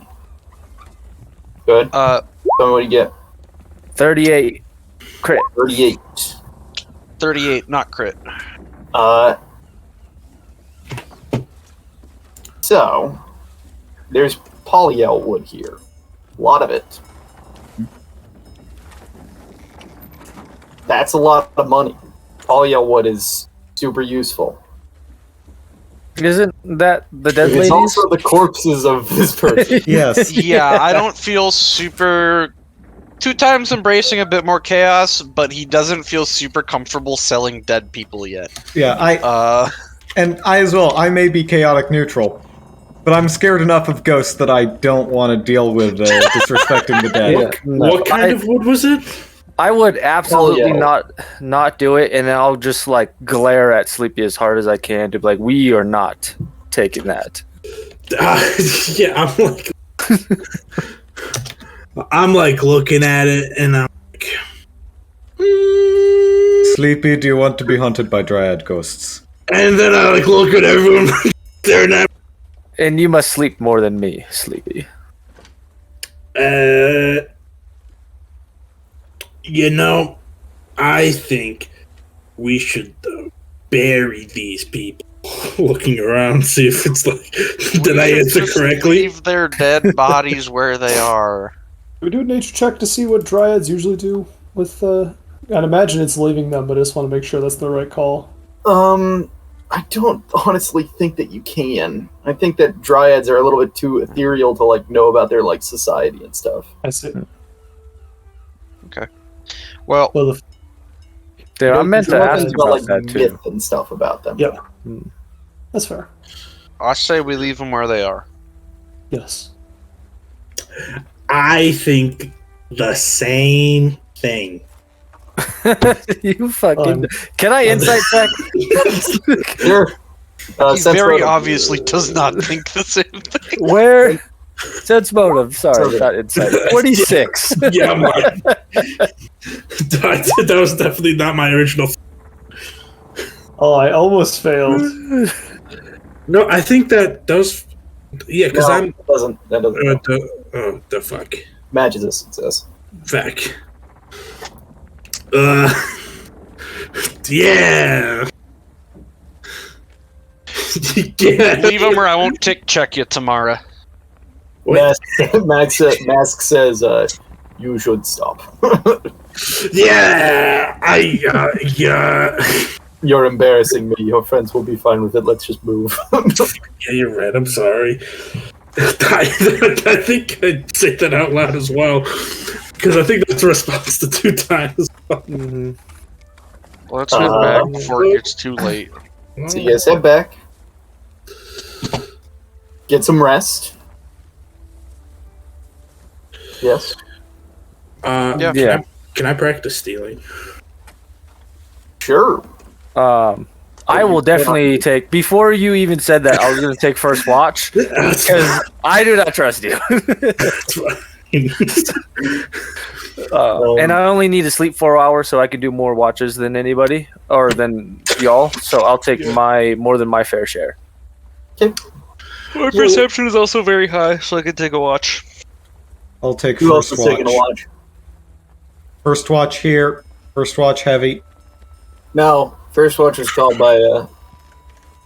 Good. Tell me what you get. 38 crit. 38. 38, not crit. So, there's polyel wood here. A lot of it. That's a lot of money. Polyel wood is super useful. Isn't that the dead It's ladies? also the corpses of this person. Yes. Yeah, I don't feel super... 2 times embracing a bit more chaos, but he doesn't feel super comfortable selling dead people yet. Yeah, and I as well. I may be chaotic neutral, but I'm scared enough of ghosts that I don't want to deal with disrespecting the dead. Yeah. What kind of wood was it? I would absolutely Polyel. not do it, and then I'll just like glare at Sleepy as hard as I can to be like, we are not taking that. Yeah, I'm like looking at it, and I'm like, Sleepy, do you want to be hunted by dryad ghosts? and then I like look at everyone staring at. And you must sleep more than me, Sleepy. You know, I think we should bury these people. Looking around, see if it's like, did I answer Just correctly? Leave their dead bodies where they are. Do we do a nature check to see what dryads usually do with? I'd imagine it's leaving them, but I just want to make sure that's the right call. I don't honestly think that you can. I think that dryads are a little bit too ethereal to like know about their like society and stuff. I see. Well, Well, Dude, I meant to ask you about that too. myth and stuff about them. Yep. That's fair. I say we leave them where they are. Yes. I think the same thing. You fucking. Can I insight check? Sure. He Sense very motive. obviously does not think the same thing. Where? Sense motive. Sorry, Sense not insight. 46. Yeah, that was definitely not my original. Oh, I almost failed. No, I think that those. Yeah, because No, I'm. it doesn't. That doesn't. The fuck. Magic success. Fuck. Yeah. Yeah. Leave them or I won't tick check you tomorrow. Mask says, you should stop. Yeah. Yeah. You're embarrassing me. Your friends will be fine with it. Let's just move. Yeah, you're right. I'm sorry. I think I'd say that out loud as well. Because I think that's a response to 2 times. Let's head back before it gets too late. So you guys head back. Get some rest. Yes. Yeah. Can I practice stealing? Sure. I will definitely take. Before you even said that, I was going to take first watch because I do not trust you. And I only need to sleep 4 hours, so I can do more watches than anybody or than y'all. So I'll take more than my fair share. Okay. My perception is also very high, so I can take a watch. I'll take Who else first is taking a watch. watch? First watch here. First watch heavy. No. First watch was called by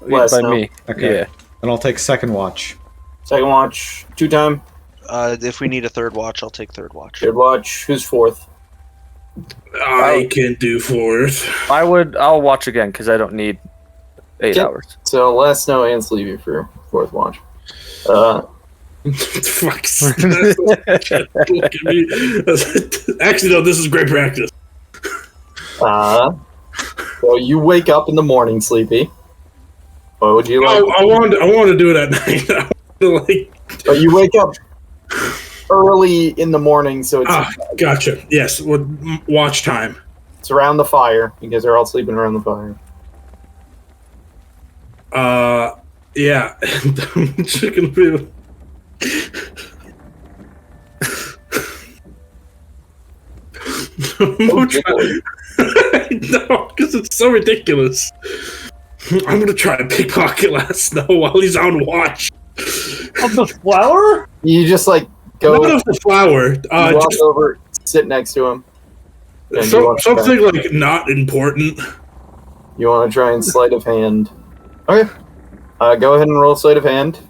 Wes, By no? me. Okay. Yeah. And I'll take second watch. Second watch, 2-time. If we need a third watch, I'll take third watch. Third watch, who's fourth? I can do 4th. I'll watch again because I don't need 8 Okay. hours. So let us know and Sleepy for fourth watch. Fuck. Look at me. Actually, no, this is great practice. So you wake up in the morning, Sleepy. What would you like? No, I want to do it at night. I want to But you wake up early in the morning, so it's gotcha. Yes, watch time. it's around the fire because they're all sleeping around the fire. Yeah. I'm just gonna be. No, because it's so ridiculous. I'm gonna try to pickpocket Last Snow while he's on watch. Of the flower? You just like go Not of the flower. you walk over, sit next to him. Something like not important. You want to try and sleight of hand? Okay. Go ahead and roll sleight of hand.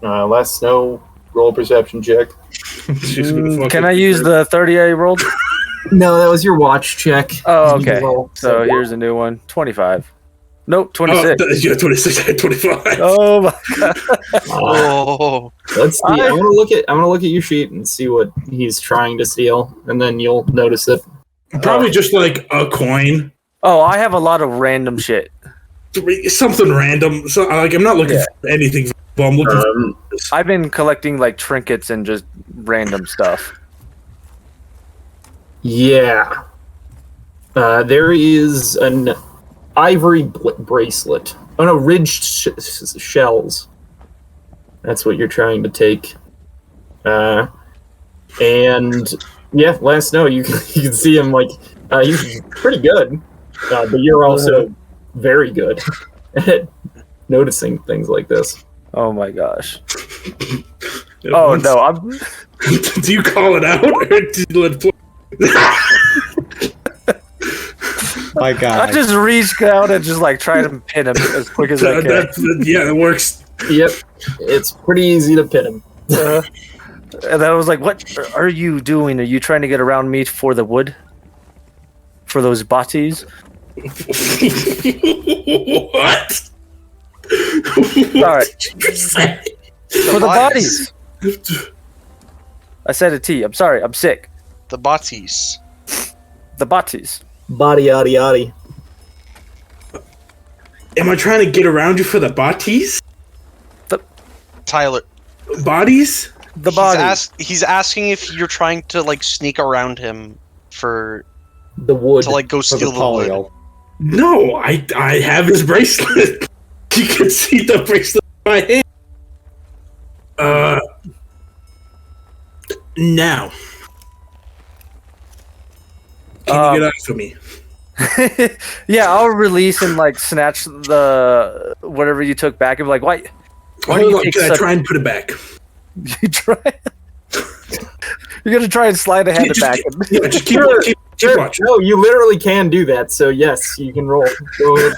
Last snow, roll a perception check. Can I use the 30 I rolled? No, that was your watch check. Oh, okay. So here's a new one. 25. Nope, 26. Yeah, 26. I had 25. Oh my god. Oh, Let's see. I'm gonna look at your sheet and see what he's trying to steal, and then you'll notice it. Probably just like a coin. Oh, I have a lot of random shit. Something random. So, like, I'm not looking for anything. I'm looking for I've been collecting like trinkets and just random stuff. Yeah. There is an ivory bracelet. Oh no, ridged shells. That's what you're trying to take. And yeah, last snow you can see him like he's pretty good, but you're also very good at noticing things like this. Oh my gosh. Oh no, I'm. Do you call it out or do you let it play? My God. I just reached out and just like try to pin him as quick as I can. Yeah, it works. Yep, it's pretty easy to pin him. And then I was like, "What are you doing? Are you trying to get around me for the wood? For those bodies?" What? All right. For the bodies. I said a T. I'm sorry. I'm sick. the bodies. The bodies. Body, yaddy, yaddy. Am I trying to get around you for the bodies? Tyler. Bodies? The bodies. He's asking if you're trying to like sneak around him for the wood to like go steal the wood. No, I have his bracelet. You can see the bracelet in my hand. Now. Can you get out for me? Yeah, I'll release and like snatch the whatever you took back and be like, why Hold on, can I try and put it back? You try. You're gonna try and slide ahead and back. Yeah, just keep watching. No, you literally can do that. So yes, you can roll. Go ahead.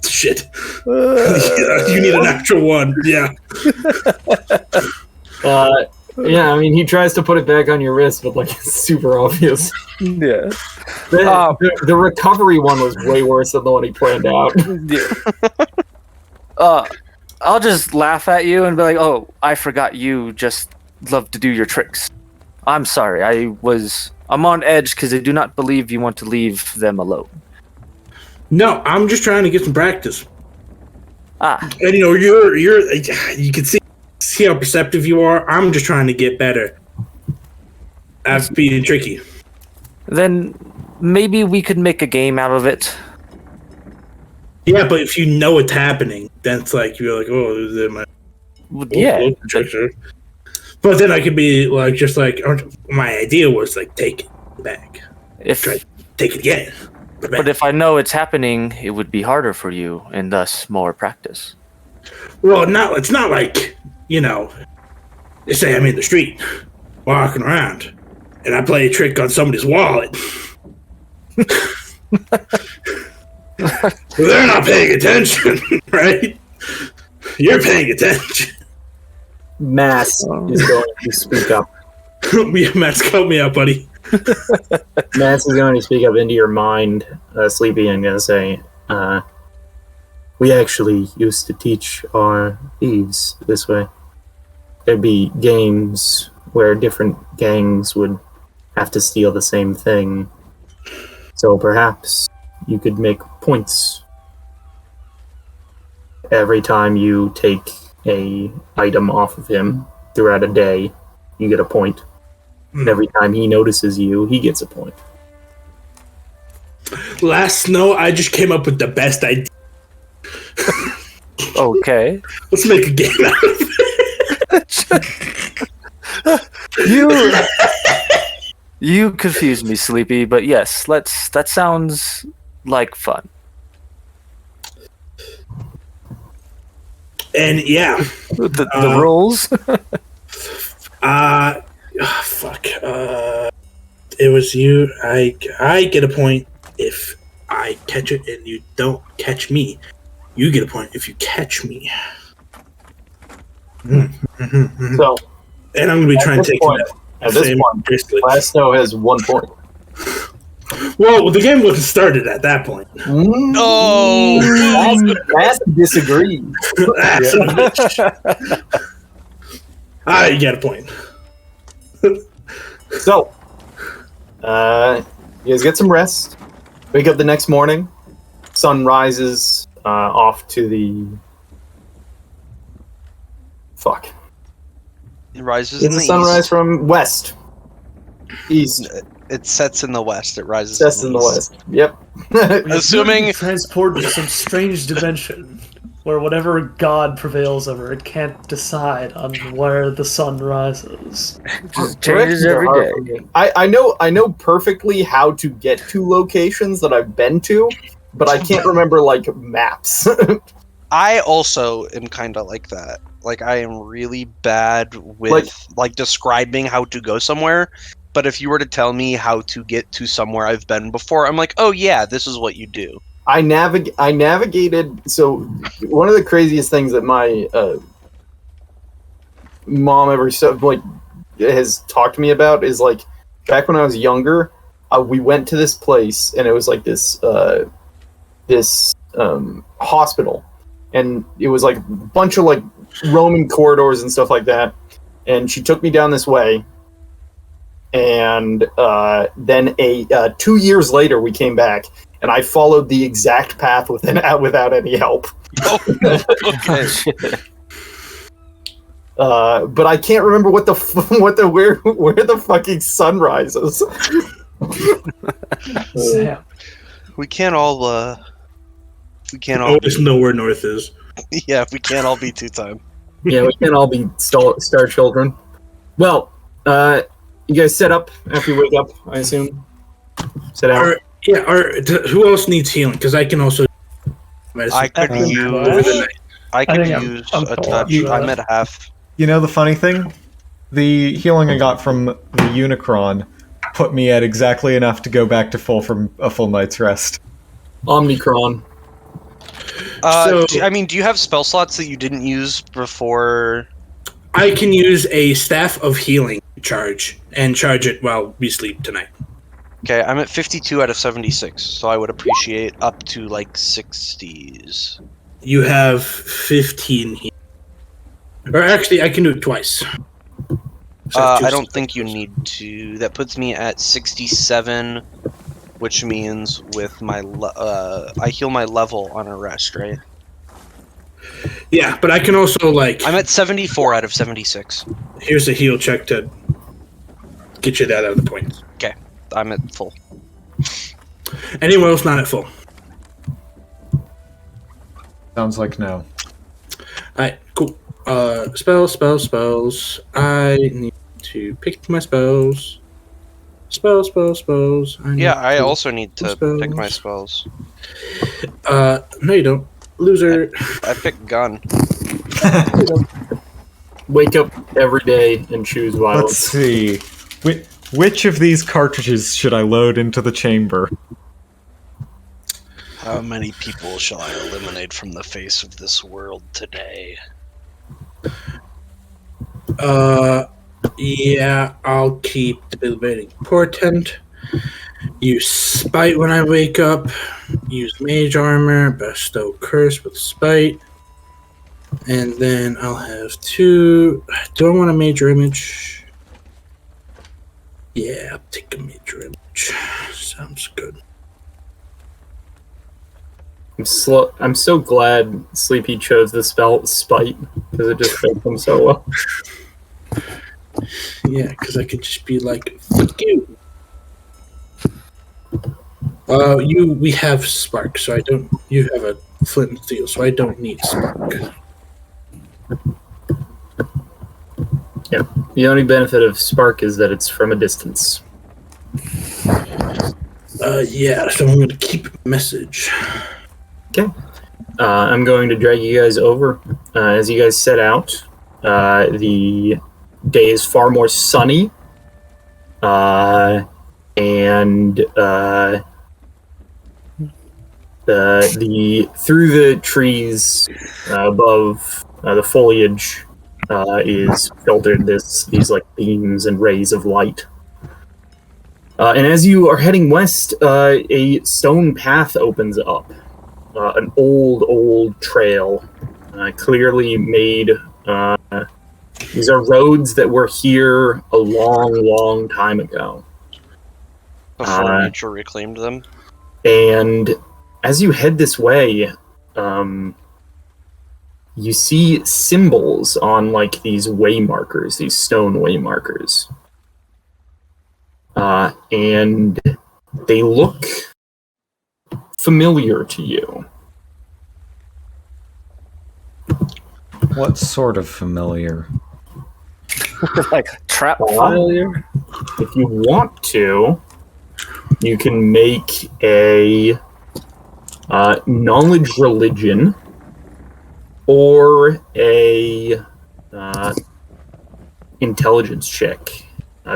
Shit. You need an actual one. Yeah. Yeah, I mean, he tries to put it back on your wrist, but like it's super obvious. Yeah. The recovery one was way worse than the one he planned out. Yeah. I'll just laugh at you and be like, "Oh, I forgot you just love to do your tricks. I'm sorry. I'm on edge because I do not believe you want to leave them alone." No, I'm just trying to get some practice. And you know, you can see how perceptive you are. I'm just trying to get better at being tricky. Then maybe we could make a game out of it. Yeah, but if you know it's happening, then it's like you're like, oh, is it my trickster? But then I could be like, just like my idea was like, take it back. Take it again. But if I know it's happening, it would be harder for you, and thus more practice. Well, it's not like, you know, they say I'm in the street, walking around, and I play a trick on somebody's wallet. They're not paying attention, right? You're paying attention. Mass is going to speak up. Yeah, Matt's help me out, buddy. Mass is going to speak up into your mind, Sleepy, and going to say, we actually used to teach our thieves this way. There'd be games where different gangs would have to steal the same thing. So perhaps you could make points every time you take a item off of him throughout a day. You get a point. And every time he notices you, he gets a point. Last snow, I just came up with the best idea. Okay. Let's make a game out of it. You confuse me, Sleepy, but yes, that sounds like fun. And yeah. The rules? Fuck. it was you. I get a point if I catch it, and you don't catch me. You get a point if you catch me. So, and I'm gonna be trying to take at this point, Blasto has 1 point. Well, the game wasn't started at that point. Oh, That's disagree. I get a point. So, you guys get some rest. Wake up the next morning. Sun rises off to the... Fuck. It rises It's in the the sunrise east. from west. East. It sets in the west. It rises Sets in the east. west. Yep. assuming Transported to some strange dimension where whatever god prevails over it can't decide on where the sun rises. Just changes every day. I know perfectly how to get to locations that I've been to, but I can't remember like maps. I also am kind of like that. Like, I am really bad with like describing how to go somewhere. But if you were to tell me how to get to somewhere I've been before, I'm like, oh yeah, this is what you do. I navigated. So one of the craziest things that my mom ever has talked to me about is like back when I was younger, we went to this place and it was like this hospital, and it was like a bunch of like Roman corridors and stuff like that. And she took me down this way. And then 2 years later, we came back, and I followed the exact path without any help. Okay. But I can't remember where the fucking sun rises. Sam. We can't all. Just know where north is. Yeah, we can't all be two-time. Yeah, we can't all be star children. Well, you guys set up after you wake up, I assume? Set out? Who else needs healing? Because I can also... I could use a touch. I'm at half. You know the funny thing? The healing I got from the Unicron put me at exactly enough to go back to full from a full night's rest. Omnicron. Do you have spell slots that you didn't use before? I can use a Staff of Healing charge it while we sleep tonight. Okay, I'm at 52 out of 76, so I would appreciate up to like 60s. You have 15 here. Or actually, I can do it twice. So I don't think you need to. That puts me at 67, which means with my I heal my level on a rest, right? Yeah, but I can also like... I'm at 74 out of 76. Here's a heal check to get you that out of the points. Okay, I'm at full. Anyone else not at full? Sounds like no. Alright, cool. Spells. I need to pick my spells. Spells. I also need to pick my spells. No, you don't. Loser. I picked gun. Wake up every day and choose violence. Let's see. Which of these cartridges should I load into the chamber? How many people shall I eliminate from the face of this world today? Yeah, I'll keep debilitating portent. Use spite when I wake up. Use mage armor. Bestow curse with spite. And then I'll have 2. Do I want a major image? Yeah, I'll take a major image. Sounds good. I'm so glad Sleepy chose the spell spite, because it just fits him so well. Yeah, because I could just be like, fuck you. We have spark, so I don't. You have a flint and steel, so I don't need spark. Yeah, the only benefit of spark is that it's from a distance. Yeah, so I'm going to keep a message. Okay. I'm going to drag you guys over. As you guys set out, the day is far more sunny. and through the trees above the foliage is filtered these like beams and rays of light. And as you are heading west, a stone path opens up. An old trail, clearly made. These are roads that were here a long time ago. Before nature reclaimed them. And as you head this way, you see symbols on like these way markers, these stone way markers. And they look familiar to you. What sort of familiar? Like trap familiar? If you want to, you can make a knowledge religion or a intelligence check.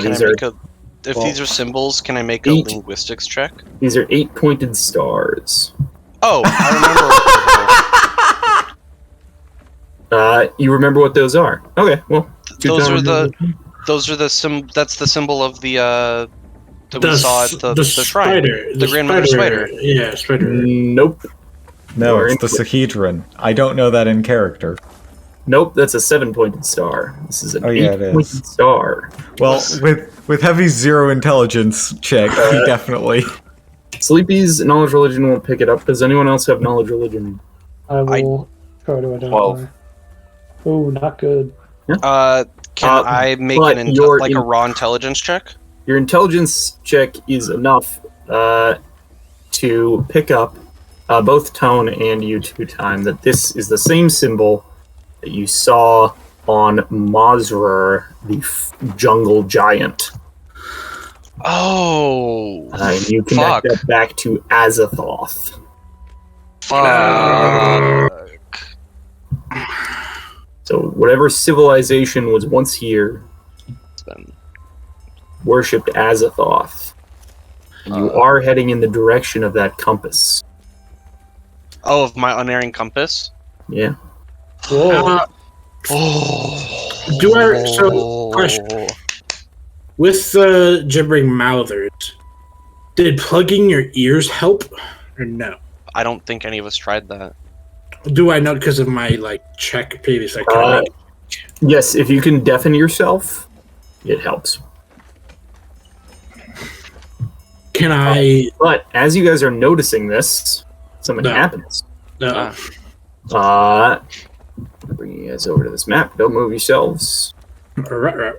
These are symbols, can I make a linguistics check? These are 8 pointed stars. Oh, I remember. You remember what those are? Okay, well. Those are the that's the symbol of the that we saw at the shrine. The grandmother spider. Yeah, spider. Nope. No, it's the Sahedron. I don't know that in character. Nope, that's a 7-pointed star. This is an 8-pointed star. Well, with Heavy's 0 intelligence check, he definitely. Sleepy's knowledge religion won't pick it up. Does anyone else have knowledge religion? I will try to identify. 12. Oh, not good. Can I make a raw intelligence check? Your intelligence check is enough to pick up both Tone and you 2 time that this is the same symbol that you saw on Mazrer, the jungle giant. Oh, and you connect that back to Azathoth. Fuck. So whatever civilization was once here worshipped Azathoth. And you are heading in the direction of that compass. Oh, of my unerring compass? Yeah. Question. With the gibbering mouthers, did plugging your ears help or no? I don't think any of us tried that. Do I know because of my check previous? Yes, if you can deafen yourself, it helps. Can I? But as you guys are noticing this, something happens. No. Bring you guys over to this map. Don't move yourselves. Right.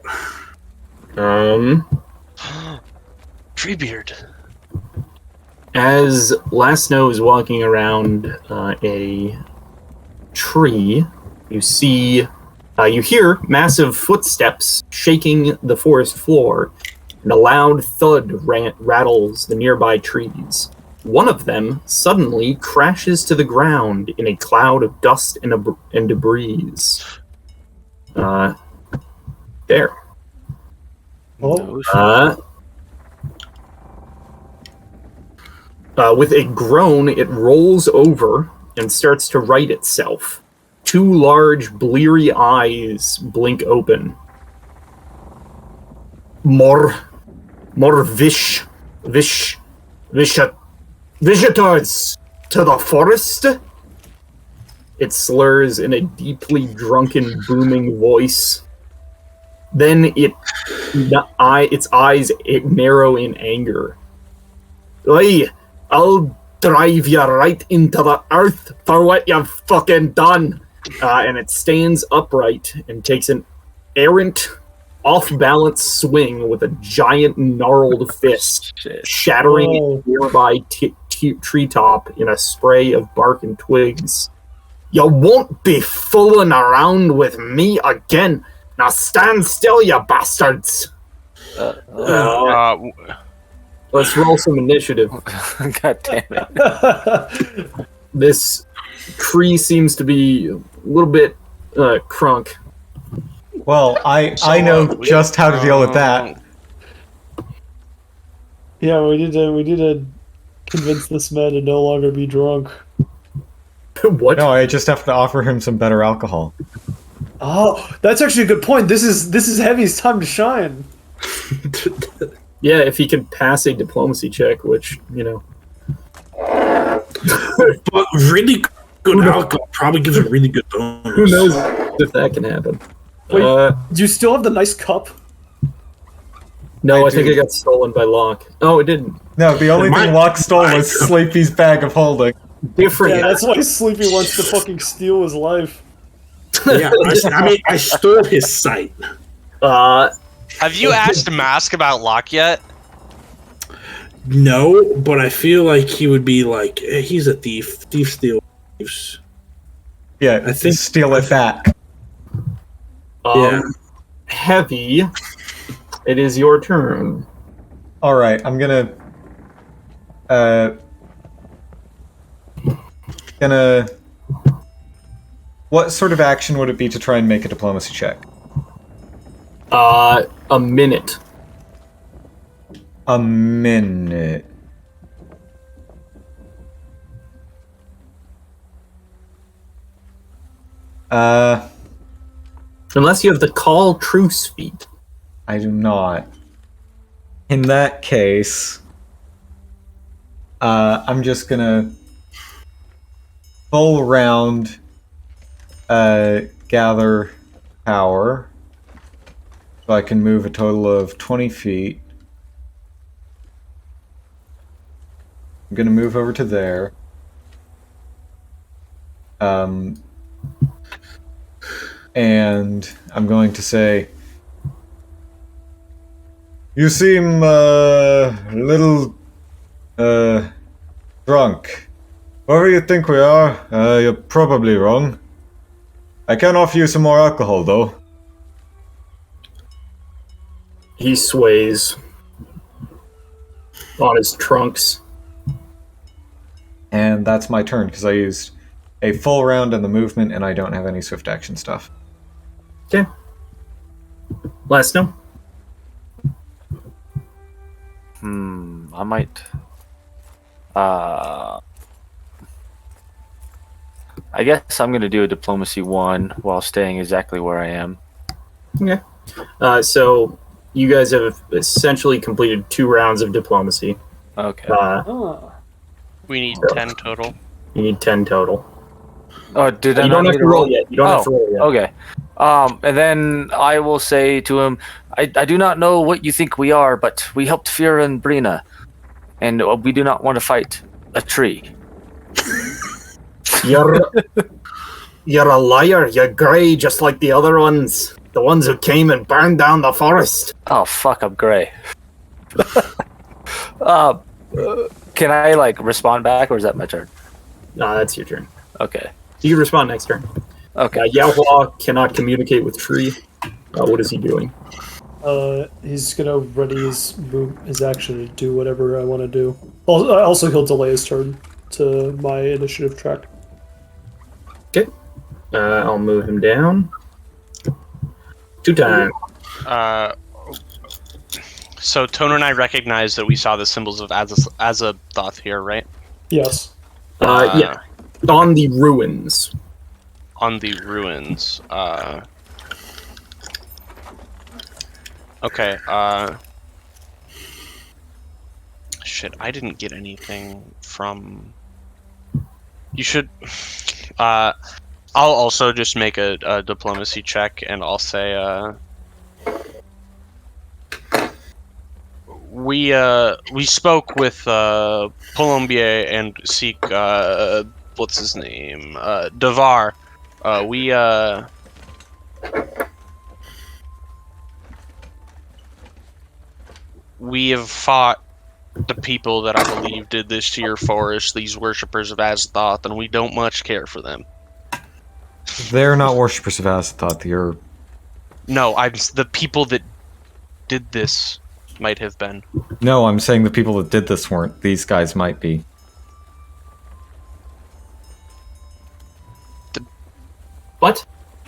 Treebeard. As Last Snow is walking around a tree, you see, you hear massive footsteps shaking the forest floor, and a loud thud rattles the nearby trees. One of them suddenly crashes to the ground in a cloud of dust and debris. There. With a groan, it rolls over and starts to right itself. 2 large, bleary eyes blink open. More visitors to the forest? It slurs in a deeply drunken, booming voice. Then its eyes narrow in anger. Hey, I'll drive you right into the earth for what you've fucking done. And it stands upright and takes an errant, off-balance swing with a giant gnarled fist, shattering a nearby treetop in a spray of bark and twigs. You won't be fooling around with me again. Now stand still, you bastards. Let's roll some initiative. God damn it. This tree seems to be a little bit crunk. Well, I know just how to deal with that. Yeah, we need to convince this man to no longer be drunk. What? No, I just have to offer him some better alcohol. Oh, that's actually a good point. This is Heavy's time to shine. Yeah, if he can pass a diplomacy check, which, you know. But really good alcohol probably gives a really good bonus. Who knows if that can happen? Wait, do you still have the nice cup? No, I think it got stolen by Locke. Oh, it didn't. No, the only thing Locke stole was Sleepy's bag of holding. Different. Yeah, that's why Sleepy wants to fucking steal his life. Yeah, I stole his sight. Have you asked Mask about Locke yet? No, but I feel like he would be like, he's a thief. Thief steals. Yeah, I think steal it back. Yeah. Heavy, it is your turn. Alright, I'm gonna what sort of action would it be to try and make a diplomacy check? A minute. A minute. Unless you have the call truce feat. I do not. In that case, I'm just gonna full round gather power, so I can move a total of 20 feet. I'm gonna move over to there. And I'm going to say, you seem a little drunk. Whoever you think we are, you're probably wrong. I can offer you some more alcohol, though. He sways on his trunks. And that's my turn, because I used a full round in the movement, and I don't have any swift action stuff. Okay. Last no. I might. I guess I'm gonna do a diplomacy 1 while staying exactly where I am. Okay. So you guys have essentially completed 2 rounds of diplomacy. Okay. We need 10 total. You need 10 total. Oh, did I You not don't have need to roll yet. You don't have to roll yet. Okay. And then I will say to him, I do not know what you think we are, but we helped Fira and Brina, and we do not want to fight a tree. You're a liar. You're grey, just like the other ones. The ones who came and burned down the forest. Oh, fuck, I'm gray. Can I, respond back, or is that my turn? Nah, that's your turn. Okay. You can respond next turn. Okay. Yaohua cannot communicate with Tree. What is he doing? He's gonna ready his action to do whatever I want to do. Also, he'll delay his turn to my initiative track. Okay. I'll move him down. 2 times. So Toner and I recognize that we saw the symbols of Azathoth here, right? Yes. Yeah. On the ruins. On the ruins. Okay, shit, I didn't get anything from... You should... I'll also just make a diplomacy check, and I'll say, we spoke with Colombier and Seek, what's his name? Devar. We have fought the people that I believe did this to your forest, these worshippers of Azathoth, and we don't much care for them. They're not worshippers of Azathoth, you're... No, the people that did this might have been. No, I'm saying the people that did this weren't. These guys might be. What?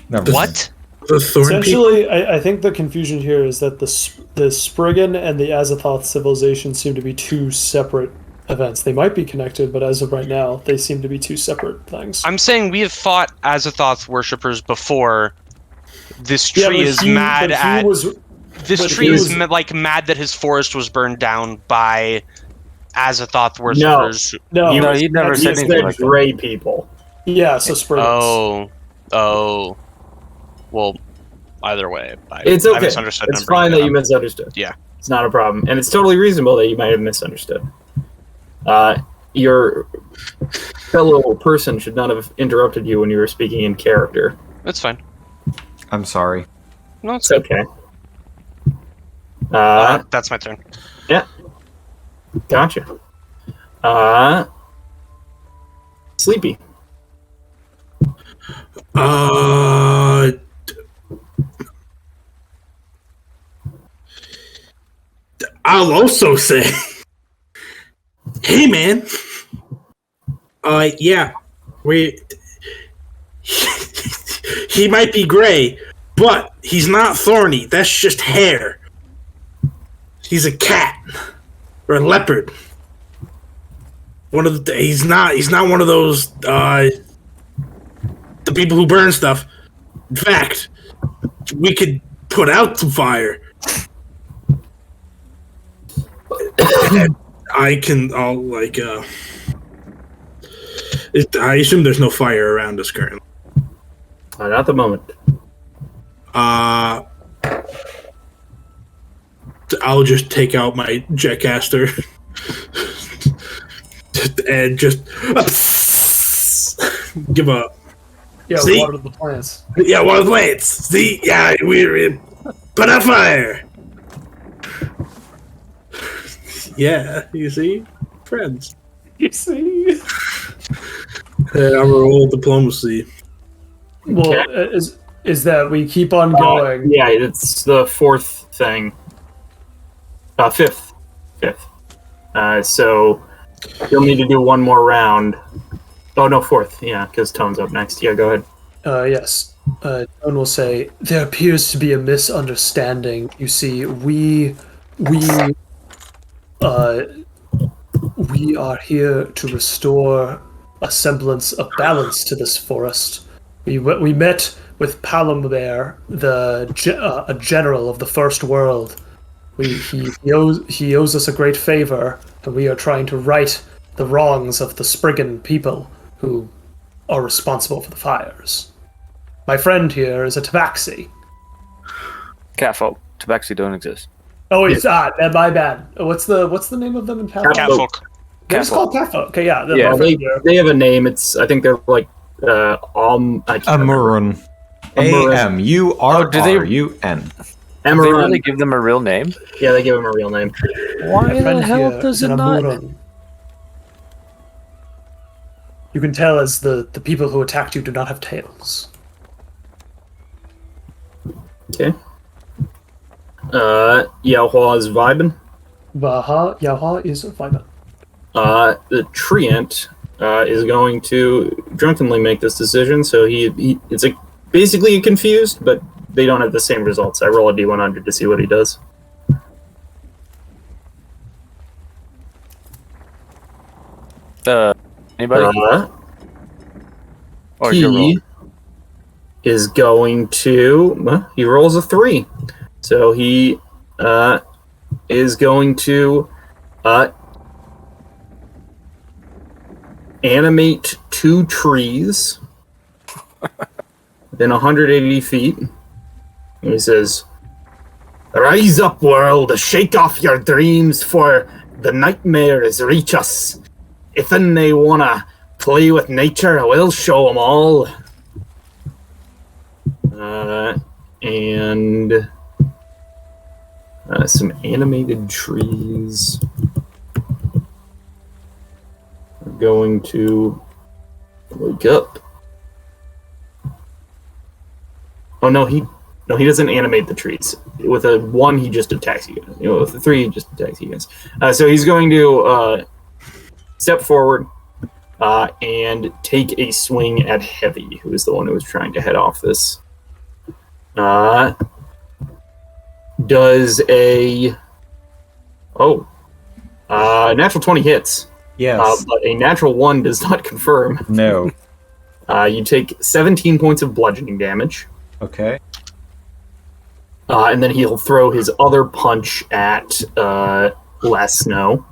Never mind. What? The thorn people? Essentially, I think the confusion here is that the Spriggan and the Azathoth civilization seem to be two separate events. They might be connected, but as of right now, they seem to be two separate things. I'm saying we have fought Azathoth worshippers before. This tree is mad at. This tree is mad that his forest was burned down by Azathoth worshippers. No, he never said anything like that. Gray people. Yeah, so Spriggans. Oh. Well, either way. It's okay. I misunderstood. It's fine that you misunderstood. Yeah. It's not a problem. And it's totally reasonable that you might have misunderstood. Your fellow person should not have interrupted you when you were speaking in character. That's fine. I'm sorry. No, It's okay. That's my turn. Yeah. Gotcha. Sleepy. I'll also say, hey man, yeah, he might be gray, but he's not thorny. That's just hair. He's a cat or a leopard. He's not one of those the people who burn stuff. In fact, we could put out some fire. I assume there's no fire around us currently. Not at the moment. I'll just take out my jetcaster and just give a water the plants. Yeah, water the plants. See, yeah, we're put out fire. Yeah, you see, friends. You see. I'm roll diplomacy. Well, is that we keep on going? Yeah, it's the fourth thing. Fifth. So you'll need to do one more round. Oh no, fourth. Yeah, because Tone's up next. Yeah, go ahead. Yes. Tone will say, there appears to be a misunderstanding. You see, we are here to restore a semblance of balance to this forest. We met with Palombear, a general of the First World. He owes us a great favor, and we are trying to right the wrongs of the Spriggan people who are responsible for the fires. My friend here is a tabaxi. Catfolk. Tabaxi don't exist. Oh, it's my bad. What's the name of them in Palombear? Catfolk. It's called Catfolk. Okay, yeah. They have a name. I think they're like Amurun. A-M-U-R-R-U-N. Do they really give them a real name? Yeah, they give him a real name. Why the hell does it not? You can tell as the people who attacked you do not have tails. Okay. Yaohua is vibing. Yaohua is vibing. The Treant is going to drunkenly make this decision, so it's basically confused, but they don't have the same results. I roll a D100 to see what he does. Anybody? He is going to... he rolls a 3. So he is going to animate 2 trees within 180 feet. And he says, "Rise up, world, shake off your dreams, for the nightmares reach us. If they wanna play with nature, we'll show them all." And some animated trees are going to wake up. Oh no, he doesn't animate the trees. With a 1, he just attacks you guys. With a 3, he just attacks you guys. So he's going to step forward and take a swing at Heavy, who is the one who was trying to head off this Does a natural 20 hits. Yes. But a natural 1 does not confirm. No. You take 17 points of bludgeoning damage. Okay. And then he'll throw his other punch at Last Snow,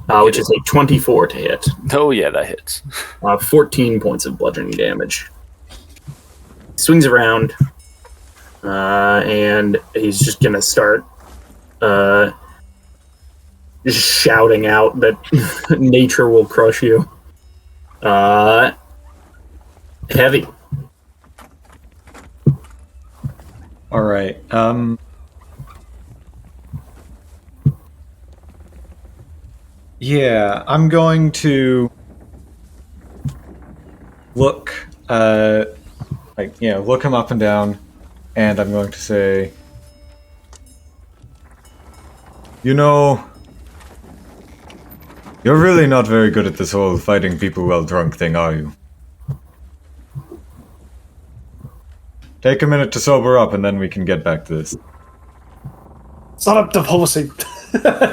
which is a 24 to hit. Oh, yeah, that hits. 14 points of bludgeoning damage. Swings around, and he's just going to start just shouting out that nature will crush you. Heavy. All right. Yeah, I'm going to look, look him up and down, and I'm going to say, you know, you're really not very good at this whole fighting people while drunk thing, are you? Take a minute to sober up, and then we can get back to this. It's not a diplomacy.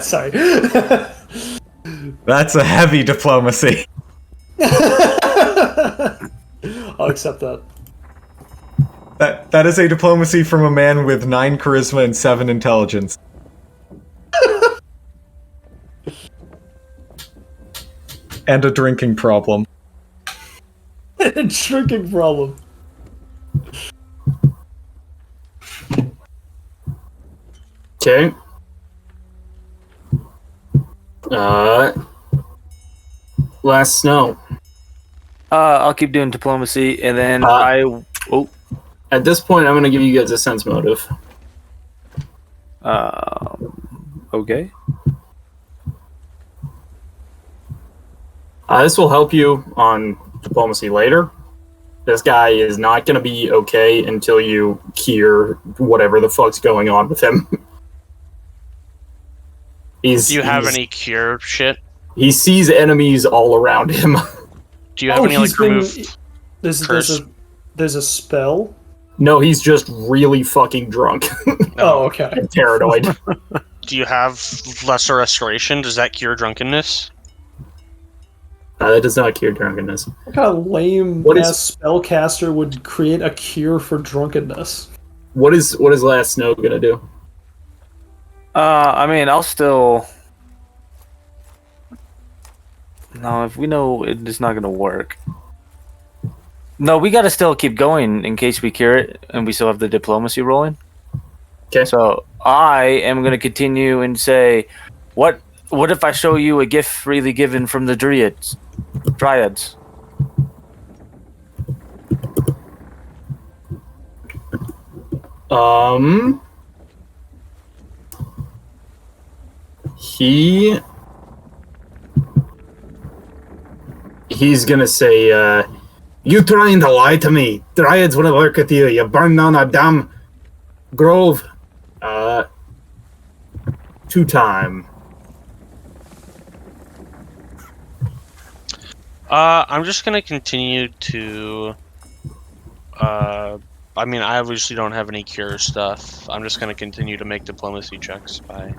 Sorry. That's a heavy diplomacy. I'll accept that. That is a diplomacy from a man with 9 charisma and 7 intelligence. And a drinking problem. A drinking problem. Okay. Last Snow. I'll keep doing diplomacy, and then At this point, I'm going to give you guys a sense motive. Okay. This will help you on diplomacy later. This guy is not going to be okay until you cure whatever the fuck's going on with him. Do you have any cure shit? He sees enemies all around him. Do you have any like remove curse? There's a spell? No, he's just really fucking drunk. Oh, okay. And paranoid. Do you have lesser restoration? Does that cure drunkenness? That does not cure drunkenness. What kind of lame ass spellcaster would create a cure for drunkenness? What is Last Snow gonna do? I mean, I'll still. No, if we know it's not gonna work. No, we gotta still keep going in case we cure it, and we still have the diplomacy rolling. Okay. So I am gonna continue and say, what if I show you a gift freely given from the Dryads? He's gonna say, you trying to lie to me. Dryads wanna work with you. You burned down a damn grove. 2 time. I'm just gonna continue to. I mean, I obviously don't have any cure stuff. I'm just gonna continue to make diplomacy checks by.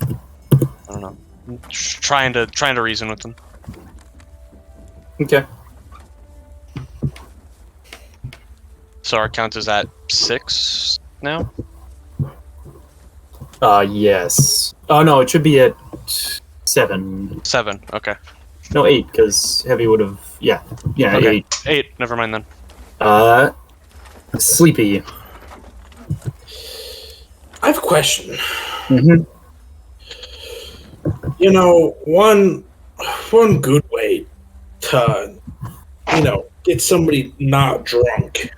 I don't know, trying to reason with them. Okay. So our count is at 6 now. Yes. Oh no, it should be at 7. 7. Okay. No, 8, because Heavy would have. Yeah, Okay. 8. 8. Never mind then. Sleepy. I have a question. Mm-hmm. You know, one good way to, get somebody not drunk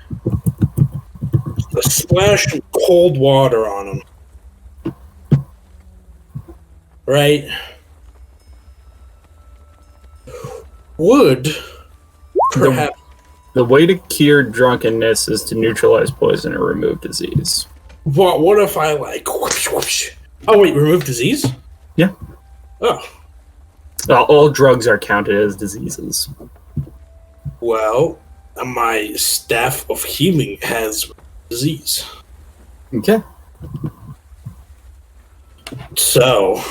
is to splash some cold water on them. Right? Would perhaps The way to cure drunkenness is to neutralize poison or remove disease. what if I like whoosh, whoosh. Oh wait, remove disease? Yeah. Oh. All drugs are counted as diseases. Well, my staff of healing has disease. Okay. So,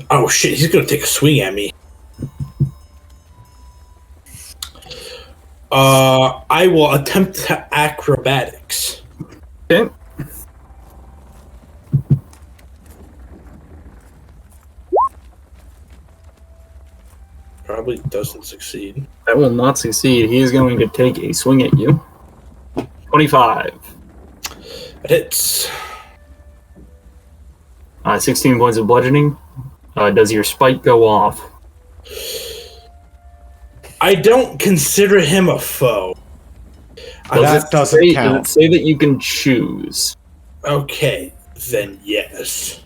oh shit, he's gonna take a swing at me. I will attempt to acrobatics. Okay. Probably doesn't succeed. That will not succeed. He is going to take a swing at you. 25. But it's 16 points of bludgeoning. Does your spike go off? I don't consider him a foe. That doesn't count. Does it say that you can choose? Okay, then yes.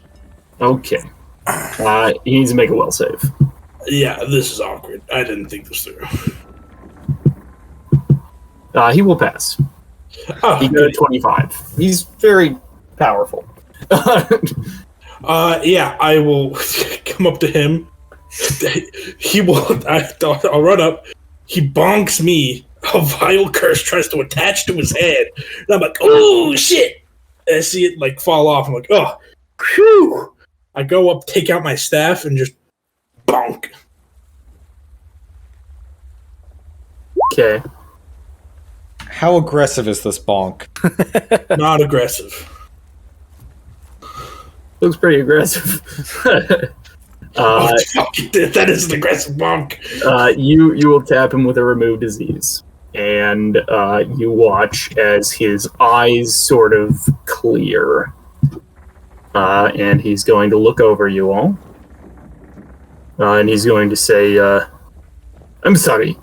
Okay. He needs to make a will save. Yeah, this is awkward. I didn't think this through. He will pass. Oh, He got a 25. He's very powerful. yeah, I will come up to him. He will. I'll run up. He bonks me. A vile curse tries to attach to his head, and I'm like, "Oh shit!" And I see it like fall off. I'm like, "Oh, whew!" I go up, take out my staff, and just bonk. Okay. How aggressive is this bonk? Not aggressive. Looks pretty aggressive. That is an aggressive bonk. You will tap him with a remove disease. And you watch as his eyes sort of clear. And he's going to look over you all. And he's going to say, I'm sorry.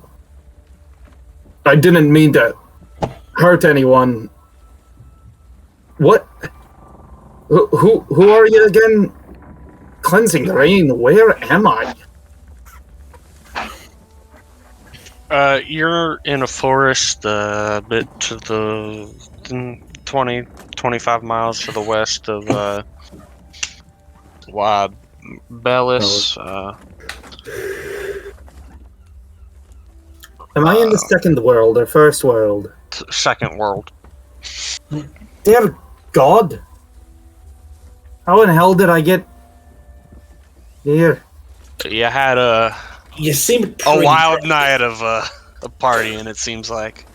I didn't mean to hurt anyone. What? Who are you again? Cleansing rain, where am I? You're in a forest a bit to the 20, 25 miles to the west of Bellis. Am I in the second world or first world? Second world. Dear God! How in hell did I get here? You had You seem a wild night of a partying, it seems like.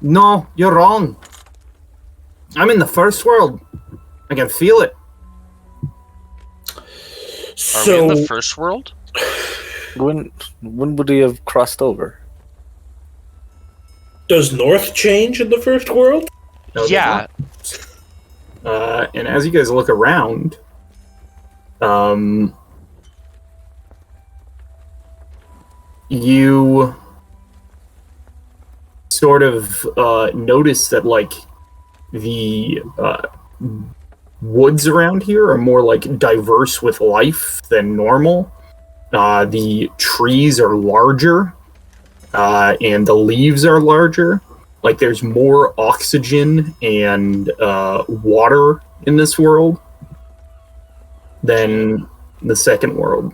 No, you're wrong. I'm in the first world. I can feel it. Are we in the first world? When would he have crossed over? Does North change in the first world? No, Yeah. And as you guys look around, you sort of notice that, like, the woods around here are more, like, diverse with life than normal. The trees are larger, and the leaves are larger. Like, there's more oxygen and water in this world than the second world.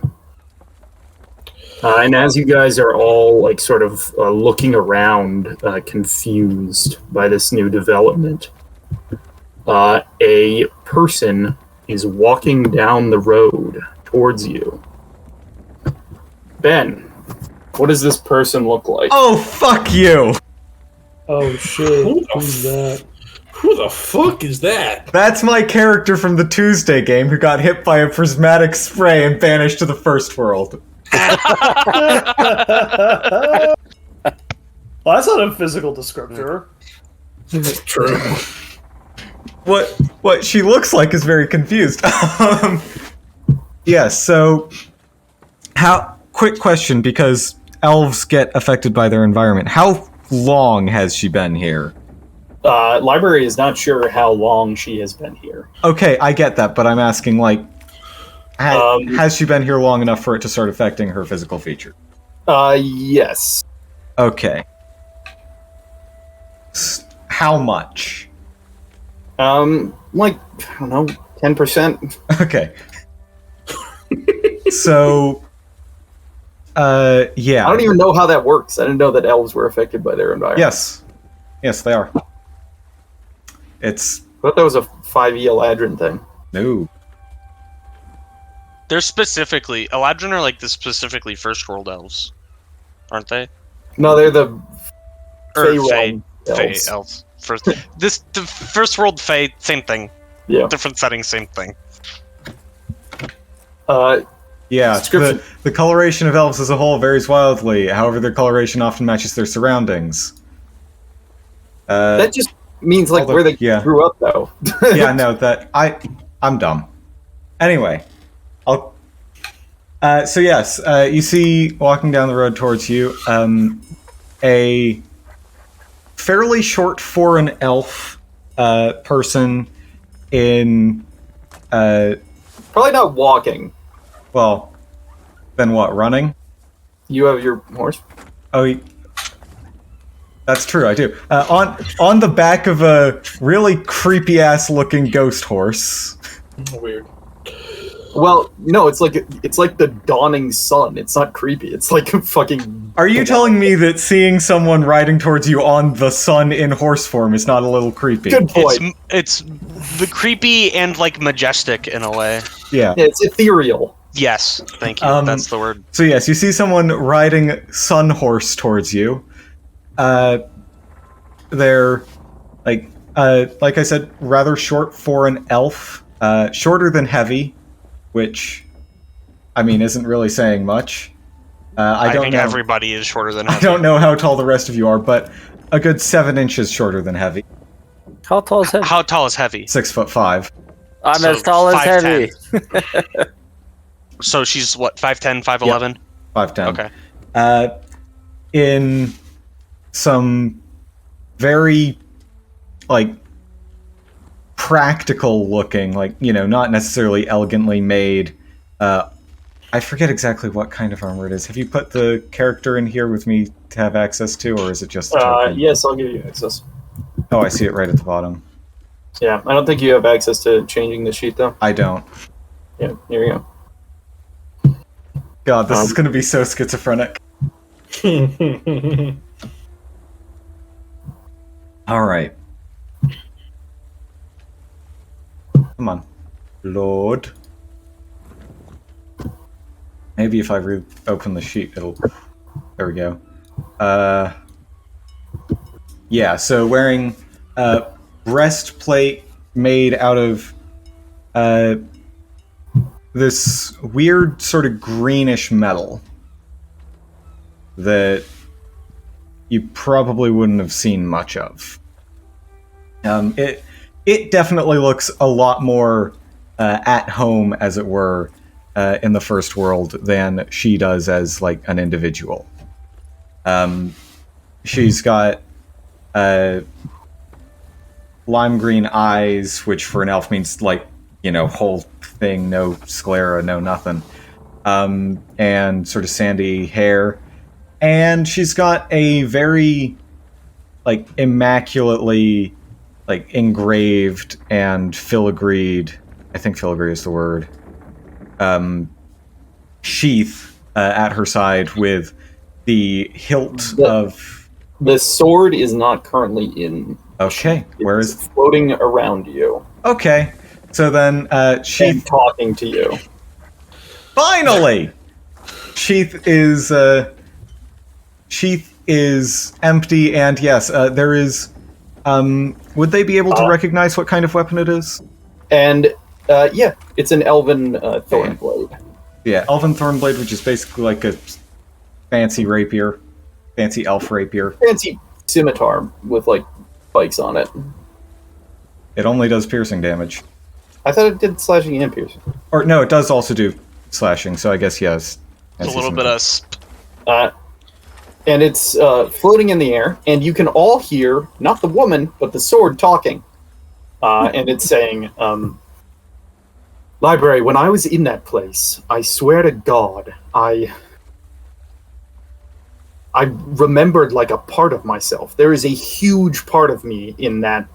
And as you guys are all, like, sort of looking around, confused by this new development, a person is walking down the road towards you. Ben, what does this person look like? Oh, fuck you! Oh shit, who's that? Who the fuck is that? That's my character from the Tuesday game who got hit by a prismatic spray and banished to the first world. Well, that's not a physical descriptor. True. What she looks like is very confused. Yeah, so quick question, because elves get affected by their environment. How long has she been here? Library is not sure how long she has been here. Okay, I get that, but I'm asking, like, has she been here long enough for it to start affecting her physical feature? Yes. Okay. How much? Like, I don't know, 10%. Okay. So, Yeah. I don't even know how that works. I didn't know that elves were affected by their environment. Yes, they are. I thought that was a 5e Eladrin thing. No. They're specifically Eladrin are like the specifically first world elves, aren't they? No, they're the Or Fey Fey elves. The first world Fey, same thing. Yeah. Different setting, same thing. Yeah, Description. the coloration of elves as a whole varies wildly. However, their coloration often matches their surroundings. That just means like although- where they yeah. grew up, though. Yeah, no, I'm dumb. Anyway, so yes, you see walking down the road towards you, a fairly short for an elf person in Probably not walking. well, then what? Running? You have your horse. Oh, that's true. I do. On the back of a really creepy ass looking ghost horse. Weird. Well, no, it's like the dawning sun. It's not creepy. It's like a fucking. Are you telling me that seeing someone riding towards you on the sun in horse form is not a little creepy? Good point. It's the creepy and like majestic in a way. Yeah. Yeah, it's ethereal. Yes, thank you. That's the word. So yes, you see someone riding sun horse towards you. They're like I said, rather short for an elf. Shorter than heavy, which, I mean, isn't really saying much. I don't think know. everybody is shorter than I heavy. don't know how tall the rest of you are, but a good 7 inches shorter than heavy. How tall is heavy? How tall is heavy? 6'5". I'm So as tall as 5'10". heavy. So she's what, 5'10", 5'11"? 5'10". Okay. In some very, like, practical looking, like, you know, not necessarily elegantly made, I forget exactly what kind of armor it is. Have you put the character in here with me to have access to, or is it just the token? Yes, I'll give you access. Oh, I see it right at the bottom. Yeah, I don't think you have access to changing the sheet, though. I don't. Yeah, here you go. God, this is going to be so schizophrenic. All right. Come on. Lord. Maybe if I open the sheet, it'll... There we go. Yeah, so wearing a breastplate made out of this weird sort of greenish metal that you probably wouldn't have seen much of. It definitely looks a lot more at home, as it were, in the first world than she does as like an individual. She's got lime green eyes, which for an elf means like, you know, whole thing, no sclera, no nothing, and sort of sandy hair. And she's got a very, like, immaculately, like, engraved and filigreed, I think filigree is the word, sheath at her side with the hilt of... The sword is not currently in. Okay, where is... It's floating around you. Okay, so then sheath... And talking to you. Finally! Sheath is empty, and yes, there is... would they be able to recognize what kind of weapon it is? And, yeah, it's an elven thorn blade. Yeah, elven thorn blade, which is basically like a fancy rapier. Fancy elf rapier. Fancy scimitar with, like, spikes on it. It only does piercing damage. I thought it did slashing and piercing. Or, no, it does also do slashing, so I guess, yes. It's a little bit of... And it's floating in the air, and you can all hear, not the woman, but the sword talking. And it's saying, Library, when I was in that place, I swear to God, I remembered like a part of myself. There is a huge part of me in that,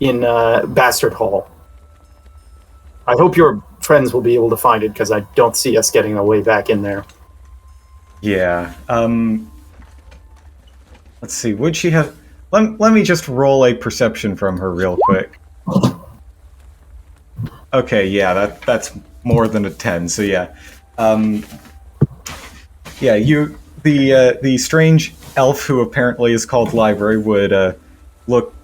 Bastard Hall. I hope you're friends will be able to find it because I don't see us getting our way back in there. Yeah. Let's see. Would she have? Let me just roll a perception from her real quick. Okay. Yeah. That's more than a 10. So yeah. Yeah. The strange elf who apparently is called Library would look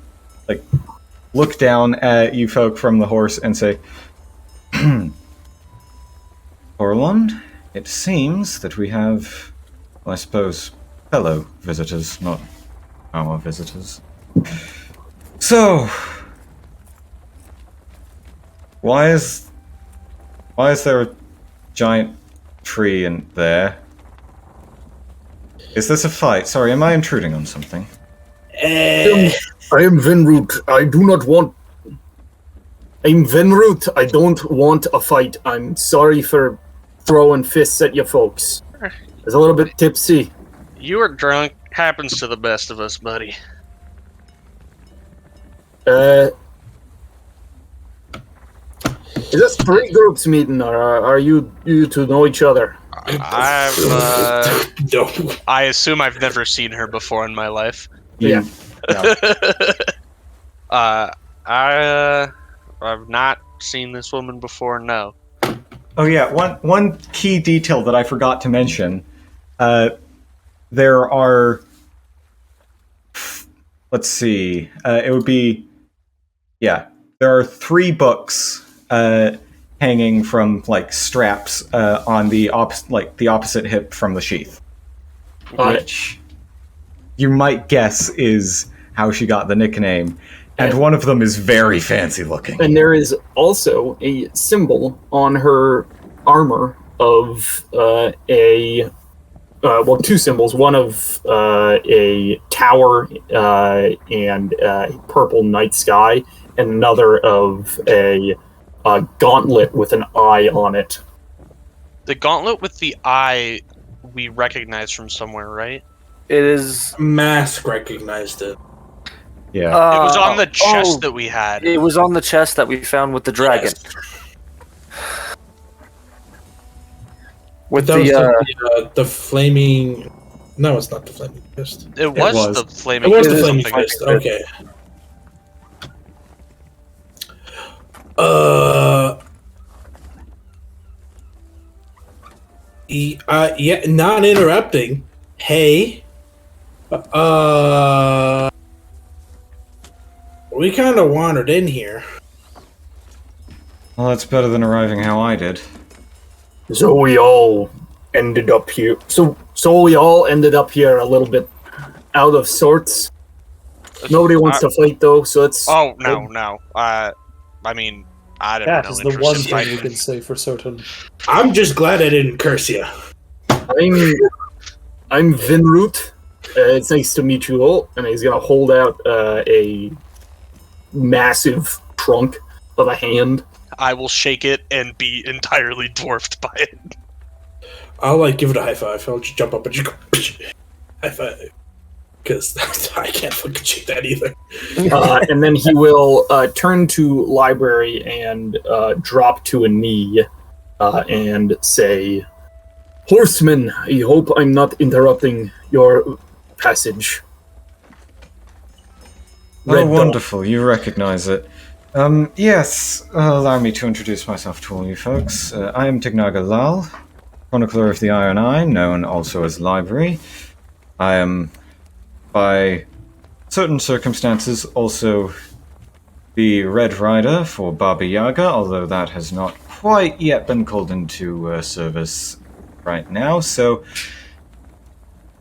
down at you folk from the horse and say, Orlund, it seems that we have, well, I suppose, fellow visitors, not our visitors. So, why is there a giant tree in there? Is this a fight? Sorry, am I intruding on something? I am Venroot. I'm Venroot. I don't want a fight. I'm sorry for throwing fists at you folks. I was a little bit tipsy. You were drunk. Happens to the best of us, buddy. Is this three groups meeting, or are you to know each other? No. I assume I've never seen her before in my life. Yeah. I've not seen this woman before. No. Oh yeah, one key detail that I forgot to mention. There are. Let's see. It would be. Yeah, there are 3 books hanging from straps on the opposite hip from the sheath, which you might guess is how she got the nickname. And one of them is very fancy looking. And there is also a symbol on her armor of 2 symbols. One of a tower and a purple night sky, and another of a gauntlet with an eye on it. The gauntlet with the eye we recognize from somewhere, right? It is... Mask recognized it. Yeah. It was on the chest that we had. It was on the chest that we found with the dragon. Yes. With the flaming... No, it's not the flaming fist. It was the flaming It was fist. the flaming fist, okay. Yeah, not interrupting. Hey. We kind of wandered in here. Well, that's better than arriving how I did. So we all ended up here. So we all ended up here a little bit out of sorts. Nobody wants to fight though, so it's. Oh no. I mean, I didn't know. That is the one thing you can say for certain. I'm just glad I didn't curse you. I'm Venroot. It's nice to meet you all. And he's gonna hold out a massive trunk of a hand. I will shake it and be entirely dwarfed by it. I'll give it a high five. I'll just jump up and just go high five. Because I can't fucking shake that either. And then he will turn to Library and drop to a knee and say, Horseman, I hope I'm not interrupting your passage. Oh, wonderful. You recognize it. Yes, allow me to introduce myself to all you folks. I am Tignaga Lal, chronicler of the Iron Eye, known also as Library. I am, by certain circumstances, also the Red Rider for Baba Yaga, although that has not quite yet been called into service right now, so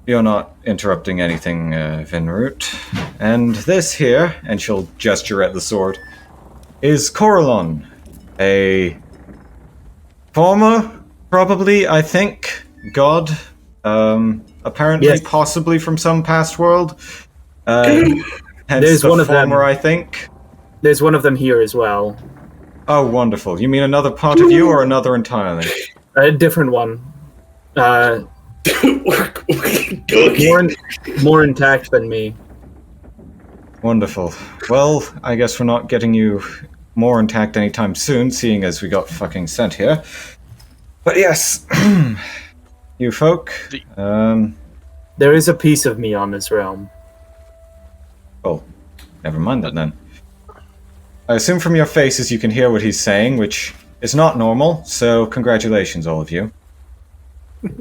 you're not interrupting anything, Venroot. And this here, and she'll gesture at the sword, is Coralon, a former, probably, I think, god, apparently, yes. Possibly from some past world. Hence There's the one of them. former, I think. There's one of them here as well. Oh, wonderful. You mean another part of you or another entirely? A different one. More intact than me. Wonderful. Well, I guess we're not getting you more intact anytime soon, seeing as we got fucking sent here. But yes, you folk. There is a piece of me on this realm. Oh, never mind that then. I assume from your faces you can hear what he's saying, which is not normal, so congratulations, all of you.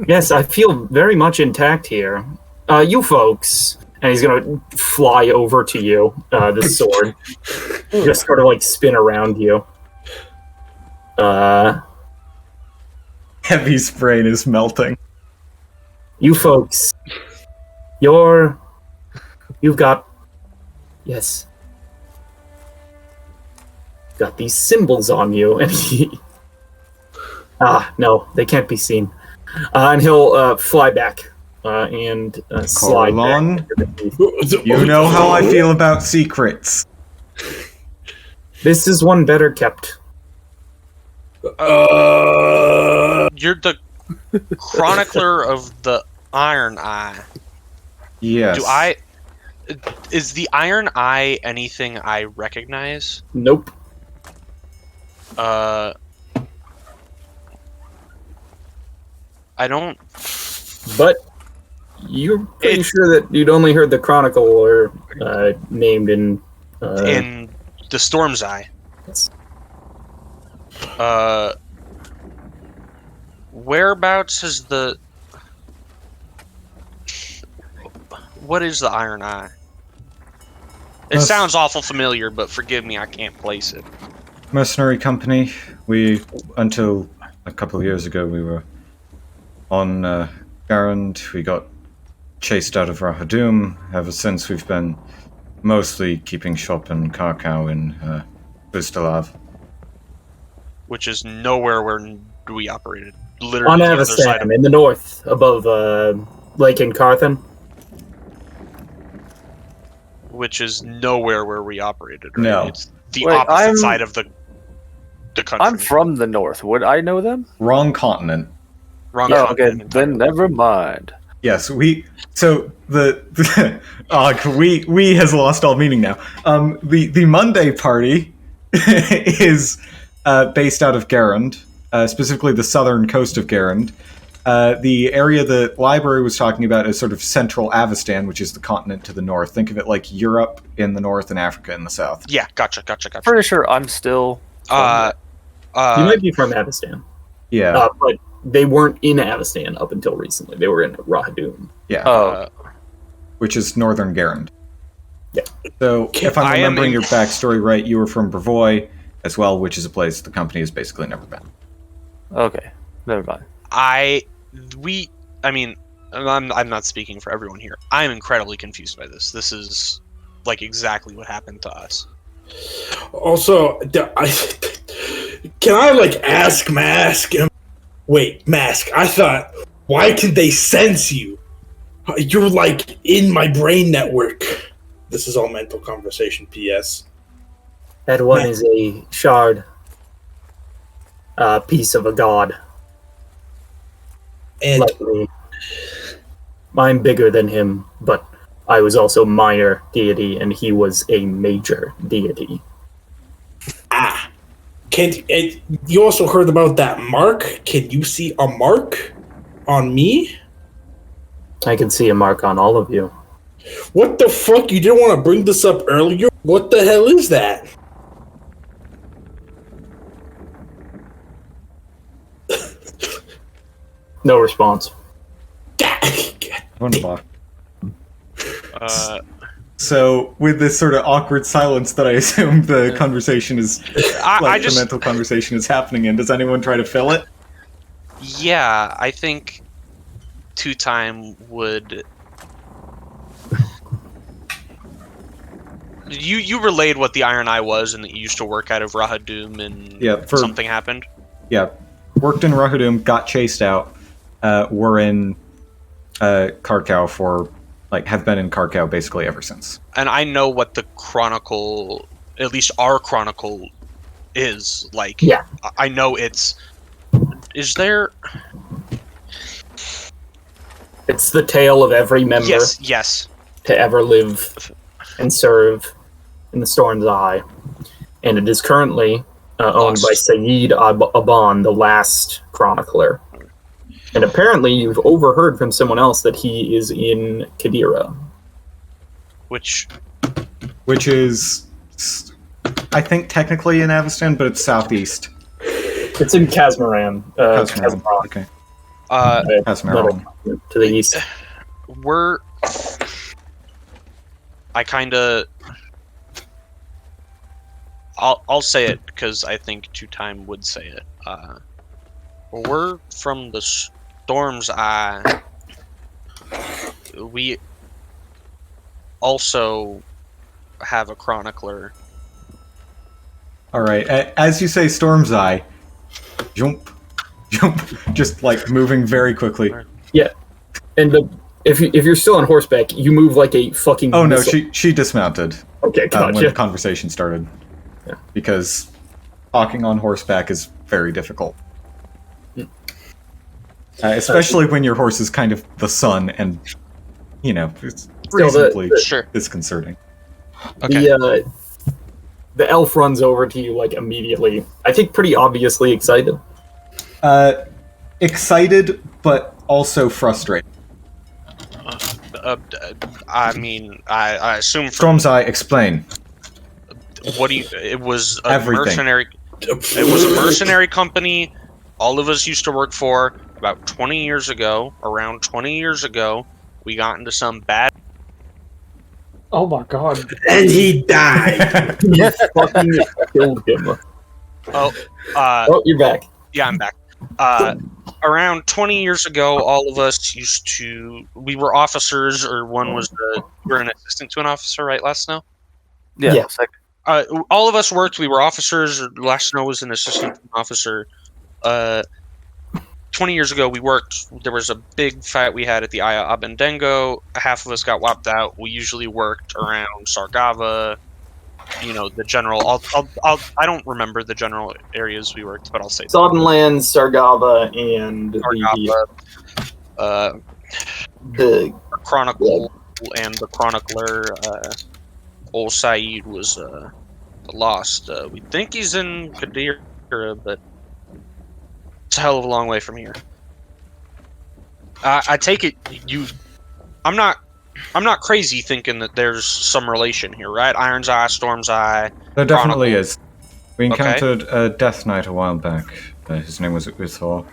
Yes, I feel very much intact here. You folks, and he's gonna fly over to you, the sword. Just sort of like spin around you. Heavy's brain is melting. You folks, you've got, yes, got these symbols on you, and no, they can't be seen. And he'll fly back and slide Corlon, back. you know how I feel about secrets. This is one better kept. You're the chronicler of the Iron Eye. Yes. Is the Iron Eye anything I recognize? Nope. I don't. But you're pretty sure that you'd only heard the chronicler named in the Storm's Eye. Yes. Whereabouts is the? What is the Iron Eye? It sounds awful familiar, but forgive me, I can't place it. Mercenary company. We, until a couple of years ago, we were on Garand. We got chased out of Rahadum. Ever since, we've been mostly keeping shop in Karkau in Bustalav. Which is nowhere where we operated. Literally on the other side Avastam, in the north, above Lake in Carthan. Which is nowhere where we operated. Right? No. It's the opposite side of the country. I'm from the north. Would I know them? Wrong continent. Wrong. Oh, okay. Then never mind. Yes, we. So we has lost all meaning now. The Monday party is based out of Garand, specifically the southern coast of Garand. The area the library was talking about is sort of central Avastan, which is the continent to the north. Think of it like Europe in the north and Africa in the south. Yeah, gotcha. Pretty sure I'm still. You might be from Avastan. Yeah. But they weren't in Avastan up until recently. They were in Rahadum. Yeah. Which is northern Garand. Yeah. So, if I'm remembering your backstory right, you were from Brevoy as well, which is a place the company has basically never been. Okay, never mind. I'm not speaking for everyone here. I'm incredibly confused by this. This is like exactly what happened to us. Also, can I like ask Mask? Wait, Mask. I thought, why can they sense you? You're like in my brain network. This is all mental conversation. P.S. That one is a shard, piece of a god. And Luckily, I'm bigger than him, but I was also minor deity, and he was a major deity. You also heard about that mark? Can you see a mark on me? I can see a mark on all of you. What the fuck? You didn't want to bring this up earlier? What the hell is that? No response. So, with this sort of awkward silence that I assume the conversation is, the mental conversation is happening in, does anyone try to fill it? Yeah, I think Two Time would. You relayed what the Iron Eye was, and that you used to work out of Rahadum, and something happened. Yeah, worked in Rahadum, got chased out. We're in Karkau for, have been in Karkau basically ever since. And I know what the Chronicle, at least our Chronicle, is like. Yeah. I know it's. Is there? It's the tale of every member. Yes. To ever live and serve in the Storm's Eye. and it is currently owned by Saeed Aban, the last chronicler. And apparently you've overheard from someone else that he is in Qadira. Which is, I think, technically in Avestan, but it's southeast. It's in Kazmaran. Kazmaran. Okay. Kazmaran. To the east. I'll say it because I think Two Time would say it. We're from the Storm's Eye. We also have a chronicler. All right. As you say, Storm's Eye, jump, just like moving very quickly. Yeah, and if you're still on horseback, you move like a fucking. Oh no, missile. she dismounted. Okay, gotcha. When the conversation started, because talking on horseback is very difficult, especially when your horse is kind of the sun, and it's reasonably disconcerting. Okay. The elf runs over to you like immediately. I think pretty obviously excited. Excited, but also frustrated. I mean, I assume. Storm's Eye, explain. It was a Everything. mercenary. It was a mercenary company. All of us used to work for. About 20 years ago, around 20 years ago, we got into some bad. Oh my god. And he died. You fucking killed him. Oh, you're back. Yeah, I'm back. Around 20 years ago, all of us we were officers, or one was you were an assistant to an officer, right, Last Snow? Yeah. All of us worked, we were officers, Last Snow was an assistant to an officer. 20 years ago, we worked, there was a big fight we had at the Aya Abendengo, half of us got wiped out, we usually worked around Sargava, the general, I don't remember the general areas we worked, but I'll say Soddenlands, Sargava, and the Chronicle and the Chronicler. Old Saeed was lost. We think he's in Qadira, but it's a hell of a long way from here. I take it I'm not crazy thinking that there's some relation here, right? Iron's Eye, Storm's Eye. There definitely is. We encountered a Death Knight a while back. His name was Uthor.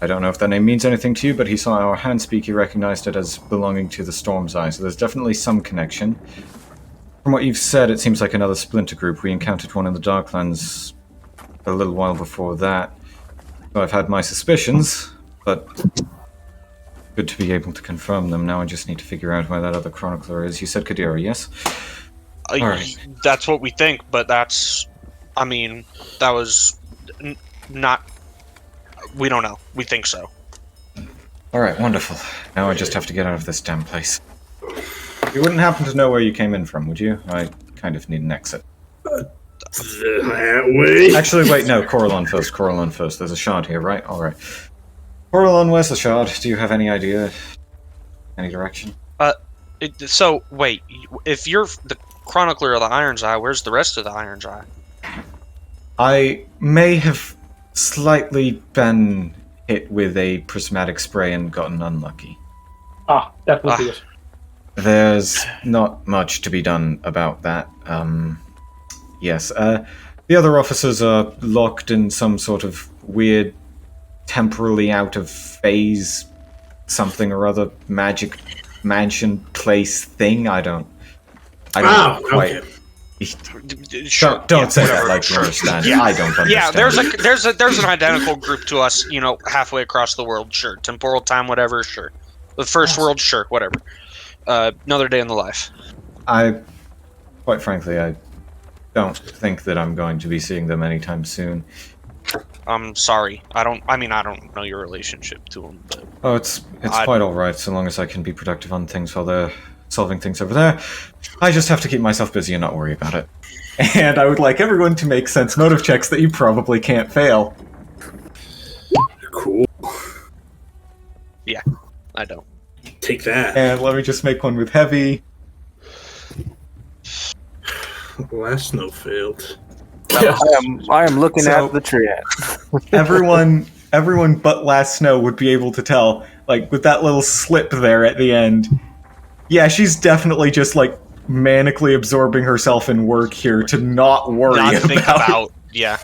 I don't know if that name means anything to you, but he saw our hand speak. He recognized it as belonging to the Storm's Eye, so there's definitely some connection. From what you've said, it seems like another splinter group. We encountered one in the Darklands a little while before that. So I've had my suspicions, but good to be able to confirm them. Now I just need to figure out where that other chronicler is. You said Qadira, yes? Alright. That's what we think, but that was not... We don't know. We think so. Alright, wonderful. Now I just have to get out of this damn place. You wouldn't happen to know where you came in from, would you? I kind of need an exit. That way. Actually, wait, no, Coralon first. There's a shard here, right? Alright. Coralon, where's the shard? Do you have any idea? Any direction? So, wait, if you're the chronicler of the Iron's Eye, where's the rest of the Iron's Eye? I may have slightly been hit with a prismatic spray and gotten unlucky. That would be it. There's not much to be done about that. Yes, the other officers are locked in some sort of weird, temporally out of phase, something or other, magic mansion place thing. I don't quite. Okay. Sure. Don't say that like you understand. Yeah. I don't understand. Yeah, there's an identical group to us, halfway across the world. Sure, temporal time, whatever. Sure, the first world. Sure, whatever. Another day in the life. Quite frankly, I don't think that I'm going to be seeing them anytime soon. I'm sorry. I don't know your relationship to them. But oh, it's quite all right so long as I can be productive on things while they're solving things over there. I just have to keep myself busy and not worry about it. And I would like everyone to make sense motive checks that you probably can't fail. Cool. Yeah, I don't. Take that. And let me just make one with heavy. Last Snow failed. Yeah. I am looking So- at the triad. Everyone but Last Snow would be able to tell, like, with that little slip there at the end. Yeah, she's definitely just, like, manically absorbing herself in work here to not worry Not think about. about. Yeah.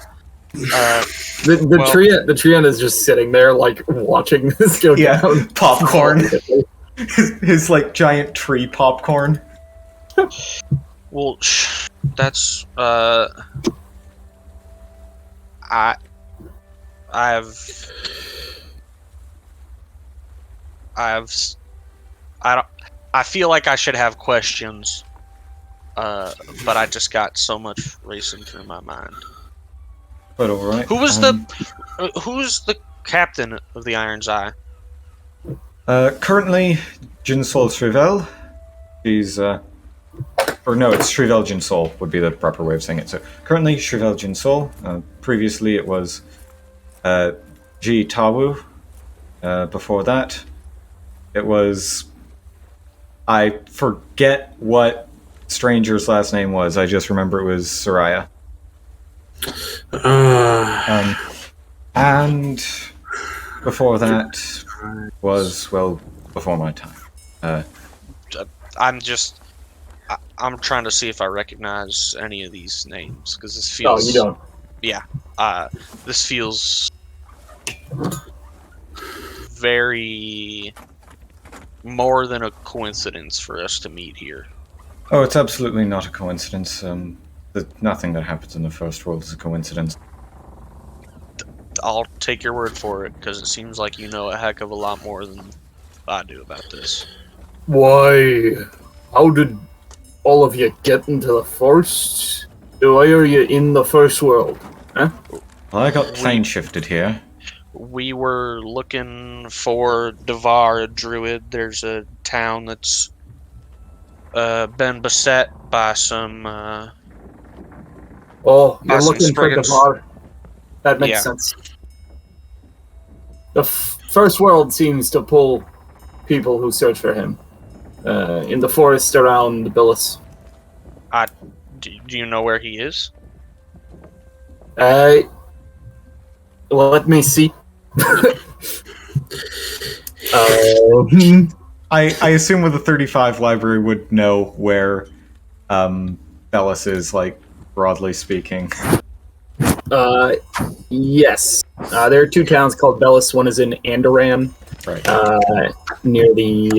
The Well- the Triad is just sitting there, like, watching this go Yeah, down. popcorn. his, like, giant tree popcorn. Well, that's I feel like I should have questions, but I just got so much racing through my mind. But alright. Who's the captain of the Iron's Eye? Currently, Jinsol Shrivel. She's, or no, it's Shrivel Jinsol would be the proper way of saying it. So, currently, Shrivel Jinsol. Previously, it was Ji Tawu. Before that, it was... I forget what stranger's last name was. I just remember it was Soraya. And before that was, well, before my time. I'm trying to see if I recognize any of these names because this feels. Oh, you don't. Yeah. This feels very more than a coincidence for us to meet here. Oh, it's absolutely not a coincidence. Nothing that happens in the first world is a coincidence. I'll take your word for it because it seems like you know a heck of a lot more than I do about this. Why? How did all of you get into the first? Why are you in the first world? Huh? Well, I got plane shifted here. We were looking for Devar, a druid. There's a town that's been beset by some. Oh, you're Awesome, looking for Spriggans. Devar. That makes Yeah. sense. The first world seems to pull people who search for him. In the forest around the Billis. Do you know where he is? Let me see. I assume with a 35 library would know where Bellis is, like, broadly speaking. Yes. There are two towns called Bellis. One is in Andoran, Right. near the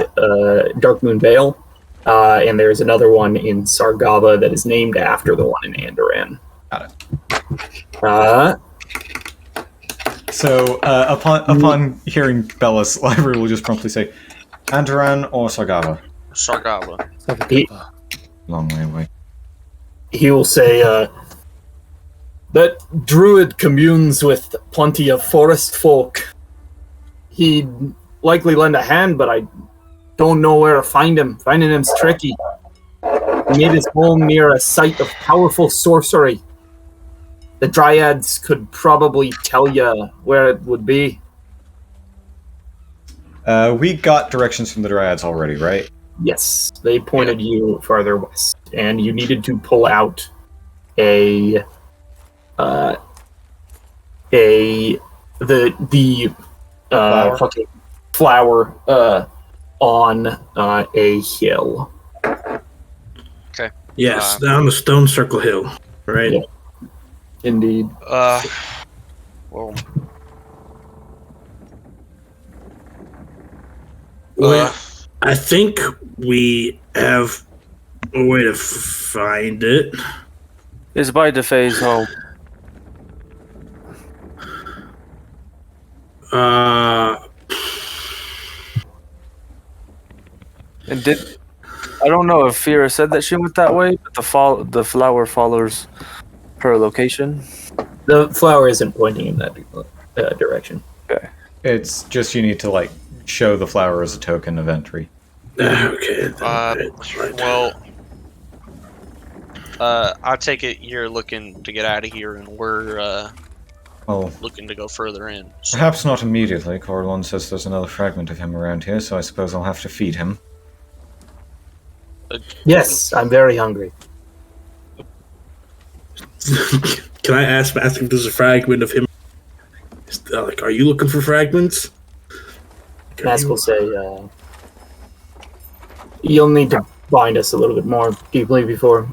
Darkmoon Vale. And there's another one in Sargava that is named after the one in Andoran. Got it. So, upon hearing Bellis, library will just promptly say, Andoran or Sargava? Sargava. Long way away. He will say, that druid communes with plenty of forest folk. He'd likely lend a hand, but I don't know where to find him. Finding him's tricky. He made his home near a site of powerful sorcery. The Dryads could probably tell you where it would be. We got directions from the Dryads already, right? Yes, they pointed you farther west, and you needed to pull out the fucking flower on a hill. Yes, down the Stone Circle Hill, right? Yeah. Indeed. Well. Well, I think we have a way to find it. It's by DeFay's home. And I don't know if Fira said that she went that way, but the flower follows her location. The flower isn't pointing in that direction. Okay. It's just you need to, like, show the flower as a token of entry. Okay. That's right. Well, I take it you're looking to get out of here, and we're Well, looking to go further in. So, perhaps not immediately. Corlon says there's another fragment of him around here, so I suppose I'll have to feed him. Yes, I'm very hungry. Can I ask if there's a fragment of him? Like, are you looking for fragments? Mask will say, you'll need to bind us a little bit more deeply before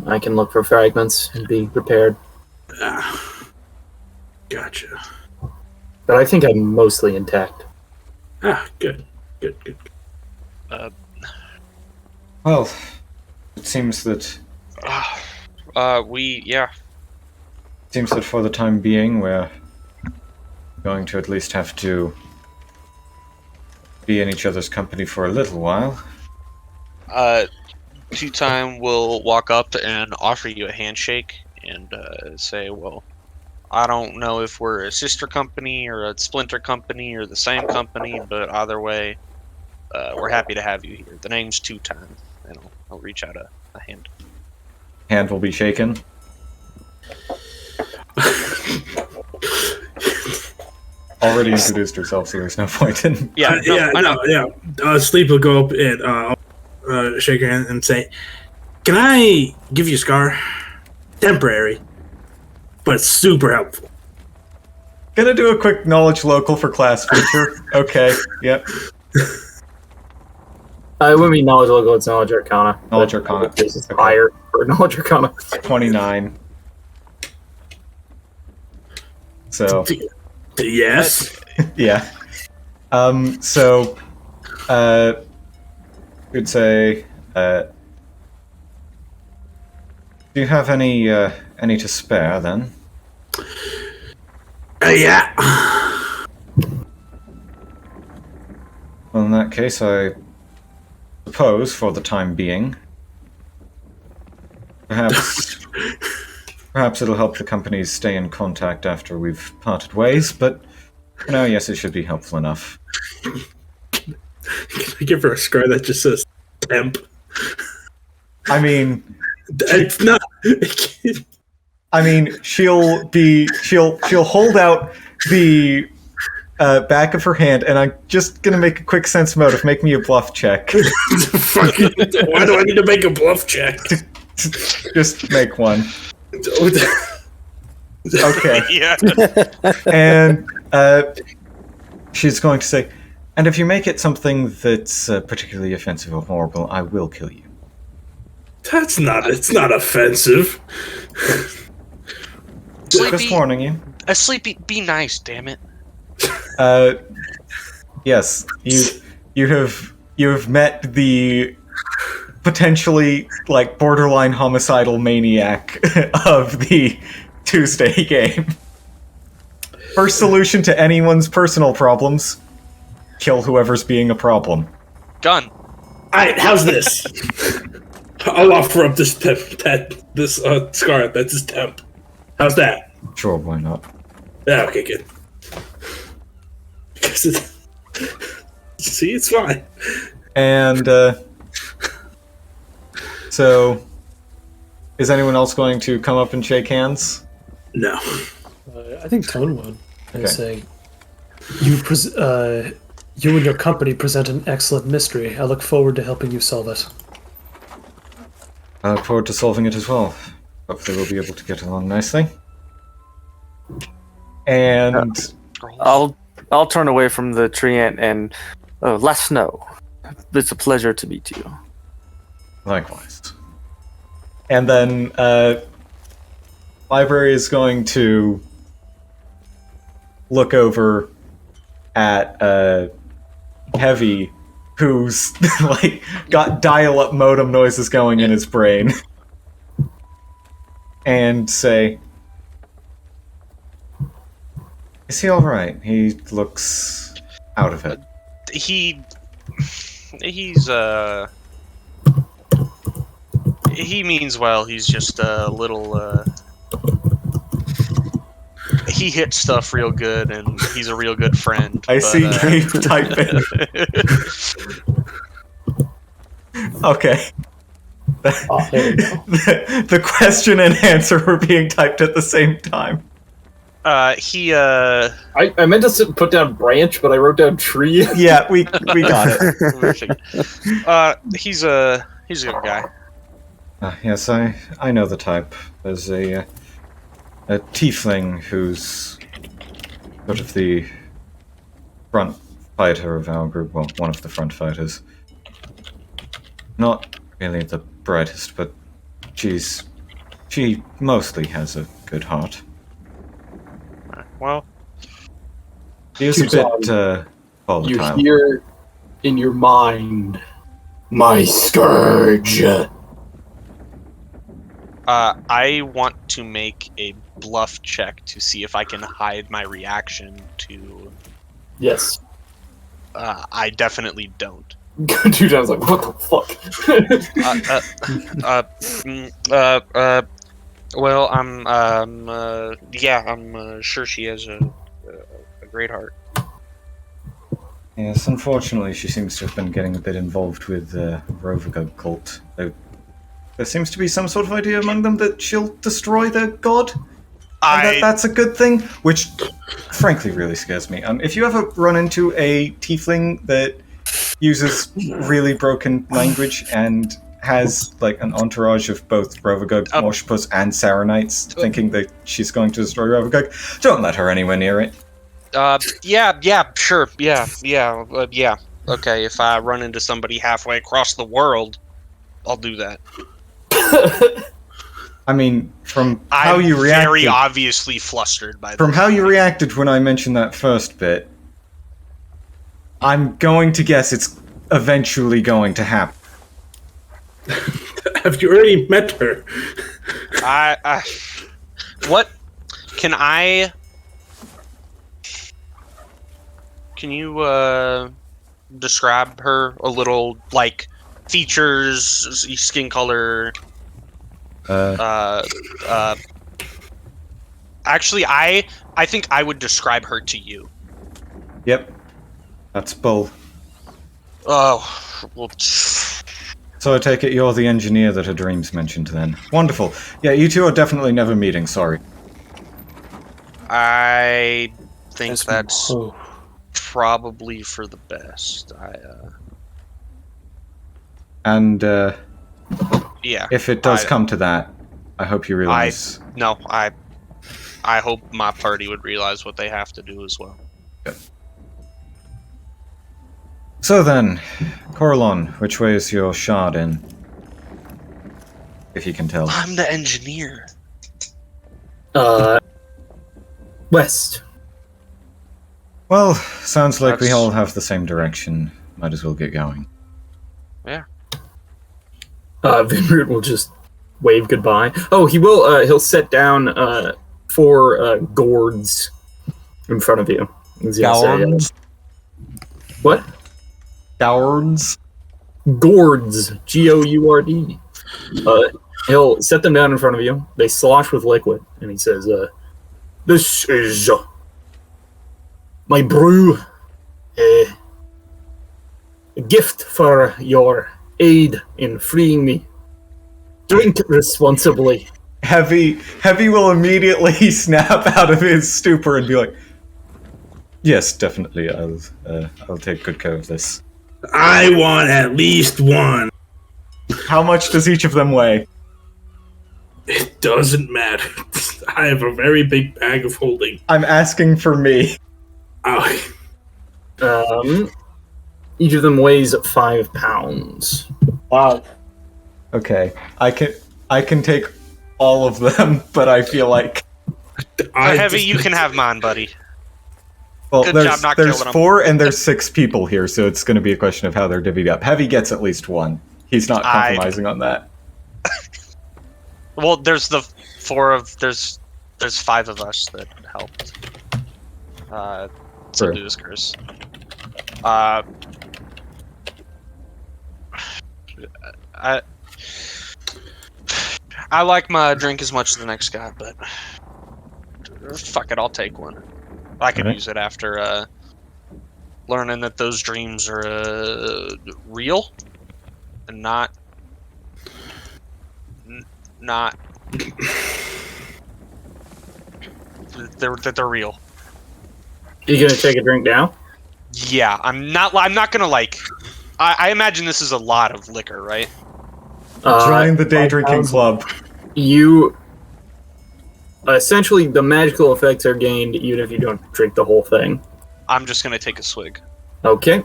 I can look for fragments and be prepared. Gotcha. But I think I'm mostly intact. Good. Well, it seems that seems that for the time being we're going to at least have to be in each other's company for a little while. Two-Time will walk up and offer you a handshake and say, well, I don't know if we're a sister company or a splinter company or the same company, but either way, we're happy to have you here. The name's Two-Time, and I'll reach out a hand. Hand will be shaken. Already introduced herself, so there's no point in... Sleep will go up and shake her hand and say, can I give you a scar? Temporary, but super helpful. Gonna do a quick knowledge local for class feature. Okay, yep. It wouldn't be knowledge local, it's knowledge arcana. Knowledge arcana. This is higher for knowledge arcana. 29. So... Yes. Yeah. We'd say, do you have any to spare then? Yeah. Well, in that case, I suppose for the time being, perhaps it'll help the companies stay in contact after we've parted ways, but for now, yes, it should be helpful enough. Can I give her a scar that just says temp? I mean... It's not... I mean, she'll hold out the back of her hand, and I'm just gonna make a quick sense motive. Make me a bluff check. Why do I need to make a bluff check? Just make one. Okay. Yeah. And she's going to say, and if you make it something that's particularly offensive or horrible, I will kill you. It's not offensive. Just warning you. Sleepy, be nice, damn it. Yes, you have met the potentially like borderline homicidal maniac of the Tuesday game. First solution to anyone's personal problems: kill whoever's being a problem. Done. Alright, how's this? I'll offer up this scar that's his temp. How's that? Sure, why not? Yeah, okay, good. See, it's fine. And so, is anyone else going to come up and shake hands? No. I think Tone would. And Okay. say, you and your company present an excellent mystery. I look forward to helping you solve it. I look forward to solving it as well. Hopefully we'll be able to get along nicely. And I'll turn away from the tree and let Snow. It's a pleasure to meet you. Likewise. And then Library is going to look over at Heavy, who's like got dial-up modem noises going in his brain, and say, "Is he all right? He looks out of it." He means well. He's just a little. He hits stuff real good, and he's a real good friend. I see Gabe typing. Okay. Oh, there you go. The question and answer were being typed at the same time. I meant to put down branch, but I wrote down tree. Yeah, we got it. He's a good guy. Yes, I know the type. There's a a tiefling who's sort of the front fighter of our group. Well, one of the front fighters. Not really the brightest, but she mostly has a good heart. Well, She is a bit volatile. You hear in your mind, my scourge. I want to make a bluff check to see if I can hide my reaction to. Yes. I definitely don't. Two times like, what the fuck? Well, I'm sure she has a great heart. Yes, unfortunately, she seems to have been getting a bit involved with the Robodragon cult. There seems to be some sort of idea among them that she'll destroy their god. And that's a good thing, which frankly really scares me. If you ever run into a tiefling that uses really broken language and has like an entourage of both Rovagug, Moshpus, and Saranites thinking that she's going to destroy Rovagug, don't let her anywhere near it. Sure, yeah. Okay, if I run into somebody halfway across the world, I'll do that. I mean, from how you reacted... I'm very obviously flustered by that. From how you reacted when I mentioned that first bit, I'm going to guess it's eventually going to happen. Have you already met her? What? Can you describe her a little, like, features, skin color? Actually, I think I would describe her to you. Yep. That's Bull. Oh, well... So I take it you're the engineer that her dreams mentioned then. Wonderful. Yeah, you two are definitely never meeting, sorry. I think that's probably for the best. Yeah. If it does come to that, I hope you realize... I hope my party would realize what they have to do as well. Good. So then, Corlon, which way is your shard in? If you can tell. I'm the engineer. West. Well, sounds like we all have the same direction. Might as well get going. Yeah. Vinroot will just wave goodbye. Oh, he will, he'll set down, 4, gourds in front of you. Gourds? What? Gourds? Gourds. Gourd. He'll set them down in front of you. They slosh with liquid, and he says, this is my brew. A gift for your aid in freeing me. Drink responsibly. Heavy will immediately snap out of his stupor and be like, yes, definitely, I'll take good care of this. I want at least one. How much does each of them weigh? It doesn't matter. I have a very big bag of holding. I'm asking for me. Oh. Each of them weighs 5 pounds. Wow. Okay, I can take all of them, but I feel like... Heavy, you can have mine, buddy. Well, Good there's job not killing 4 and there's 6 people here, so it's going to be a question of how they're divvied up. Heavy gets at least 1. He's not compromising on that. Well, there's the there's 5 of us that helped. Do this curse. I like my drink as much as the next guy, but fuck it, I'll take one. I can use it after learning that those dreams are real and not they're real. You gonna take a drink now? Yeah, I'm not gonna like. I imagine this is a lot of liquor, right? Join the day drinking club. You essentially, the magical effects are gained even if you don't drink the whole thing. I'm just gonna take a swig. Okay.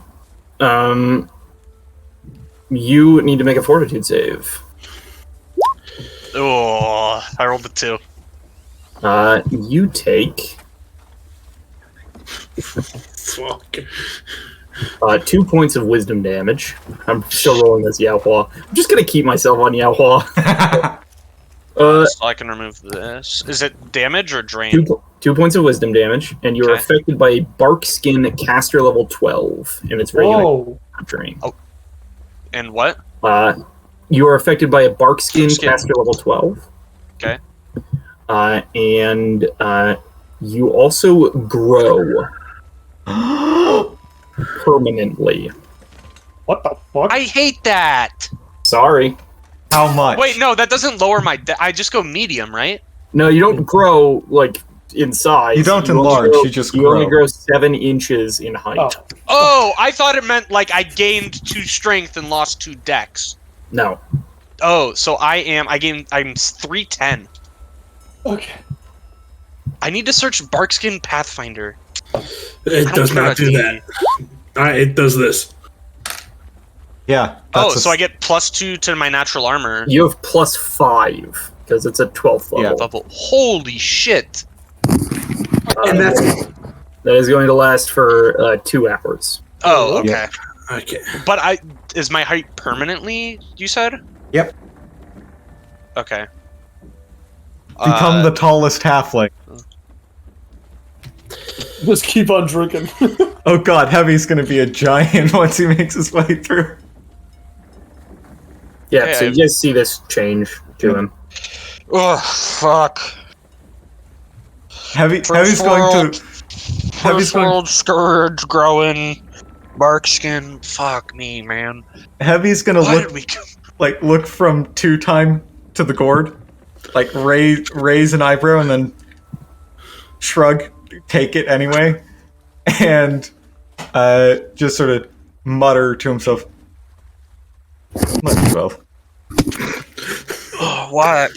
You need to make a fortitude save. Oh, I rolled a 2. You take Fuck. 2 points of wisdom damage. I'm still rolling this Yaohua. I'm just gonna keep myself on Yaohua. So I can remove this. Is it damage or drain? 2 points of wisdom damage, and you are Okay. affected by a bark skin caster level 12, and it's regular Whoa. drain. And what? You are affected by a bark skin Skin. caster level 12. Okay. And you also grow permanently. What the fuck? I hate that. Sorry. How much? Wait, no, that doesn't lower my. I just go medium, right? No, you don't grow like in size. You don't only enlarge, grow- you just You only grow. grow 7 inches in height. Oh. Oh, I thought it meant like I gained 2 strength and lost 2 dex. No. Oh, so I'm 310. Okay. I need to search Barkskin Pathfinder. It don't does care not about do D&D. that. It does this. Yeah. Oh, that's so I get +2 to my natural armor. You have +5 because it's a 12th level. Yeah. Level. Holy shit! And that's That is going to last for 2 hours. Oh, okay. okay. But is my height permanently? You said? Yep. Okay. Become the tallest halfling. Just keep on drinking. Oh god, Heavy's gonna be a giant once he makes his way through. Yeah, Yeah, so you guys see this change to him. Oh fuck! Heavy's First going world- to. Heavy's First going. world scourge growing, barkskin. Fuck me, man. Heavy's gonna Why look did we? look from 2-time to the gourd, like raise an eyebrow and then shrug, take it anyway, and just sort of mutter to himself. Might as well. Oh, why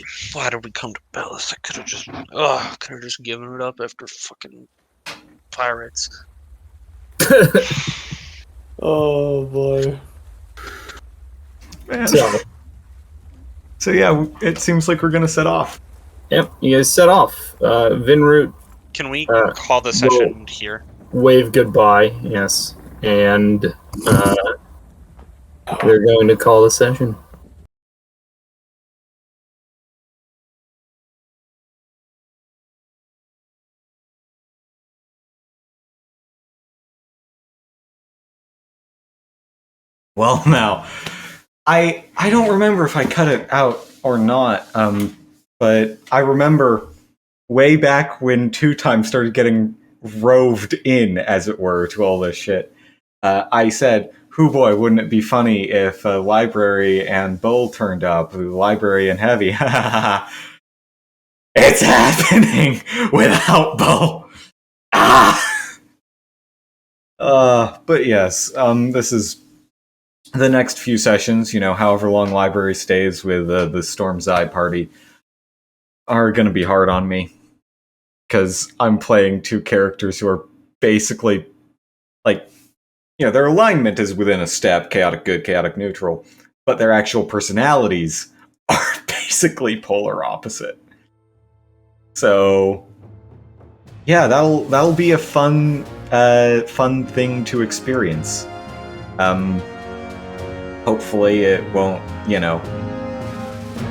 did we come to Bellis? I could have just given it up after fucking pirates. Oh boy. Man. So, So yeah, it seems like we're gonna set off. yep, you guys set off. Vinroot, Can we Uh, call the session here? wave goodbye, yes. And we're going to call the session. Well, now, I don't remember if I cut it out or not, but I remember way back when 2-time started getting roved in, as it were, to all this shit. I said, "Hoo boy, wouldn't it be funny if Library and Bull turned up? Library and Heavy, it's happening without Bull." But yes, this is the next few sessions, however long Library stays with the Storm's Eye party, are going to be hard on me. Because I'm playing 2 characters who are basically, their alignment is within a step, chaotic good, chaotic neutral, but their actual personalities are basically polar opposite. So, yeah, that'll be a fun thing to experience. Hopefully it won't,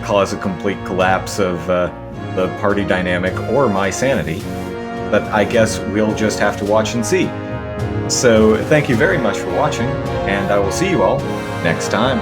cause a complete collapse of the party dynamic or my sanity. But I guess we'll just have to watch and see. So thank you very much for watching, and I will see you all next time.